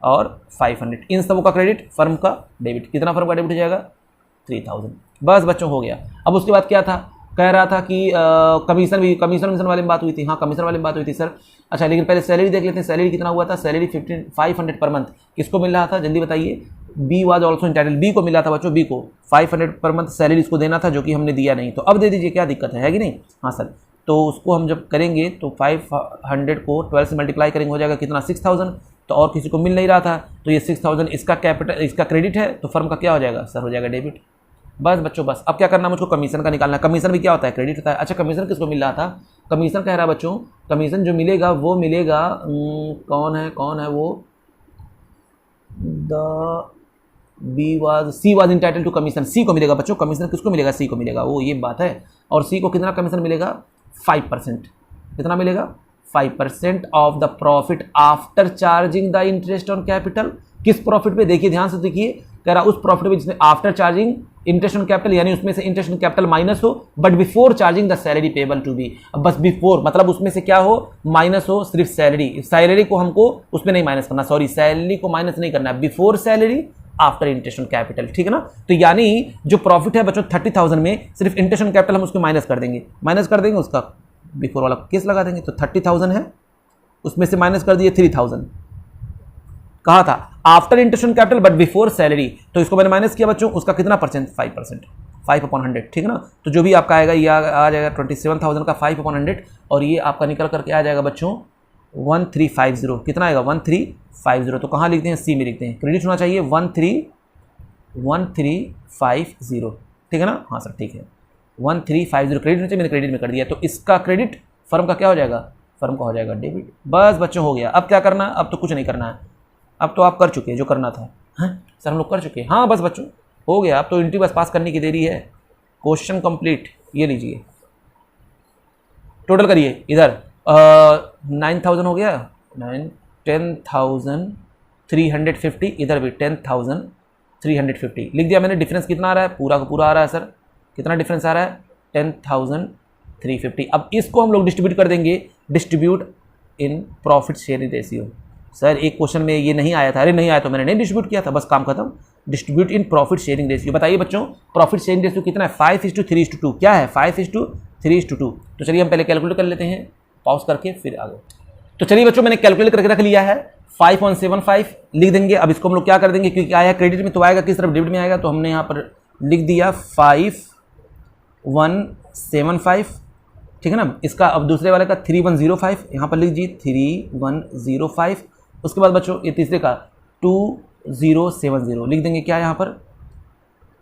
और 500, इन सबों का क्रेडिट, फर्म का डेबिट, कितना फर्म का डेबिट हो जाएगा 3000। बस बच्चों हो गया। अब उसके बाद क्या था, कह रहा था कि कमीशन वाले में बात हुई थी, हाँ कमीशन वाले में बात हुई थी सर। अच्छा लेकिन पहले सैलरी देख लेते हैं, सैलरी कितना हुआ था, सैलरी 500 पर मंथ, किसको मिल रहा था जल्दी बताइए, B was also entitled, B को मिला था बच्चों, बी को 500 पर मंथ सैलरी इसको देना था, जो कि हमने दिया नहीं, तो अब दे दीजिए, क्या दिक्कत है कि नहीं। हाँ सर, तो उसको हम जब करेंगे तो 500 को 12 से मल्टीप्लाई करेंगे, हो जाएगा कितना 6000, तो और किसी को मिल नहीं रहा था, तो ये 6000 इसका कैपिटल, इसका क्रेडिट है, तो फर्म का क्या हो जाएगा सर, हो जाएगा डेबिट। बस बच्चों बस, अब क्या करना है मुझको, कमीशन का निकालना है। कमीशन भी क्या होता है, क्रेडिट होता है। अच्छा कमीशन किसको मिल रहा था, कमीशन कह रहा है बच्चों, कमीशन जो मिलेगा वो मिलेगा कौन है वो, C was entitled to commission, C को मिलेगा बच्चों, कमीशन किसको मिलेगा, सी को मिलेगा, वो ये बात है। और सी को कितना कमीशन मिलेगा, 5%, कितना मिलेगा, 5% of the profit after charging the interest on capital. किस प्रॉफिट पे, देखिए ध्यान से देखिए, कह रहा उस प्रॉफिट पे जिसमें after charging interest on capital, यानी उसमें से इंटरेस्ट ऑन कैपिटल माइनस हो, but before charging the salary payable to be. अब बस बिफोर मतलब उसमें से क्या हो, माइनस हो, सिर्फ सैलरी को हमको उसमें नहीं माइनस करना, सॉरी सैलरी को माइनस नहीं करना, before salary after interest on capital, ठीक है ना। तो यानी जो प्रॉफिट है बच्चों 30,000 में सिर्फ इंटरेस्ट ऑन कैपिटल हम उसको माइनस कर देंगे, उसका बिफोर वाला केस लगा देंगे, तो 30,000 है, उसमें से माइनस कर दिए 3,000, कहा था after interest on capital but before salary, तो इसको मैंने माइनस किया बच्चों, उसका कितना परसेंट, 5%, 5/100, ठीक है ना। तो जो भी आपका आएगा ये आ जाएगा 27,000 का 5/100, और ये आपका निकल करके आ जाएगा बच्चों 1350, कितना आएगा 1350, तो कहाँ लिखते हैं, सी में लिखते हैं, क्रेडिट होना चाहिए 1350, ठीक है ना। हाँ सर ठीक है, 1350 क्रेडिट होना चाहिए, मैंने क्रेडिट में कर दिया, तो इसका क्रेडिट फर्म का क्या हो जाएगा, फर्म का हो जाएगा डेबिट। बस बच्चों हो गया, अब क्या करना है, अब तो कुछ नहीं करना है, अब तो आप कर चुके हैं जो करना था। हाँ सर हम लोग कर चुके हैं, हाँ बस बच्चों हो गया, अब तो इंटरव्यू बस पास करने की देरी है। क्वेश्चन कंप्लीट, ये लीजिए टोटल करिए इधर, 9,000 हो गया, 10,350, इधर भी 10,350 लिख दिया मैंने। डिफरेंस कितना आ रहा है, पूरा का पूरा आ रहा है सर, कितना डिफरेंस आ रहा है, 10,350। अब इसको हम लोग डिस्ट्रीब्यूट कर देंगे, डिस्ट्रीब्यूट इन प्रॉफिट शेयरिंग रेशियो। सर एक क्वेश्चन में ये नहीं आया था, अरे नहीं आया तो मैंने नहीं डिस्ट्रीब्यूट किया था, बस काम खत्म। डिस्ट्रीब्यूट इन प्रॉफिट शेयरिंग रेशियो, बताइए बच्चों प्रॉफिट शेयरिंग रेशियो कितना है, 5:3:2, क्या है 5:3:2। तो चलिए हम पहले कैलकुलेट कर लेते हैं, पॉज करके फिर आगे। तो चलिए बच्चों मैंने कैलकुलेट करके रख लिया है, 5.75 लिख देंगे। अब इसको हम लोग क्या कर देंगे, क्योंकि आया क्रेडिट में तो आएगा किस तरफ, डेबिट में आएगा, तो हमने यहाँ पर लिख दिया 5,175, ठीक है ना। इसका अब दूसरे वाले का 3,105 यहाँ पर लिख दीजिए 3,105। उसके बाद बच्चों ये तीसरे का 2,070 लिख देंगे, क्या यहाँ पर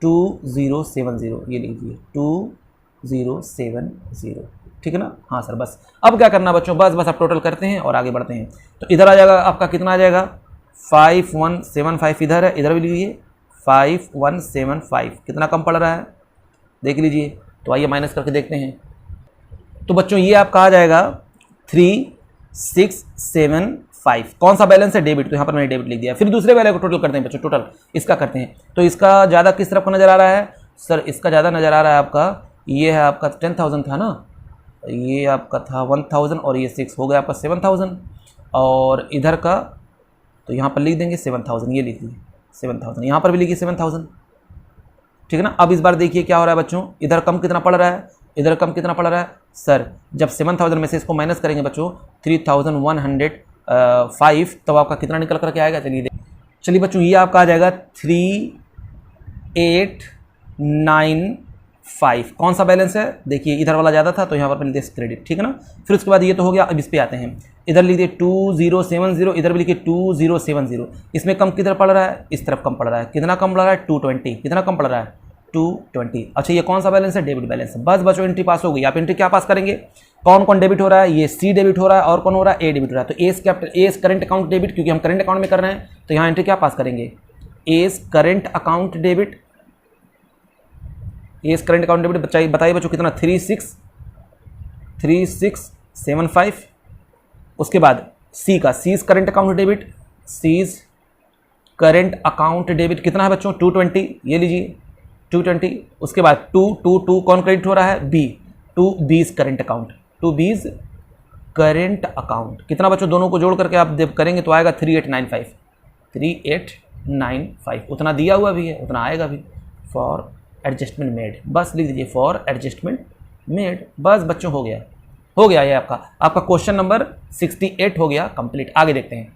2,070, ये लिख दीजिए 2,070, ठीक है ना। हाँ सर बस अब क्या करना बच्चों, बस अब टोटल करते हैं और आगे बढ़ते हैं। तो इधर आ जाएगा आपका कितना आ जाएगा, 5,175 इधर है, इधर भी लीजिए 5,175, कितना कम पड़ रहा है देख लीजिए। तो आइए माइनस करके देखते हैं। तो बच्चों ये आपका आ जाएगा 3,675, कौन सा बैलेंस है, डेबिट, तो यहाँ पर मैंने डेबिट लिख दिया। फिर दूसरे वाले को टोटल करते हैं बच्चों, टोटल इसका करते हैं। तो इसका ज़्यादा किस तरफ को नज़र आ रहा है सर, इसका ज़्यादा नज़र आ रहा है आपका, ये है आपका 10,000 था ना, ये आपका था 1,000 और ये 6 हो गया आपका 7,000, और इधर का तो यहाँ पर लिख देंगे 7,000, ये लिख लीजिए 7,000, यहाँ पर भी लिखिए 7,000, ठीक है ना। अब इस बार देखिए क्या हो रहा है बच्चों, इधर कम कितना पड़ रहा है, इधर कम कितना पड़ रहा है सर, जब 7,000 में से इसको माइनस करेंगे बच्चों 3,105, तब आपका कितना निकल करके आएगा, चलिए बच्चों ये आपका आ जाएगा 3,895। कौन सा बैलेंस है, देखिए इधर वाला ज़्यादा था तो यहाँ पर लिख दिया क्रेडिट, ठीक है ना। फिर उसके बाद ये तो हो गया, अब इस पे आते हैं, इधर लिख दिए 2,070, इधर भी लिखिए 2,070। इसमें कम किधर पड़ रहा है, इस तरफ कम पड़ रहा है, कितना कम पड़ रहा है 220, कितना कम पड़ रहा है 220। अच्छा ये कौन सा बैलेंस है, डेबिट बैलेंस। बस बच्चों एंट्री पास हो गई। आप एंट्री क्या पास करेंगे, कौन कौन डेबिट हो रहा है, ये सी डेबिट हो रहा है और कौन हो रहा है, ए डेबिट हो रहा है। तो S capital, S current account debit, क्योंकि हम करंट अकाउंट में कर रहे हैं तो यहाँ एंट्री क्या पास करेंगे, A's current account debit, A's current account debit. बताइए बच्चों कितना, 3,675। उसके बाद सी का, C's current account debit, C's current account debit कितना है बच्चों 220, ये लीजिए 220। उसके बाद 2 कौन क्रेडिट हो रहा है, बी, 2 बीज करंट अकाउंट, 2 बीज करंट अकाउंट कितना बच्चों, दोनों को जोड़ करके आप जब करेंगे तो आएगा 3,895, उतना दिया हुआ भी है उतना आएगा भी। फॉर एडजस्टमेंट मेड, बस लिख दीजिए फॉर एडजस्टमेंट मेड। बस बच्चों हो गया ये आपका क्वेश्चन नंबर 68 हो गया कंप्लीट। आगे देखते हैं,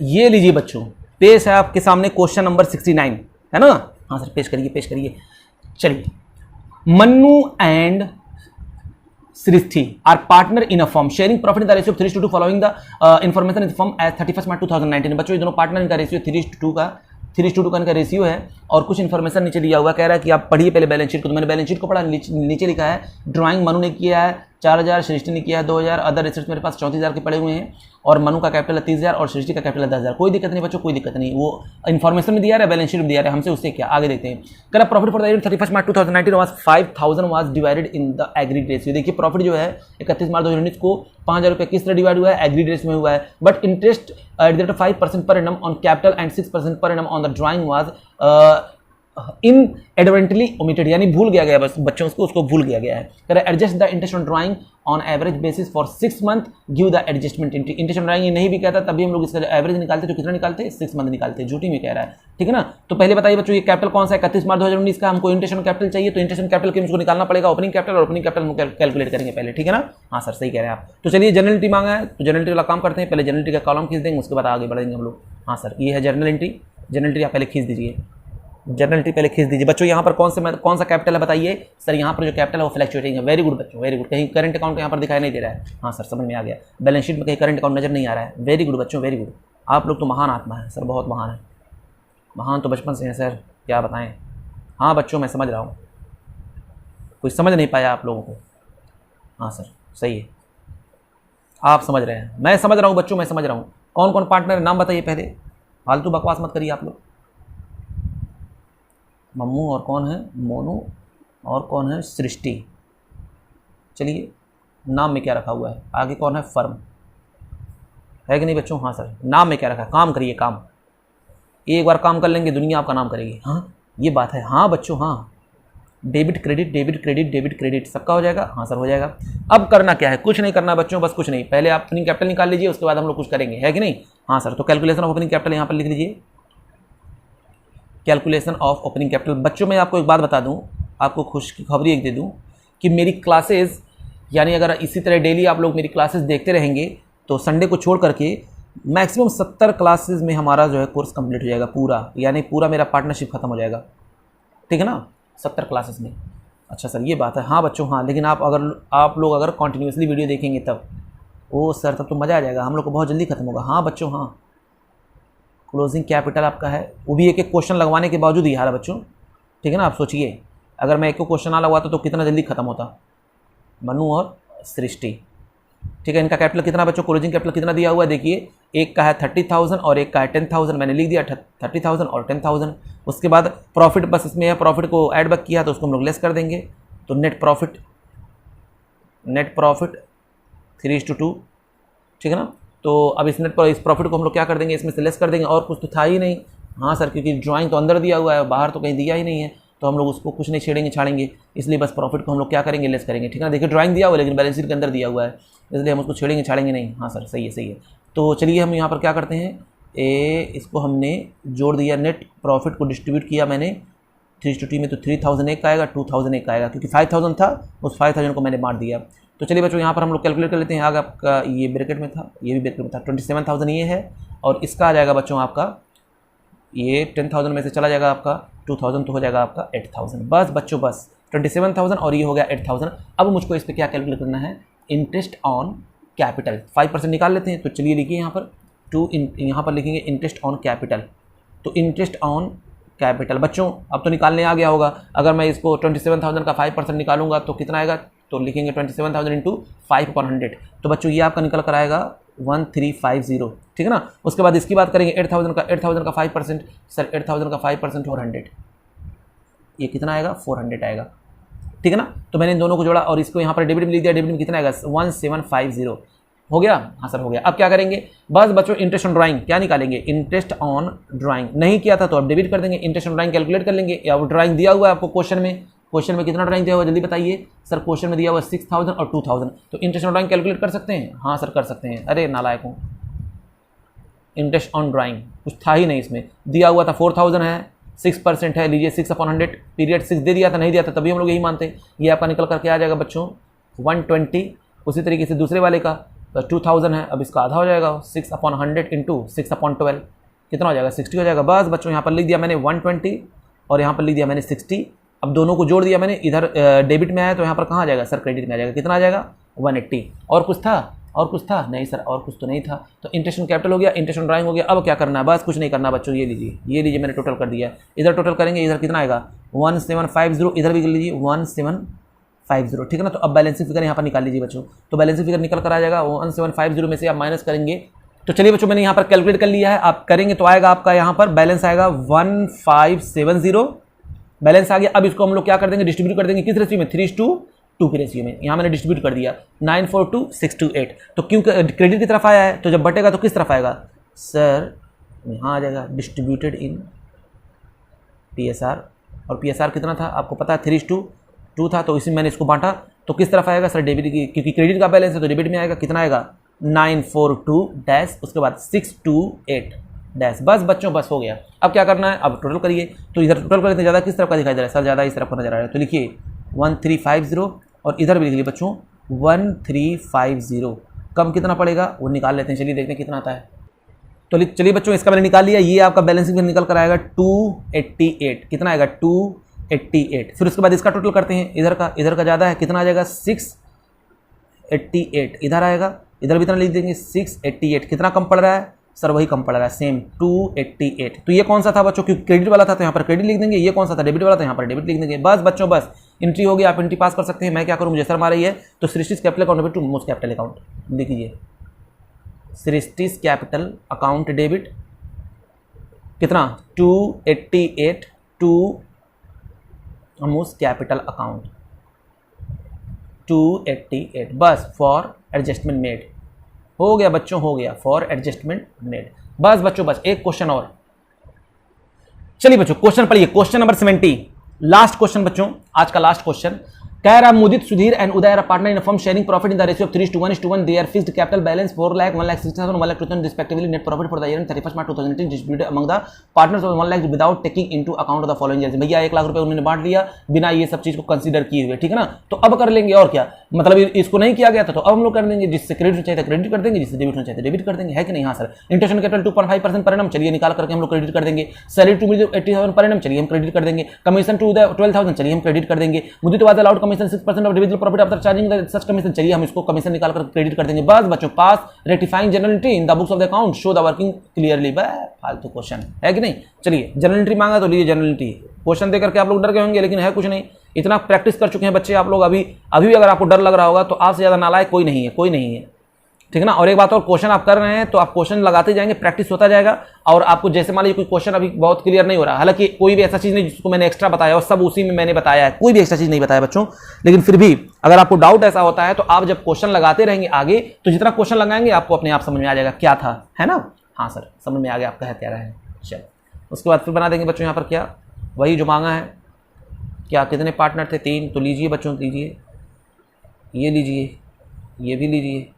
ये लीजिए बच्चों पेश है आपके सामने क्वेश्चन नंबर 69, है ना? हाँ सर, पेश करिए, पेश करिए। चलिए, Mannu and Srishti are partner in a firm sharing profit in the ratio of 3:2 following the information in the firm as 31 March 2019। बच्चों, ये दोनों पार्टनर, इनका रेशियो 3:2 का 3:2 का इनका रेशियो है। और कुछ इन्फॉर्मेशन नीचे दिया हुआ, कह रहा है कि आप पढ़िए पहले बैलेंस शीट को। तो मैंने बैलेंस शीट को पढ़ा, नीचे लिखा है ड्राइंग मनु ने किया है 4000, सृष्टि ने किया है 2000, अदर एसेट्स मेरे पास 34,000 के पड़े हुए हैं, और मनु का कैपिटल है 30,000 और सृष्टि का कैपिटल है 10,000। कोई दिक्कत नहीं बच्चों, कोई दिक्कत नहीं, वो इन्फॉर्मेशन में दिया है, बैलेंस शीट में दिया है, हमसे उससे क्या, आगे देखते हैं। कह profit for the year 31 March 2019 was 5000 was divided in the agreed ratio. देखिए, प्रॉफिट जो है 31 मार्च 2019 को 5000 रुपये किस तरह डिवाइड हुआ है, एग्रीड रेशियो में हुआ है। But interest at the rate of 5% per annum on capital and 6% पर annum on the drawing was inadvertently omitted, यानी भूल गया गया बस बच्चों उसको भूल गया है। Adjust the interest on drawing on average basis for 6 month, give the adjustment interest on drawing. ये नहीं भी कहता तभी हम लोग इसका एवरेज निकालते, तो कितना निकालते हैं, 6 मंथ निकालते हैं, झूठी में कह रहा है, ठीक है ना। तो पहले बताइए बच्चों, ये कैपिटल कौन सा है, 31 मार्च 2019 का, हमको इंटरेस्ट ऑन कैपिटल चाहिए, तो इंटरेस्ट ऑन कैपिटल के मुझको निकालना पड़ेगा ओपनिंग कैपिटल, और ओपनिंग कैपिटल हम कैलकुलेट करेंगे पहले, ठीक है ना। हाँ सर, सही कह रहे हैं आप। तो चलिए, जर्नलिटी मांगा है तो जर्नलिटी वाला काम करते हैं, पहले जर्नलिटी का कॉलम खींच देंगे, उसके बाद आगे बढ़ेंगे हम लोग। हाँ सर, ये है जर्नल एंट्री, जर्नलिटी आप पहले खींच दीजिए, जर्नलिटी पहले खींच दीजिए। बच्चों, यहाँ पर कौन सा कैपिटल है बताइए सर? यहाँ पर जो कैपिटल है वो फ्लैक्चुएटिंग है। वेरी गुड बच्चों, वेरी गुड। कहीं करंट अकाउंट यहाँ पर दिखाई नहीं दे रहा है? हाँ सर, समझ में आ गया। बैलेंस शीट में कहीं करंट अकाउंट नजर नहीं आ रहा है। वेरी गुड बच्चों, वेरी गुड। आप लोग तो महान आत्मा है सर, बहुत महान है। महान तो बचपन से हैं सर, क्या बताएं। हाँ बच्चों, मैं समझ रहा हूँ, कोई समझ नहीं पाया आप लोगों को। हाँ सर, सही है, आप समझ रहे हैं, मैं समझ रहा हूँ बच्चों, मैं समझ रहा हूँ। कौन कौन पार्टनर है, नाम बताइए पहले, फालतू बकवास मत करिए आप लोग। मम्मू, और कौन है, मोनू, और कौन है, सृष्टि। चलिए, नाम में क्या रखा हुआ है, आगे कौन है, फर्म है कि नहीं बच्चों? हाँ सर, नाम में क्या रखा है, काम करिए, काम। एक बार काम कर लेंगे, दुनिया आपका नाम करेगी। हाँ, ये बात है। हाँ बच्चों, हाँ, debit credit, debit credit, debit credit, सबका हो जाएगा। हाँ सर, हो जाएगा। अब करना क्या है, कुछ नहीं करना बच्चों, बस कुछ नहीं, पहले आप ओपनिंग कैपिटल निकाल लीजिए, उसके बाद हम लोग कुछ करेंगे, है कि नहीं। हाँ सर, तो कैलकुलेशन ऑफ ओपनिंग कैपिटल यहाँ पर लिख लीजिए, कैलकुलेशन ऑफ ओपनिंग कैपिटल। बच्चों, मैं आपको एक बात बता दूं, आपको खुश की खबरी एक दे दूं कि मेरी क्लासेस, यानी अगर इसी तरह डेली आप लोग मेरी क्लासेस देखते रहेंगे तो संडे को छोड़ करके मैक्सिमम 70 क्लासेस में हमारा जो है कोर्स कंप्लीट हो जाएगा पूरा, यानी पूरा मेरा पार्टनरशिप खत्म हो जाएगा, ठीक है ना, 70 क्लासेस में। अच्छा सर, ये बात है। हाँ बच्चों, हाँ, लेकिन आप लोग अगर कंटिन्यूसली वीडियो देखेंगे तब, ओ सर, तब तो मज़ा आ जाएगा, हम लोग को बहुत जल्दी खत्म होगा। हाँ बच्चों, हाँ, क्लोजिंग कैपिटल आपका है, वो भी एक एक क्वेश्चन लगवाने के बावजूद ही आ रहा बच्चों, ठीक है ना। आप सोचिए, अगर मैं एक को क्वेश्चन ना लगवाता तो कितना जल्दी खत्म होता। मनु और सृष्टि, ठीक है। इनका कैपिटल कितना बच्चों, क्लोजिंग कैपिटल कितना दिया हुआ है, देखिए, एक का है 30,000 और एक का है 10,000। मैंने लिख दिया 30,000 और 10,000। उसके बाद प्रॉफिट, बस इसमें है, प्रॉफिट को ऐड बैक किया तो उसको हम लोग लेस कर देंगे, तो नेट प्रॉफिट 3:2, ठीक है ना। तो अब इस प्रॉफिट को हम लोग क्या कर देंगे, इसमें से लेस कर देंगे, और कुछ तो था ही नहीं। हाँ सर, क्योंकि ड्राइंग तो अंदर दिया हुआ है, बाहर तो कहीं दिया ही नहीं है, तो हम लोग उसको कुछ नहीं छाड़ेंगे, इसलिए बस प्रॉफिट को हम लोग क्या करेंगे, लेस करेंगे, ठीक है ना। देखिए, ड्राइंग दिया हुआ है लेकिन बैलेंस शीट के अंदर दिया हुआ है, इसलिए हम उसको छाड़ेंगे नहीं। हाँ सर, सही है, सही है। तो चलिए, हम यहाँ पर क्या करते हैं, इसको हमने जोड़ दिया, नेट प्रॉफिट को डिस्ट्रीब्यूट किया मैंने 3:2 में, तो 3,000 एक का आएगा, 2,000 एक का आएगा, क्योंकि 5,000 था, उस 5,000 को मैंने बांट दिया। तो चलिए बच्चों, यहाँ पर हम लोग कैलकुलेट कर लेते हैं। आगे आपका ये ब्रैकेट में था, ये भी ब्रैकेट में था, 27,000 ये है, और इसका आ जाएगा बच्चों आपका, ये 10,000 में से चला जाएगा आपका 2,000, तो हो जाएगा आपका 8,000। बस बच्चों, बस 27,000 और ये हो गया 8,000। अब मुझको इस पर क्या कैलकुलेट करना है, इंटरेस्ट ऑन कैपिटल 5% निकाल लेते हैं। तो चलिए लिखिए यहाँ पर यहाँ पर लिखेंगे इंटरेस्ट ऑन कैपिटल। तो इंटरेस्ट ऑन कैपिटल बच्चों अब तो निकालने आ गया होगा। अगर मैं इसको 27,000 का 5% निकालूंगा तो कितना आएगा, तो लिखेंगे 27,000 इंटू 5/100। तो बच्चों ये आपका निकल कर आएगा 1350, ठीक है ना। उसके बाद इसकी बात करेंगे 8,000 का 5%, सर 8,000 का 5% 400, ये कितना आएगा, 400 आएगा, ठीक है ना। तो मैंने इन दोनों को जोड़ा और इसको यहाँ पर डेबिट में लिख दिया, डेबिट में कितना आएगा 1750, हो गया। हाँ सर, हो गया। अब क्या करेंगे, बस बच्चों इंटरेस्ट ऑन ड्राइंग क्या निकालेंगे, इंटरेस्ट ऑन ड्राइंग। नहीं किया था तो अब डेबिट कर देंगे, इंटरेस्ट ऑन ड्राइंग कैलकुलेट कर लेंगे। या वो ड्राइंग दिया हुआ है आपको क्वेश्चन में कितना ड्राइंग दिया हुआ है जल्दी बताइए सर। क्वेश्चन में दिया हुआ 6,000 और 2,000, तो इंटरेस्ट ऑन ड्राइंग कैलकुलेट कर सकते हैं। हाँ सर, कर सकते हैं। अरे नालायक हूँ, इंटरेस्ट ऑन ड्राइंग कुछ था ही नहीं, इसमें दिया हुआ था 4,000 है, 6% है, लीजिए 6/100, पीरियड 6 दे दिया था, नहीं दिया था तभी हम लोग यही मानते। ये आपका निकल करके आ जाएगा बच्चों 120। उसी तरीके से दूसरे वाले का 2,000 है, अब इसका आधा हो जाएगा 6/100 इंटू 6/12, कितना हो जाएगा 60 हो जाएगा। बस बच्चों यहाँ पर लिख दिया मैंने 120 और यहाँ पर लिख दिया मैंने 60। अब दोनों को जोड़ दिया मैंने, इधर डेबिट में आया तो यहाँ पर कहाँ आ जाएगा सर, क्रेडिट में आ जाएगा। कितना आ जाएगा 180। और कुछ था, और कुछ था नहीं सर, और कुछ तो नहीं था। तो इंटरेस्ट कैपिटल हो गया, इंटरेस्ट ड्राइंग हो गया। अब क्या करना है, बस कुछ नहीं करना बच्चों, ये लीजिए मैंने टोटल कर दिया। इधर टोटल करेंगे, इधर कितना आएगा 1750, इधर भी कर लीजिए 1750, ठीक है ना। तो अब बैलेंसिंग फिगर यहाँ पर निकाल लीजिए बच्चों। तो बैलेंसिंग फिगर निकल कर आ जाएगा 1750 में से आप माइनस करेंगे। तो चलिए बच्चों मैंने यहाँ पर कैलकुलेट कर लिया है, आप करेंगे तो आएगा आपका यहाँ पर बैलेंस आएगा 1570 बैलेंस आ गया। अब इसको हम लोग क्या कर देंगे, डिस्ट्रीब्यूट कर देंगे किस रेशियो में, 3:2 के रेशियो में। यहाँ मैंने डिस्ट्रीब्यूट कर दिया 942,628। तो क्यों क्रेडिट की तरफ आया है, तो जब बटेगा तो किस तरफ आएगा सर, यहाँ आ जाएगा डिस्ट्रीब्यूटेड इन PSR। और PSR कितना था आपको पता है 3:2 था, तो इसी मैंने इसको बांटा। तो किस तरफ आएगा सर, डेबिट की, क्योंकि क्रेडिट का बैलेंस है तो डेबिट में आएगा। कितना आएगा 942 डैश, उसके बाद 628 डैश। बस बच्चों बस हो गया। अब क्या करना है, अब टोटल करिए। तो इधर टोटल करते ज़्यादा किस तरफ का दिखाई दे रहा है सर, ज़्यादा इस तरफ का नजर आ रहा है। तो लिखिए 1350 और इधर भी लिख लीजिए बच्चों 1350। कम कितना पड़ेगा वो निकाल लेते हैं, चलिए देखते हैं कितना आता है। तो चलिए बच्चों इसका मैंने निकाल लिया, ये आपका बैलेंसिंग फिगर निकल कर आएगा 288। कितना आएगा 288। फिर उसके बाद इसका टोटल करते हैं, इधर का ज़्यादा है, कितना आ जाएगा 688। इधर आएगा, इधर भी इतना लिख देंगे 688। कितना कम पड़ रहा है सर, वही कम पड़ रहा है सेम 288। तो ये कौन सा था बच्चों, क्योंकि क्रेडिट वाला था तो यहाँ पर क्रेडिट लिख देंगे। ये कौन सा था, डेबिट वाला था, यहाँ पर डेबिट लिख देंगे। बस बच्चों बस एंट्री हो गया, आप एंट्री पास कर सकते हैं। मैं क्या करूँ, मुझे शर्म आ रही है, तो Srishti's capital account debit to most capital account लिख लीजिए। सृष्टिस कैपिटल अकाउंट डेबिट कितना 288 टू मोस्ट कैपिटल अकाउंट 288। बस फॉर एडजस्टमेंट मेड हो गया बच्चों, हो गया फॉर एडजस्टमेंट मेड। बस बच्चों बस एक क्वेश्चन और। चलिए बच्चों क्वेश्चन पढ़िए, क्वेश्चन नंबर 70, लास्ट क्वेश्चन बच्चों, आज का लास्ट क्वेश्चन। कह रहा Mudit, Sudhir and Uday are partner in a firm sharing profit in the ratio of 3:1:1। Their fixed capital balance 4 lakh 1,60,000 1,02,000 respectively. Net profit for the year 31 March 2018 distributed among the partners of 1 lakh without taking into account the following years. भैया 1 लाख रुपए उन्होंने बांट लिया बिना ये सब चीज को कंसीडर किए हुए, ठीक है ना। तो अब कर लेंगे और क्या, मतलब इसको नहीं किया गया था तो अब हम लोग कर देंगे, जिससे क्रेडिट चाहिए क्रेडिट कर देंगे, जिससे डेबिट होना चाहिए डेबिट कर देंगे, है कि नहीं। हाँ sir. Interest on capital 2.5% per annum, चलिए निकाल करके हम लोग क्रेडिट कर देंगे। सैलरी टू मुझे 80,000 पर एनम, चलिए हम क्रेडिट कर देंगे। कमीशन टू 12,000, चलिए हम क्रेडिट कर देंगे। Mudit was allowed commission 6% of divisible profit after charging such commission, चलिए हम इसको कमीशन निकाल कर क्रेडिट कर देंगे। बस बच्चों पास। Rectifying general entry in the books of the account show the working clearly. फालतू क्वेश्चन है कि नहीं। चलिए जनरल एंट्री मांगा तो लीजिए जनरल एंट्री। क्वेश्चन देकर के आप लोग डर गए होंगे, लेकिन है कुछ नहीं, इतना प्रैक्टिस कर चुके हैं बच्चे आप लोग। अभी भी अगर आपको डर लग रहा होगा तो आपसे ज़्यादा नालायक कोई नहीं है, कोई नहीं है, ठीक है ना। और एक बात और, क्वेश्चन आप कर रहे हैं तो आप क्वेश्चन लगाते जाएंगे, प्रैक्टिस होता जाएगा। और आपको जैसे मान लीजिए कोई क्वेश्चन अभी बहुत क्लियर नहीं हो रहा, हालांकि कोई भी ऐसा चीज़ नहीं जिसको मैंने एक्स्ट्रा बताया और सब उसी में मैंने बताया है, कोई भी एक्स्ट्रा चीज़ नहीं बताया बच्चों। लेकिन फिर भी अगर आपको डाउट ऐसा होता है तो आप जब क्वेश्चन लगाते रहेंगे आगे, तो जितना क्वेश्चन लगाएंगे आपको अपने आप समझ में आ जाएगा क्या था, है ना। हाँ सर समझ में आ गया आपका है क्या रहा है। चलो उसके बाद फिर बना देंगे बच्चों यहाँ पर क्या, वही जो मांगा है। क्या कितने पार्टनर थे, 3। तो लीजिए बच्चों, लीजिए, ये लीजिए, ये भी लीजिए,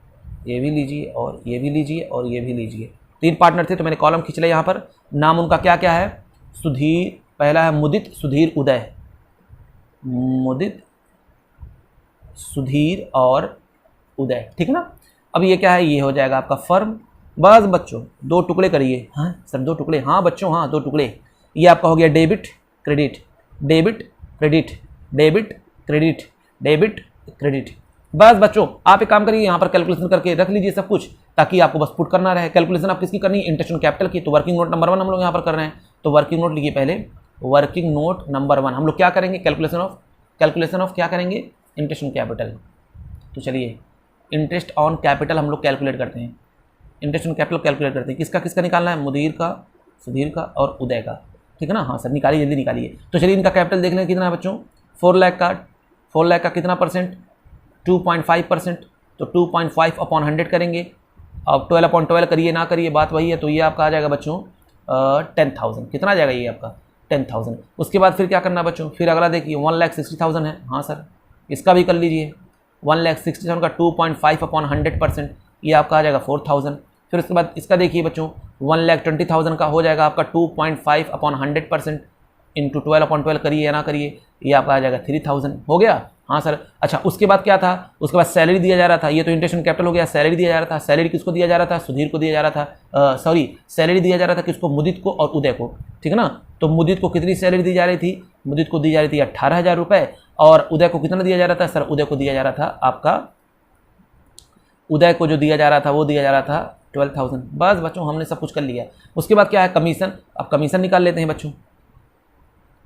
ये भी लीजिए, और ये भी लीजिए, और ये भी लीजिए। 3 पार्टनर थे तो मैंने कॉलम खींच लिया यहाँ पर। नाम उनका क्या क्या है, सुधीर, पहला है मुदित, सुधीर, उदय। मुदित, सुधीर और उदय, ठीक है ना। अब ये क्या है, ये हो जाएगा आपका फर्म। बस बच्चों 2 टुकड़े करिए। हाँ सर 2 टुकड़े, हाँ बच्चों हाँ 2 टुकड़े। ये आपका हो गया debit credit, debit credit, debit credit, debit credit. बस बच्चों आप एक काम करिए, यहाँ पर कैलकुलेशन करके रख लीजिए सब कुछ, ताकि आपको बस पुट करना रहे। कैलकुलेशन आप किसकी करनी है, इंटरेस्ट ऑन कैपिटल की। तो वर्किंग नोट नंबर 1 हम लोग यहाँ पर कर रहे हैं, तो वर्किंग नोट लिखिए पहले। वर्किंग नोट नंबर 1 हम लोग क्या करेंगे, कैलकुलेशन ऑफ क्या करेंगे, इंटरेस्ट ऑन कैपिटल। तो चलिए इंटरेस्ट ऑन कैपिटल हम लोग कैलकुलेट करते हैं, इंटरेस्ट ऑन कैपिटल कैलकुलेट करते हैं। किसका किसका निकालना है, मुदीर का, सुधीर का और उदय का, ठीक है ना। हाँ सर निकालिए, जल्दी निकालिए। तो चलिए इनका कैपिटल देख लें कितना है बच्चों, 4 लाख का। 4 लाख का कितना परसेंट, 2.5%। तो 2.5 अपॉन 100 करेंगे। अब 12 अपॉन 12 करिए ना करिए बात वही है। तो ये आपका आ जाएगा बच्चों 10,000। कितना आ जाएगा ये आपका 10,000। उसके बाद फिर क्या करना है बच्चों, फिर अगला देखिए 1,60,000 है। हाँ सर इसका भी कर लीजिए। 1,60,000 का 2.5 अपॉन 100%, ये आपका आ जाएगा 4,000। फिर उसके बाद इसका देखिए बच्चों 1,20,000 का हो जाएगा आपका 2.5 अपॉन 100% इंटू 12 अपॉन 12 करिए या ना करिए, ये आपका आ जाएगा 3,000। हो गया। हाँ सर। अच्छा उसके बाद क्या था, उसके बाद सैलरी दिया जा रहा था, ये तो इंटरेस्ट कैपिटल हो गया, सैलरी दिया जा रहा था। सैलरी किसको दिया जा रहा था, सुधीर को दिया जा रहा था, सॉरी सैलरी दिया जा रहा था किसको, मुदित को और उदय को, ठीक है ना। तो मुदित को कितनी सैलरी दी जा रही थी, मुदित को दी जा रही थी 18,000 रुपये, और उदय को कितना दिया जा रहा था सर, उदय को दिया जा रहा था आपका, उदय को जो दिया जा रहा था वो दिया जा रहा था 12,000। बस बच्चों हमने सब कुछ कर लिया। उसके बाद क्या है, कमीशन। अब कमीशन निकाल लेते हैं बच्चों,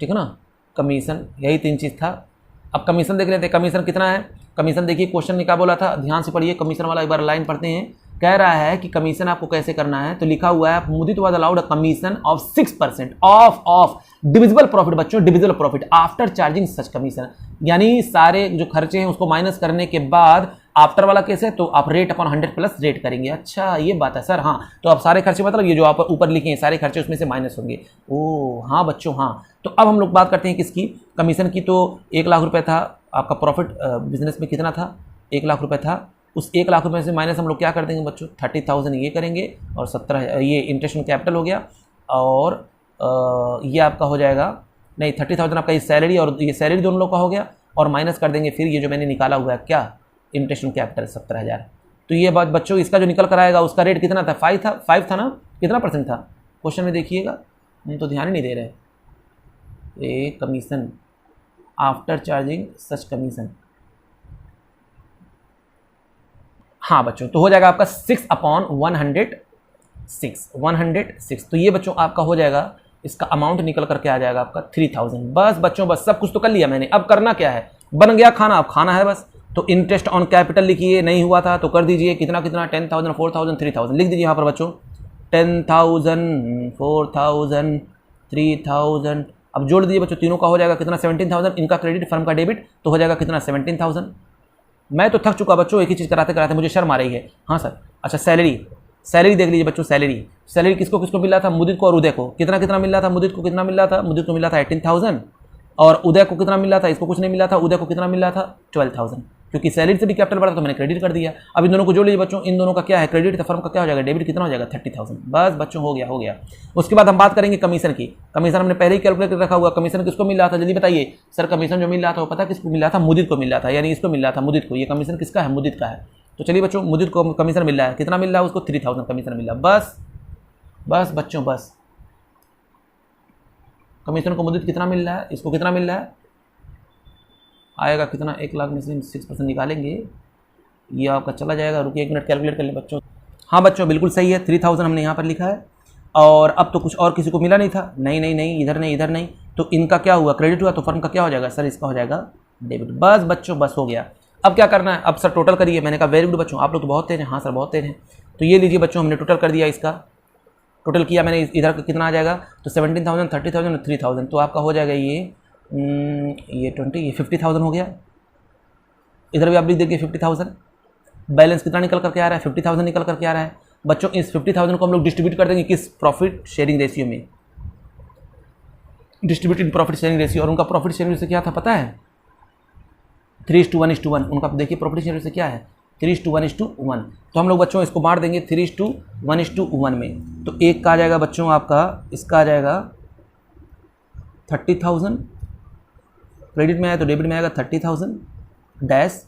ठीक है ना, कमीशन, यही 3 चीज़ था। अब कमीशन देख लेते हैं, कमीशन कितना है। कमीशन देखिए क्वेश्चन में क्या बोला था, ध्यान से पढ़िए, कमीशन वाला एक बार लाइन पढ़ते हैं। कह रहा है कि कमीशन आपको कैसे करना है, तो लिखा हुआ है Mudit was allowed a commission of 6% of divisible profit, बच्चों divisible profit after charging such commission, यानी सारे जो खर्चे हैं उसको माइनस करने के बाद, आफ्टर वाला केस है तो आप रेट अपॉन 100 प्लस रेट करेंगे। अच्छा ये बात है सर, हाँ तो आप सारे खर्चे मतलब ये जो आप ऊपर लिखे हैं सारे खर्चे उसमें से माइनस होंगे। ओ हाँ बच्चों हाँ। तो अब हम लोग बात करते हैं किसकी, कमीशन की। तो 1 लाख रुपए था आपका प्रॉफिट बिजनेस में, कितना था 1 लाख रुपए था। उस 1 लाख रुपए से माइनस हम लोग क्या कर देंगे बच्चों, 30,000 ये करेंगे, और 17 ये इंटरेस्ट कैपिटल हो गया, और ये आपका हो जाएगा, नहीं 30,000 आपका ये सैलरी और ये सैलरी दोनों लोग का हो गया, और माइनस कर देंगे फिर ये जो मैंने निकाला हुआ है क्या, इंटरेस्ट कैपिटल 17,000। तो ये बात बच्चों इसका जो निकल कर आएगा उसका रेट कितना था, 5 था ना, कितना परसेंट था क्वेश्चन में देखिएगा, हम तो ध्यान ही नहीं दे रहे। A commission after charging such commission, हाँ बच्चों तो हो जाएगा आपका 6/106। तो ये बच्चों आपका हो जाएगा, इसका अमाउंट निकल करके आ जाएगा आपका 3,000। बस बच्चों बस सब कुछ तो कर लिया मैंने, अब करना क्या है, बन गया खाना, अब खाना है बस। तो इंटरेस्ट ऑन कैपिटल लिखिए, नहीं हुआ था तो कर दीजिए, कितना कितना 10,000 4,000 3,000 लिख दीजिए यहाँ पर बच्चों, 10,000 4,000 3,000। अब जोड़ दीजिए बच्चों, तीनों का हो जाएगा कितना 17,000, इनका क्रेडिट फर्म का डेबिट, तो हो जाएगा कितना 17,000। मैं तो थक चुका बच्चों, एक ही चीज़ कराते कराते मुझे शर्म आ रही है। हाँ सर। अच्छा सैलरी देख लीजिए बच्चों, सैलरी किसको किसको मिल रहा था, मुदित को और उदय को कितना कितना मिल रहा था, मुदित को कितना मिल रहा था, मुदित को मिला था 18,000, और उदय को कितना मिल रहा था, इसको कुछ नहीं मिला था, उदय को कितना मिल रहा था 12,000, क्योंकि सैलरी से भी कैपिटल बढ़ा तो मैंने क्रेडिट कर दिया। अब इन दोनों को जोड़ लीजिए बच्चों, इन दोनों का क्या है क्रेडिट, फर्म का क्या हो जाएगा डेबिट, कितना हो जाएगा 30,000। बस बच्चों हो गया। उसके बाद हम बात करेंगे कमीशन की। कमीशन हमने पहले ही कैलकुलेट कर रखा हुआ, कमीशन किसको मिल रहा था जल्दी बताइए सर, कमीशन जो मिल रहा था वो पता किसको मिल रहा था, मुदित को मिल रहा था, यानी इसको मिल रहा था मुदित को, ये कमीशन किसका है, मुदित का है। तो चलिए बच्चों मुदित को कमीशन मिल रहा है, कितना मिल रहा है उसको 3,000 कमीशन मिल रहा है। बस बच्चों बस, कमीशन को मुदित कितना मिल रहा है, इसको कितना मिल रहा है, आएगा कितना, 1 लाख में से 6% निकालेंगे, ये आपका चला जाएगा, रुकिए 1 मिनट कैलकुलेट कर लें बच्चों। हाँ बच्चों बिल्कुल सही है, 3,000 हमने यहाँ पर लिखा है, और अब तो कुछ और किसी को मिला नहीं था, नहीं इधर नहीं, तो इनका क्या हुआ क्रेडिट हुआ, तो फर्म का क्या हो जाएगा सर, इसका हो जाएगा डेबिट। बस बच्चों बस हो गया। अब क्या करना है, अब सर टोटल करिए। मैंने कहा वेरी गुड बच्चों, आप लोग तो बहुत तेज हैं। हाँ सर बहुत तेज हैं। तो ये लीजिए बच्चों, हमने टोटल कर दिया, इसका टोटल किया मैंने, इधर कितना आ जाएगा, तो 17,000 30,000 और 3,000, तो आपका हो जाएगा ये 20 ये 50,000 हो गया। इधर भी आप लिख देंगे 50,000। बैलेंस कितना निकल करके आ रहा है, 50,000 निकल करके आ रहा है बच्चों। इस 50,000 को हम लोग डिस्ट्रीब्यूट कर देंगे किस, प्रॉफिट शेयरिंग रेशियो में, डिस्ट्रीब्यूट इन प्रॉफिट शेयरिंग रेशियो। और उनका प्रॉफिट शेयरिंग रेशियो क्या था पता है, 3:1:1। उनका देखिए प्रॉफिट शेयरिंग रेशियो क्या है, 3:1:1। तो हम लोग बच्चों इसको बांट देंगे 3:1:1 में। तो एक का आ जाएगा बच्चों आपका, इसका आ जाएगा 30,000, क्रेडिट में आया तो डेबिट में आएगा 30,000 डैश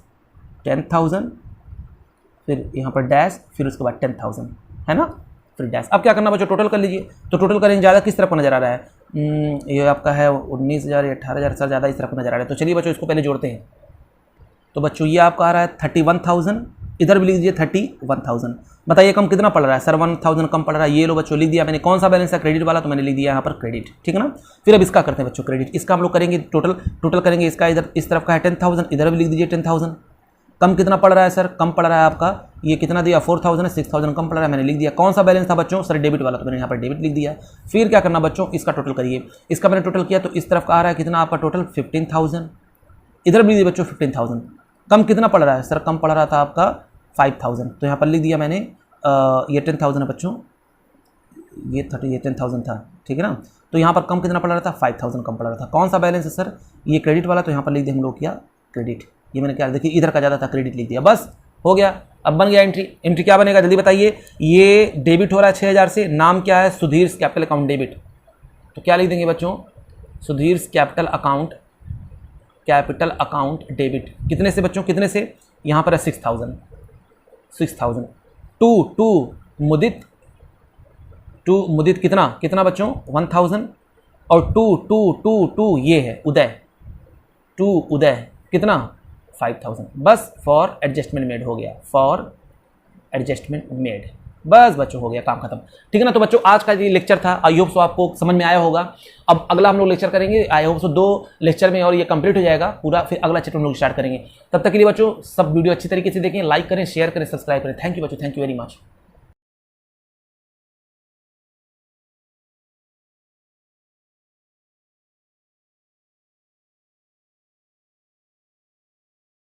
10,000, फिर यहाँ पर डैश, फिर उसके बाद 10,000 है ना, फिर डैश। अब क्या करना बच्चों, टोटल कर लीजिए। तो टोटल करेंगे, ज़्यादा किस तरफ नज़र आ रहा है, ये आपका है 19,000 या 18,000 सर, ज़्यादा इस तरफ नज़र आ रहा है। तो चलिए बच्चों इसको पहले जोड़ते हैं। तो बच्चों ये आपका आ रहा है 31,000, इधर भी लिख दीजिए 31,000। बताइए कम कितना पड़ रहा है सर, 1,000 कम पड़ रहा है। ये लो बच्चों लिख दिया मैंने, कौन सा बैलेंस है क्रेडिट वाला, तो मैंने लिख दिया यहाँ पर क्रेडिट, ठीक है ना। फिर अब इसका करते हैं बच्चों क्रेडिट, इसका हम लोग करेंगे टोटल करेंगे। इसका इधर इस तरफ का है 10,000, इधर भी लिख दीजिए 10,000। कम कितना पड़ रहा है सर, कम पड़ रहा है आपका, ये कितना दिया 4,000 है, 6,000 कम पड़ रहा है, मैंने लिख दिया। कौन सा बैलेंस था बच्चों सर, डेबिट वाला, तो मैंने यहाँ पर डेबिट लिख दिया। फिर क्या करना बच्चों, इसका टोटल करिए। इसका मैंने टोटल किया तो इस तरफ का आ रहा है कितना आपका टोटल 15,000, इधर भी लिख दिया बच्चों 15,000। कम कितना पड़ रहा है सर, कम पड़ रहा था आपका 5,000, तो यहाँ पर लिख दिया मैंने ये 10,000 है बच्चों, ये 10,000 था, ठीक है ना। तो यहाँ पर कम कितना पड़ रहा था, 5,000 कम पड़ रहा था। कौन सा बैलेंस है सर, ये क्रेडिट वाला, तो यहाँ पर लिख दिया हम लोग किया क्रेडिट। ये मैंने क्या देखिए, इधर का ज़्यादा था, क्रेडिट लिख दिया, बस हो गया। अब बन गया एंट्री क्या बनेगा जल्दी बताइए। ये डेबिट हो रहा है 6,000 से, नाम क्या है, सुधीर कैपिटल अकाउंट डेबिट। तो क्या लिख देंगे बच्चों, Sudhir capital account capital account debit कितने से बच्चों, कितने से, यहाँ पर है 6000 टू मुदित कितना बच्चों 1000 और टू ये है उदय कितना 5000 बस फॉर एडजस्टमेंट मेड हो गया, फॉर एडजस्टमेंट मेड, बस बच्चों हो गया काम खत्म। ठीक है ना। तो बच्चों आज का ये लेक्चर था, आई होप सो आपको समझ में आया होगा। अब अगला हम लोग लेक्चर करेंगे, आई होप सो 2 लेक्चर में और ये कंप्लीट हो जाएगा पूरा, फिर अगला चैप्टर हम लोग स्टार्ट करेंगे। तब तक के लिए बच्चों सब वीडियो अच्छी तरीके से देखें, लाइक करें, शेयर करें, सब्सक्राइब करें। थैंक यू बच्चों, थैंक यू वेरी मच।